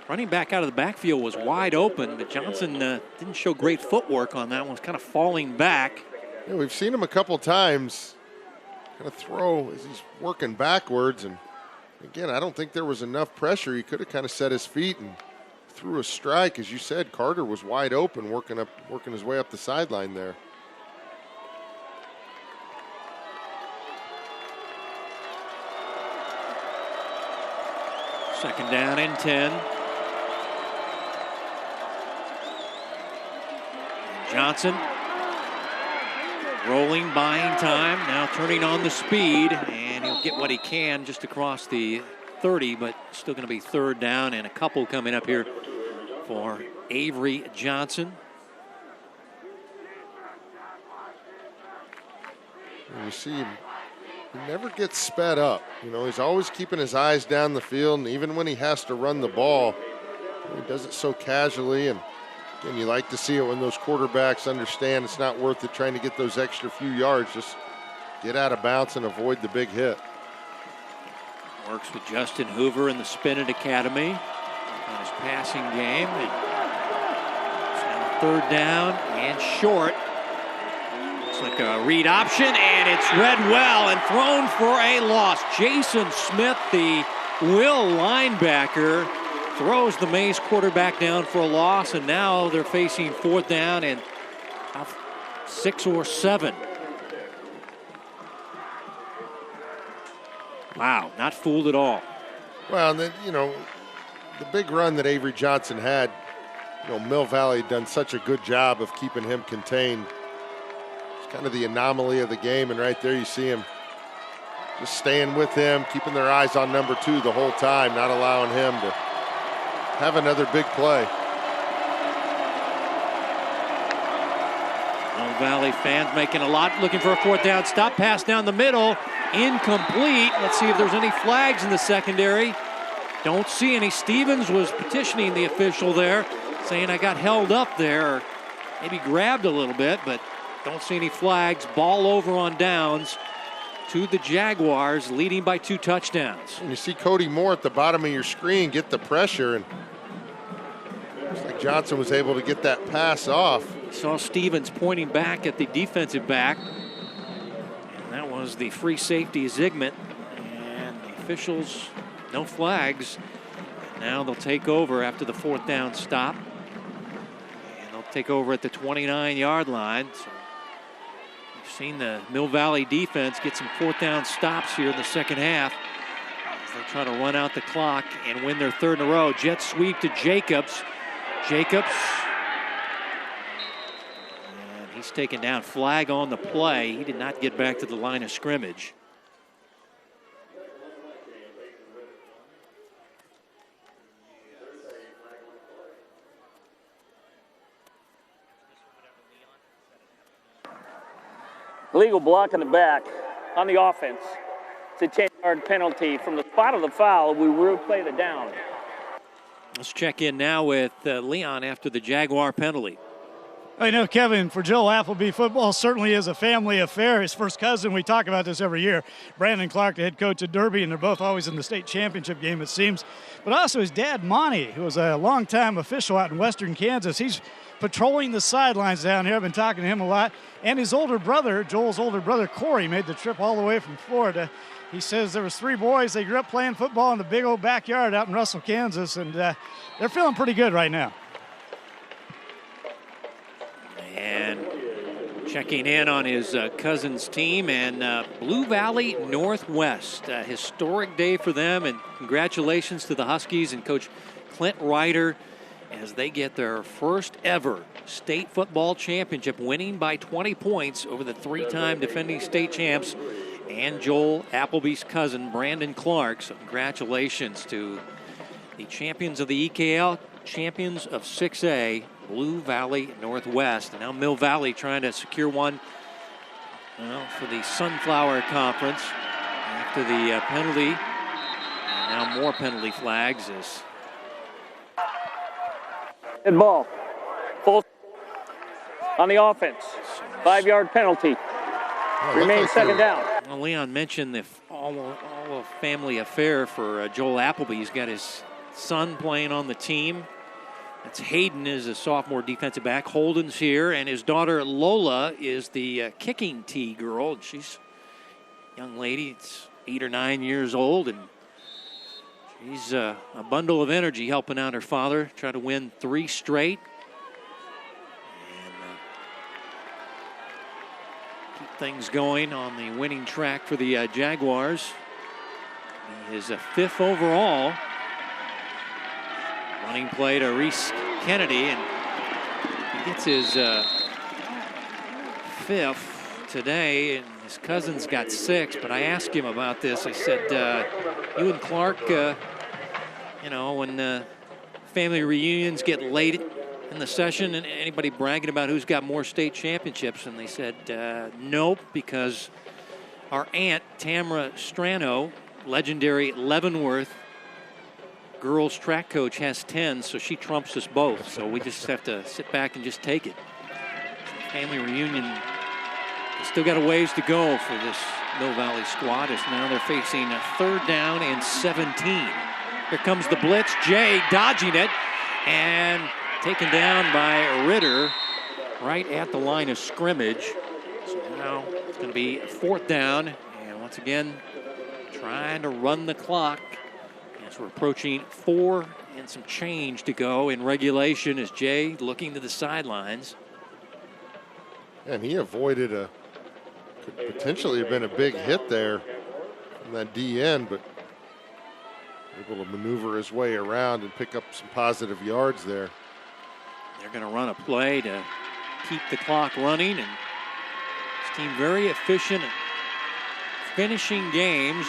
running back out of the backfield was wide open, but Johnson didn't show great footwork on that one. Was kind of falling back. Yeah, we've seen him a couple times kind of throw as he's working backwards, and again, I don't think there was enough pressure. He could have kind of set his feet and threw a strike. As you said, Carter was wide open, working his way up the sideline there. Second down and 10. Johnson rolling, buying time, now turning on the speed, and he'll get what he can just across the 30, but still going to be third down, and a couple coming up here for Avery Johnson. And you see him, he never gets sped up. He's always keeping his eyes down the field, and even when he has to run the ball, he does it so casually. And again, you like to see it when those quarterbacks understand it's not worth it trying to get those extra few yards. Just get out of bounds and avoid the big hit. Works with Justin Hoover in the Spinnett Academy on his passing game. And it's now third down and short. Looks like a read option, and it's read well and thrown for a loss. Jason Smith, the Will linebacker, throws the Maize quarterback down for a loss, and now they're facing fourth down and 6 or 7. Wow, not fooled at all. Well, and then, the big run that Avery Johnson had, Mill Valley had done such a good job of keeping him contained. It's kind of the anomaly of the game, and right there you see him just staying with him, keeping their eyes on number 2 the whole time, not allowing him to have another big play. Mill Valley fans making a lot, looking for a fourth down stop, pass down the middle, incomplete. Let's see if there's any flags in the secondary. Don't see any. Stevens was petitioning the official there. saying I got held up there, or maybe grabbed a little bit, but don't see any flags. Ball over on downs to the Jaguars, leading by 2 touchdowns. And you see Cody Moore at the bottom of your screen get the pressure, and looks like Johnson was able to get that pass off. Saw Stevens pointing back at the defensive back. And that was the free safety, Zygmunt. And the officials, no flags. Now they'll take over after the 4th down stop. And they'll take over at the 29-yard line. So we've seen the Mill Valley defense get some 4th down stops here in the second half as they try to run out the clock and win their 3rd in a row. Jet sweep to Jacobs. Jacobs. And he's taken down. Flag on the play. He did not get back to the line of scrimmage. Legal block in the back on the offense. It's a 10-yard penalty. From the spot of the foul, we will play the down. Let's check in now with Leon after the Jaguar penalty. I know, Kevin, for Joel Appleby, football certainly is a family affair. His first cousin, we talk about this every year, Brandon Clark, the head coach at Derby, and they're both always in the state championship game, it seems. But also his dad, Monty, who was a longtime official out in western Kansas. He's patrolling the sidelines down here. I've been talking to him a lot. And his older brother, Joel's older brother, Corey, made the trip all the way from Florida. He says there was 3 boys. They grew up playing football in the big old backyard out in Russell, Kansas, and they're feeling pretty good right now. And checking in on his cousin's team and Blue Valley Northwest. A historic day for them, and congratulations to the Huskies and Coach Clint Ryder as they get their first ever state football championship, winning by 20 points over the 3-time defending state champs and Joel Appleby's cousin, Brandon Clark. So congratulations to the champions of the EKL, champions of 6A, Blue Valley Northwest. And now Mill Valley trying to secure one for the Sunflower Conference after the penalty. And now more penalty flags as Good ball. Full on the offense. 5-yard penalty. Remains second down. Well, Leon mentioned the all a family affair for Joel Appleby. He's got his son playing on the team. That's Hayden, is a sophomore defensive back. Holden's here, and his daughter Lola is the kicking tee girl. She's a young lady. It's 8 or 9 years old, and she's a bundle of energy helping out her father try to win 3 straight. And keep things going on the winning track for the Jaguars. He is a 5th overall. Running play to Reese Kennedy, and he gets his 5th today, and his cousin's got 6. But I asked him about this. I said, you and Clark, when family reunions get late in the session, and anybody bragging about who's got more state championships? And they said, nope, because our aunt, Tamara Strano, legendary Leavenworth girls track coach, has 10, so she trumps us both. So we just have to sit back and just take it. Family reunion, they still got a ways to go for this Mill Valley squad, as now they're facing a 3rd down and 17. Here comes the blitz. Jay dodging it and taken down by Ritter right at the line of scrimmage. So now it's going to be 4th down, and once again trying to run the clock. As we're approaching 4 and some change to go in regulation, as Jay looking to the sidelines. And he avoided could potentially have been a big hit there from that DN, but able to maneuver his way around and pick up some positive yards there. They're going to run a play to keep the clock running, and this team very efficient at finishing games.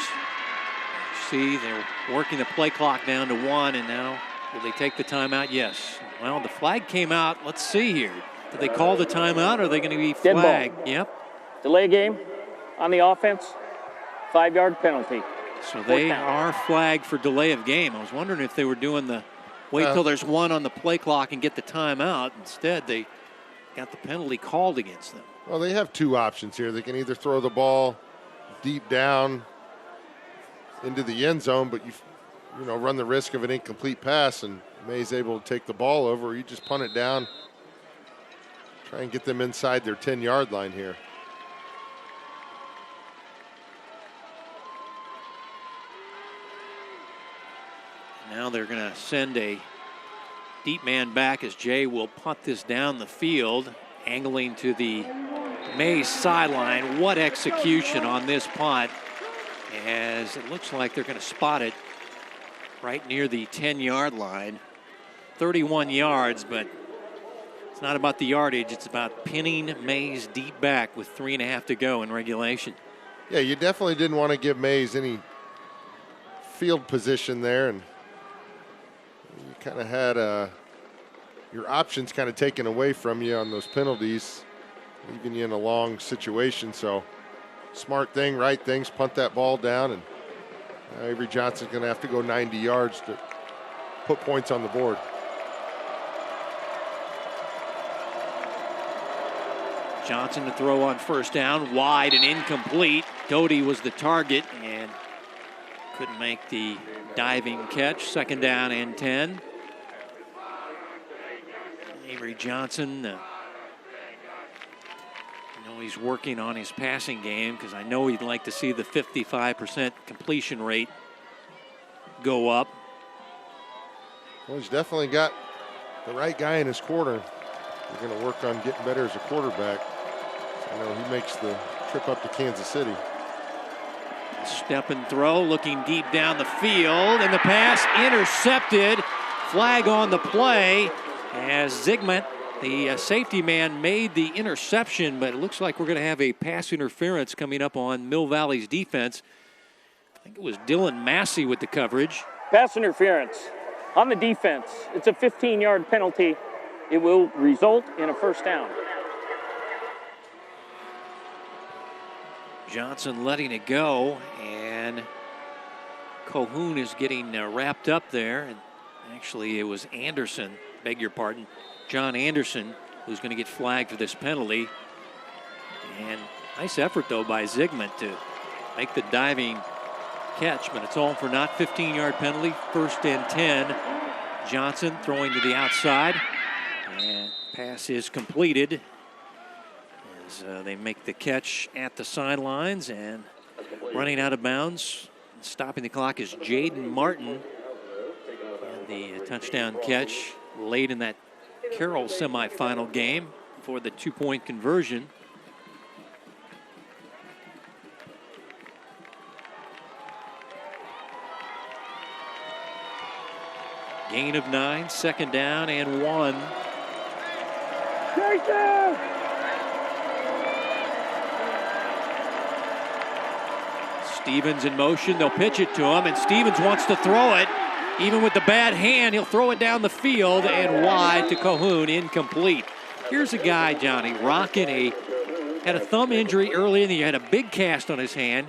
See, they're working the play clock down to 1, and now will they take the timeout? Yes. Well, the flag came out. Let's see here. Did they call the timeout, or are they going to be flagged? Yep. Delay game on the offense. 5-yard penalty. So they are flagged for delay of game. I was wondering if they were doing the wait till there's one on the play clock and get the timeout. Instead, they got the penalty called against them. Well, they have two options here. They can either throw the ball deep down into the end zone, but you know, run the risk of an incomplete pass, and May's able to take the ball over, or you just punt it down, try and get them inside their 10-yard line here. Now they're going to send a deep man back as Jay will punt this down the field, angling to the Maize sideline. What execution on this punt, as it looks like they're going to spot it right near the 10-yard line. 31 yards, but it's not about the yardage. It's about pinning Maize deep back with 3.5 to go in regulation. Yeah, you definitely didn't want to give Maize any field position there, and you kind of had your options kind of taken away from you on those penalties, leaving you in a long situation. So smart thing, right things, punt that ball down, and Avery Johnson's going to have to go 90 yards to put points on the board. Johnson to throw on first down, wide and incomplete. Doty was the target and couldn't make the diving catch. Second down and 10. Avery Johnson, I know he's working on his passing game, because I know he'd like to see the 55% completion rate go up. Well, he's definitely got the right guy in his corner. We're going to work on getting better as a quarterback. I know he makes the trip up to Kansas City. Step and throw, looking deep down the field, and the pass intercepted. Flag on the play as Zygmunt, the safety man, made the interception, but it looks like we're going to have a pass interference coming up on Mill Valley's defense. I think it was Dylan Massey with the coverage. Pass interference on the defense. It's a 15-yard penalty. It will result in a first down. Johnson letting it go, and Calhoun is getting wrapped up there. And actually, it was Anderson, beg your pardon, John Anderson, who's going to get flagged for this penalty. And nice effort, though, by Zygmunt to make the diving catch, but it's all for naught. 15-yard penalty, first and 10. Johnson throwing to the outside, and pass is completed as they make the catch at the sidelines, and running out of bounds, stopping the clock is Jaden Martin. And the touchdown catch late in that Carroll semifinal game for the 2-point conversion. Gain of 9, second down and 1. Stevens in motion, they'll pitch it to him, and Stevens wants to throw it. Even with the bad hand, he'll throw it down the field and wide to Calhoun, incomplete. Here's a guy, Johnny, had a thumb injury early in the year, had a big cast on his hand.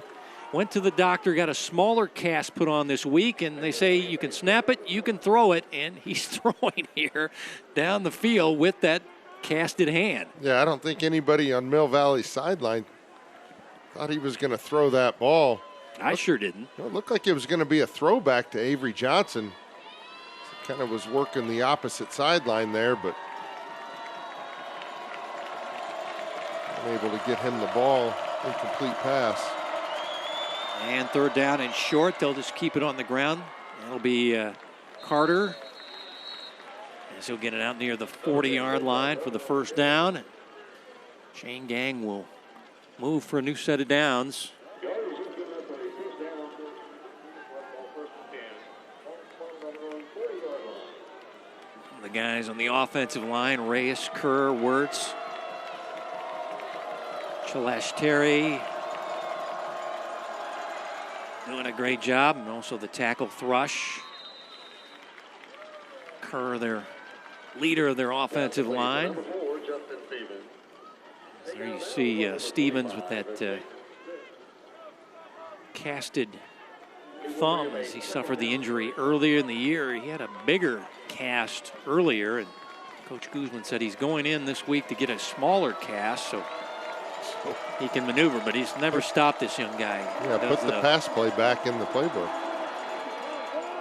Went to the doctor, got a smaller cast put on this week, and they say you can snap it, you can throw it, and he's throwing here down the field with that casted hand. Yeah, I don't think anybody on Mill Valley's sideline thought he was going to throw that ball. I sure didn't. It looked like it was going to be a throwback to Avery Johnson. Kind of was working the opposite sideline there, but unable to get him the ball. Incomplete pass. And third down and short. They'll just keep it on the ground. That'll be Carter, as he'll get it out near the 40-yard line for the first down. Shane Gang will move for a new set of downs. The guys on the offensive line, Reyes, Kerr, Wirtz, Chalash Terry, doing a great job, and also the tackle Thrush. Kerr, their leader of their offensive line. There you see Stevens with that casted thumb as he suffered the injury earlier in the year. He had a bigger cast earlier, and Coach Guzman said he's going in this week to get a smaller cast so he can maneuver, but he's never stopped this young guy. Yeah, put the pass play back in the playbook.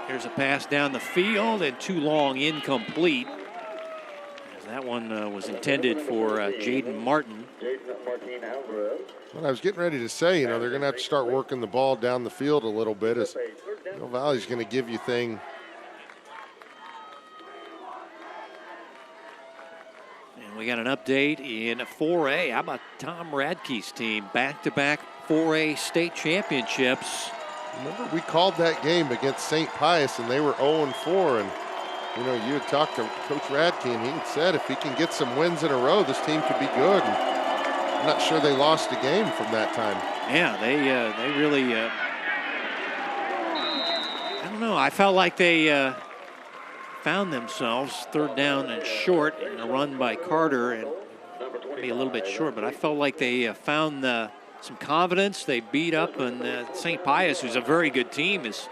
Here's a pass down the field and too long, incomplete. That one was intended for Jaden Martin. Well, I was getting ready to say, you know, they're going to have to start working the ball down the field a little bit, as Mill Valley's going to give you thing. And we got an update in 4A. How about Tom Radke's team? Back-to-back 4A state championships. Remember, we called that game against St. Pius, and they were 0-4, and you know, you had talked to Coach Radke, and he had said if he can get some wins in a row, this team could be good. And I'm not sure they lost a game from that time. Yeah, they really, I don't know. I felt like they found themselves third down and short in a run by Carter, and maybe a little bit short, but I felt like they found some confidence. They beat up, and St. Pius, who's a very good team, has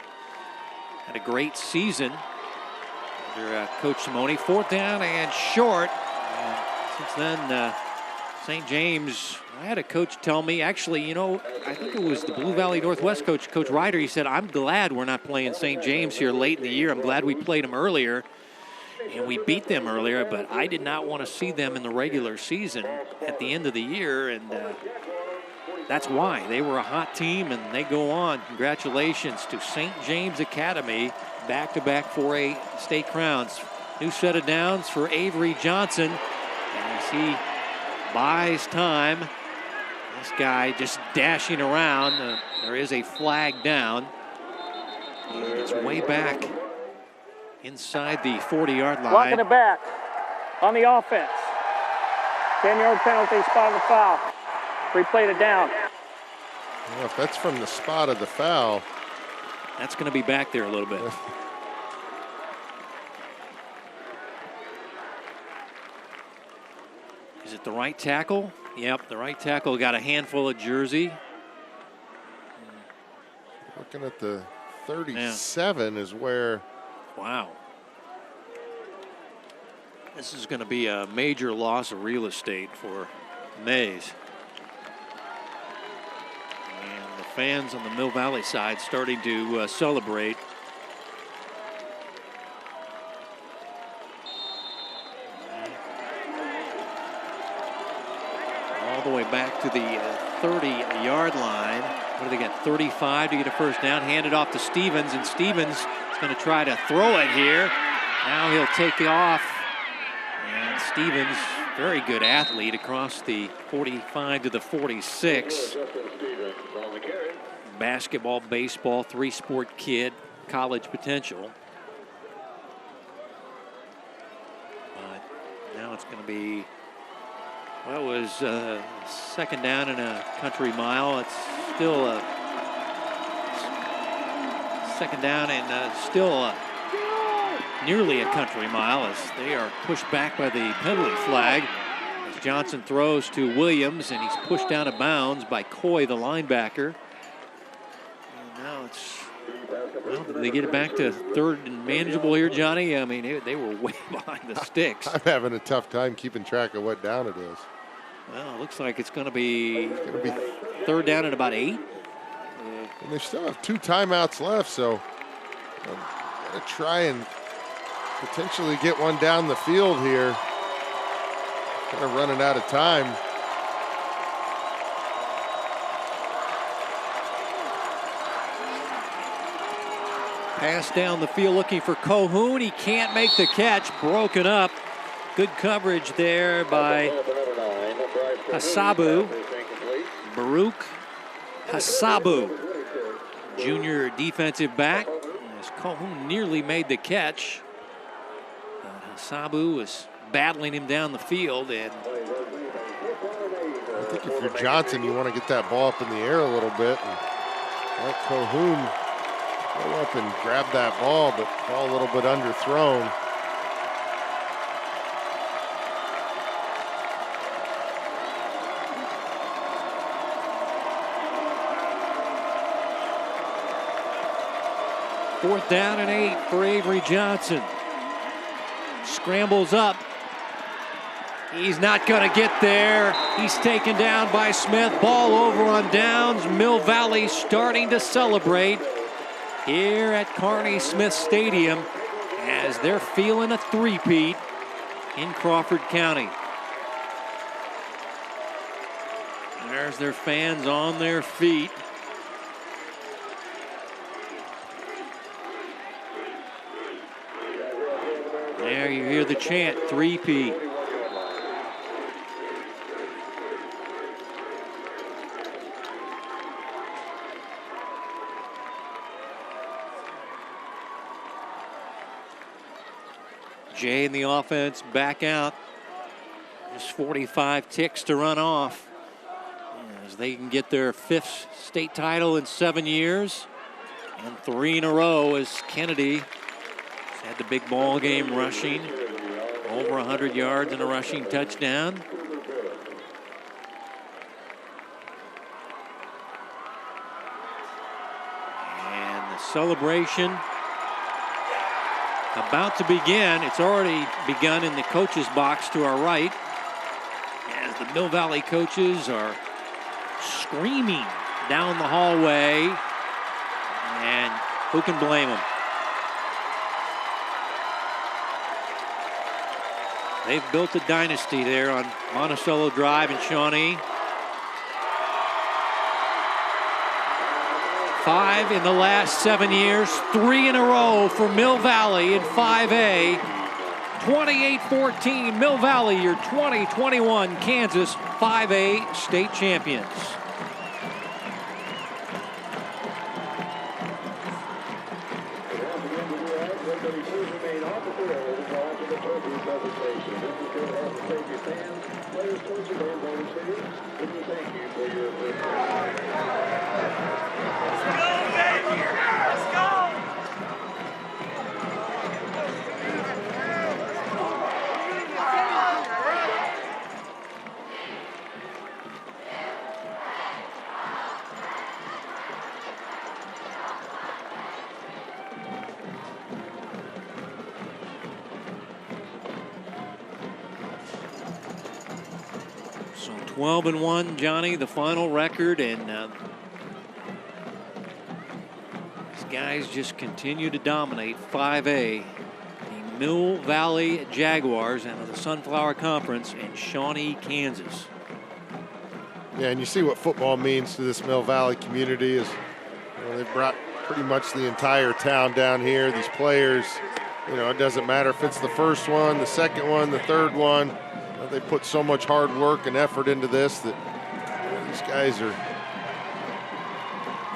had a great season under Coach Simone. Fourth down and short. And since then, St. James, I had a coach tell me, actually, you know, I think it was the Blue Valley Northwest coach, Coach Ryder. He said, I'm glad we're not playing St. James here late in the year. I'm glad we played them earlier, and we beat them earlier, but I did not want to see them in the regular season at the end of the year, and that's why. They were a hot team, and they go on. Congratulations to St. James Academy. Back-to-back 4A state crowns. New set of downs for Avery Johnson. And as he buys time, this guy just dashing around. There is a flag down. And it's way back inside the 40-yard line. Blocking it back on the offense. 10-yard penalty, spot of the foul. Replayed it down. Well, if that's from the spot of the foul, that's going to be back there a little bit. Is it the right tackle? Yep, the right tackle got a handful of jersey. Looking at the 37 is where. Wow. This is going to be a major loss of real estate for Maize. And the fans on the Mill Valley side starting to celebrate. All the way back to the 30-yard line. What do they got? 35 to get a first down. Handed off to Stevens, and Stevens is going to try to throw it here. Now he'll take it off. And Stevens, very good athlete, across the 45 to the 46. Basketball, baseball, three-sport kid, college potential. But now it's going to be, well, it was second down and a country mile. It's still a second down and still nearly a country mile as they are pushed back by the penalty flag. As Johnson throws to Williams, and he's pushed out of bounds by Coy, the linebacker. And now it's, well, did they get it back to third and manageable here, Johnny? I mean, they were way behind the sticks. I'm having a tough time keeping track of what down it is. Well, it looks like it's going to be third down at about 8. And they still have 2 timeouts left, so I'm going to try and potentially get one down the field here. Kind of running out of time. Pass down the field looking for Cohoon. He can't make the catch. Broken up. Good coverage there by Hasabu. Baruch Hasabu, junior defensive back. As Cohoon nearly made the catch. Hasabu was battling him down the field, and I think if you're Johnson, you want to get that ball up in the air a little bit and let Cohoon go up and grab that ball, but ball a little bit underthrown. Fourth down and 8 for Avery Johnson. scrambles up. He's not going to get there. He's taken down by Smith. Ball over on downs. Mill Valley starting to celebrate here at Carney Smith Stadium as they're feeling a three-peat in Crawford County. There's their fans on their feet. There you hear the chant, three-peat. Jay in the offense back out. Just 45 ticks to run off as they can get their 5th state title in 7 years and 3 in a row as Kennedy has had the big ball game rushing over 100 yards and a rushing touchdown. And the celebration about to begin. It's already begun in the coach's box to our right as the Mill Valley coaches are screaming down the hallway, and who can blame them? They've built a dynasty there on Monticello Drive in Shawnee. 5 in the last 7 years, 3 in a row for Mill Valley in 5A. 28-14, Mill Valley, your 2021 Kansas 5A state champions. So 12-1, Johnny, the final record, and these guys just continue to dominate 5A. The Mill Valley Jaguars out of the Sunflower Conference in Shawnee, Kansas. Yeah, and you see what football means to this Mill Valley community is, you know, they've brought pretty much the entire town down here. These players, you know, it doesn't matter if it's the first one, the second one, the third one. They put so much hard work and effort into this that these guys are,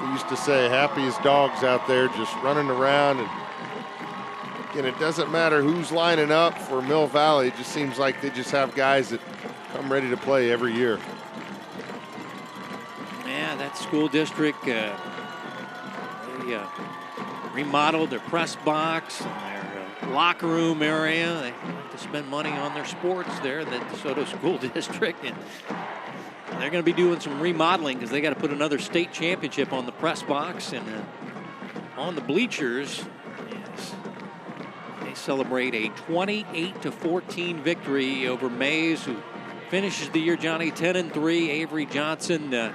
we used to say, happy as dogs out there just running around. And again, it doesn't matter who's lining up for Mill Valley. It just seems like they just have guys that come ready to play every year. Yeah, that school district, they remodeled their press box and their locker room area. They like to spend money on their sports there, the DeSoto School District, and they're going to be doing some remodeling because they got to put another state championship on the press box and on the bleachers. Yes. They celebrate a 28-14 victory over Maize, who finishes the year, Johnny, 10-3. Avery Johnson,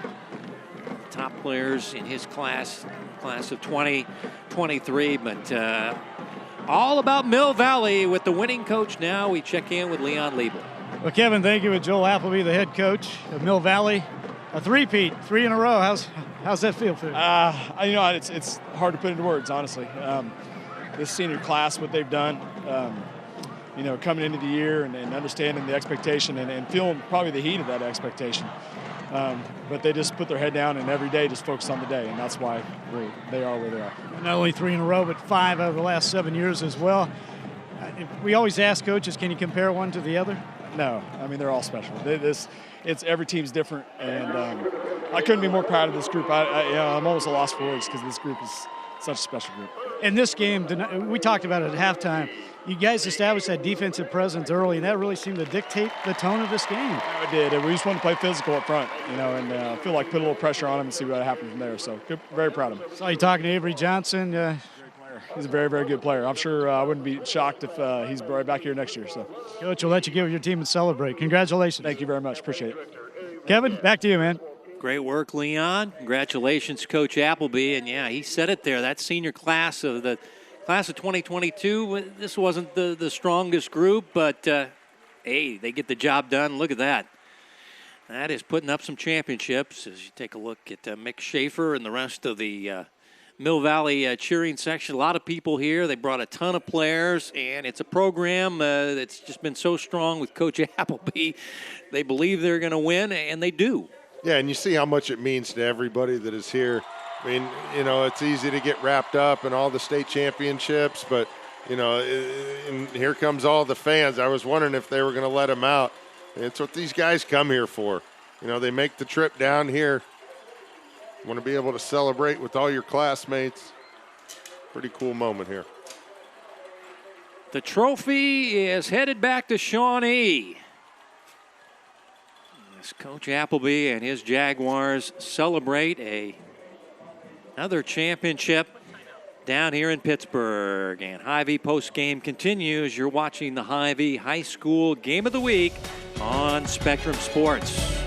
top players in his class of 2023, but all about Mill Valley with the winning coach now. We check in with Leon Liebel. Well, Kevin, thank you. With Joel Appleby, the head coach of Mill Valley. A three-peat, 3 in a row. How's that feel for you? You know, it's hard to put into words, honestly. This senior class, what they've done, you know, coming into the year and understanding the expectation and feeling probably the heat of that expectation. But they just put their head down and every day just focus on the day, and that's why they are where they are. Not only 3 in a row, but 5 over the last 7 years as well. We always ask coaches, can you compare one to the other? No, I mean, they're all special. It's every team's different, and I couldn't be more proud of this group. I'm almost a loss for words because this group is such a special group. In this game, we talked about it at halftime. You guys established that defensive presence early, and that really seemed to dictate the tone of this game. Yeah, it did. We just wanted to play physical up front, you know, and I feel like put a little pressure on them and see what happened from there. So very proud of them. Saw you talking to Avery Johnson. Great player. player. He's a very, very good player. I'm sure I wouldn't be shocked if he's right back here next year. So, Coach, we'll let you get with your team and celebrate. Congratulations. thank you very much. Appreciate it. Kevin, back to you, man. Great work, Leon. Congratulations, Coach Appleby. And yeah, he said it there. That senior class of 2022, this wasn't the strongest group, but hey, they get the job done. Look at that. That is putting up some championships. As you take a look at Mick Schaefer and the rest of the Mill Valley cheering section, a lot of people here. They brought a ton of players, and it's a program that's just been so strong with Coach Appleby. They believe they're going to win, and they do. Yeah, and you see how much it means to everybody that is here. I mean, you know, it's easy to get wrapped up in all the state championships, but, you know, and here comes all the fans. I was wondering if they were going to let them out. It's what these guys come here for. You know, they make the trip down here. Want to be able to celebrate with all your classmates. Pretty cool moment here. The trophy is headed back to Shawnee. As Coach Appleby and his Jaguars celebrate another championship down here in Pittsburgh. And Hy-Vee postgame continues. You're watching the Hy-Vee High School Game of the Week on Spectrum Sports.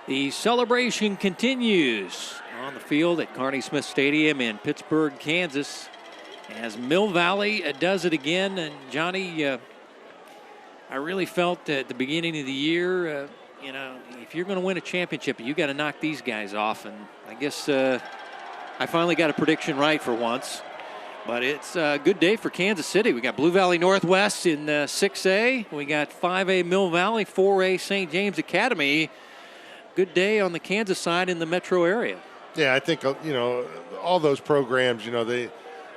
The celebration continues on the field at Carney Smith Stadium in Pittsburgh, Kansas, as Mill Valley does it again. And Johnny, I really felt at the beginning of the year, you know, if you're going to win a championship, you got to knock these guys off. And I guess I finally got a prediction right for once. But it's a good day for Kansas City. We got Blue Valley Northwest in 6A. We got 5A Mill Valley, 4A St. James Academy. Good day on the Kansas side in the metro area. Yeah, I think, you know, all those programs, you know, they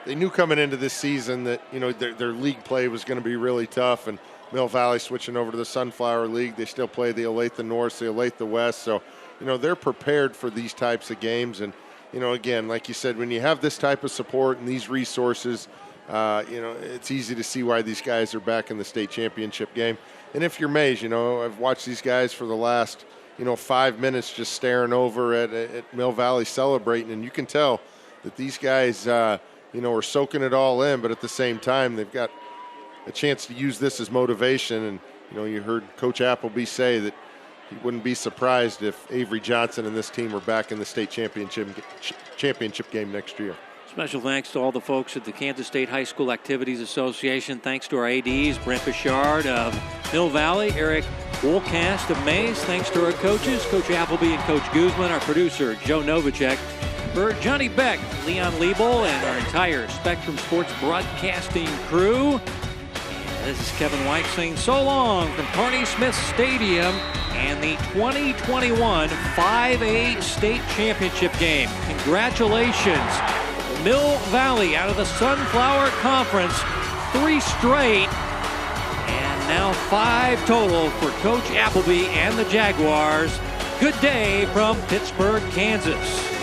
knew coming into this season that, you know, their league play was going to be really tough. And Mill Valley switching over to the Sunflower League, they still play the Olathe North, the Olathe West. So, you know, they're prepared for these types of games. And, you know, again, like you said, when you have this type of support and these resources, you know, it's easy to see why these guys are back in the state championship game. And if you're Maize, you know, I've watched these guys for the last, 5 minutes just staring over at Mill Valley celebrating, and you can tell that these guys, are soaking it all in, but at the same time, they've got a chance to use this as motivation. And, you heard Coach Appleby say that he wouldn't be surprised if Avery Johnson and this team were back in the state championship game next year. Special thanks to all the folks at the Kansas State High School Activities Association. Thanks to our ADs, Brent Bichard of Mill Valley, Eric Wolcast of Maize. Thanks to our coaches, Coach Appleby and Coach Guzman, our producer, Joe Novacek. For Johnny Beck, Leon Liebel, and our entire Spectrum Sports broadcasting crew. And this is Kevin White saying so long from Carney Smith Stadium and the 2021 5A State Championship game. Congratulations. Mill Valley out of the Sunflower Conference, 3 straight, and now 5 total for Coach Appleby and the Jaguars. Good day from Pittsburgh, Kansas.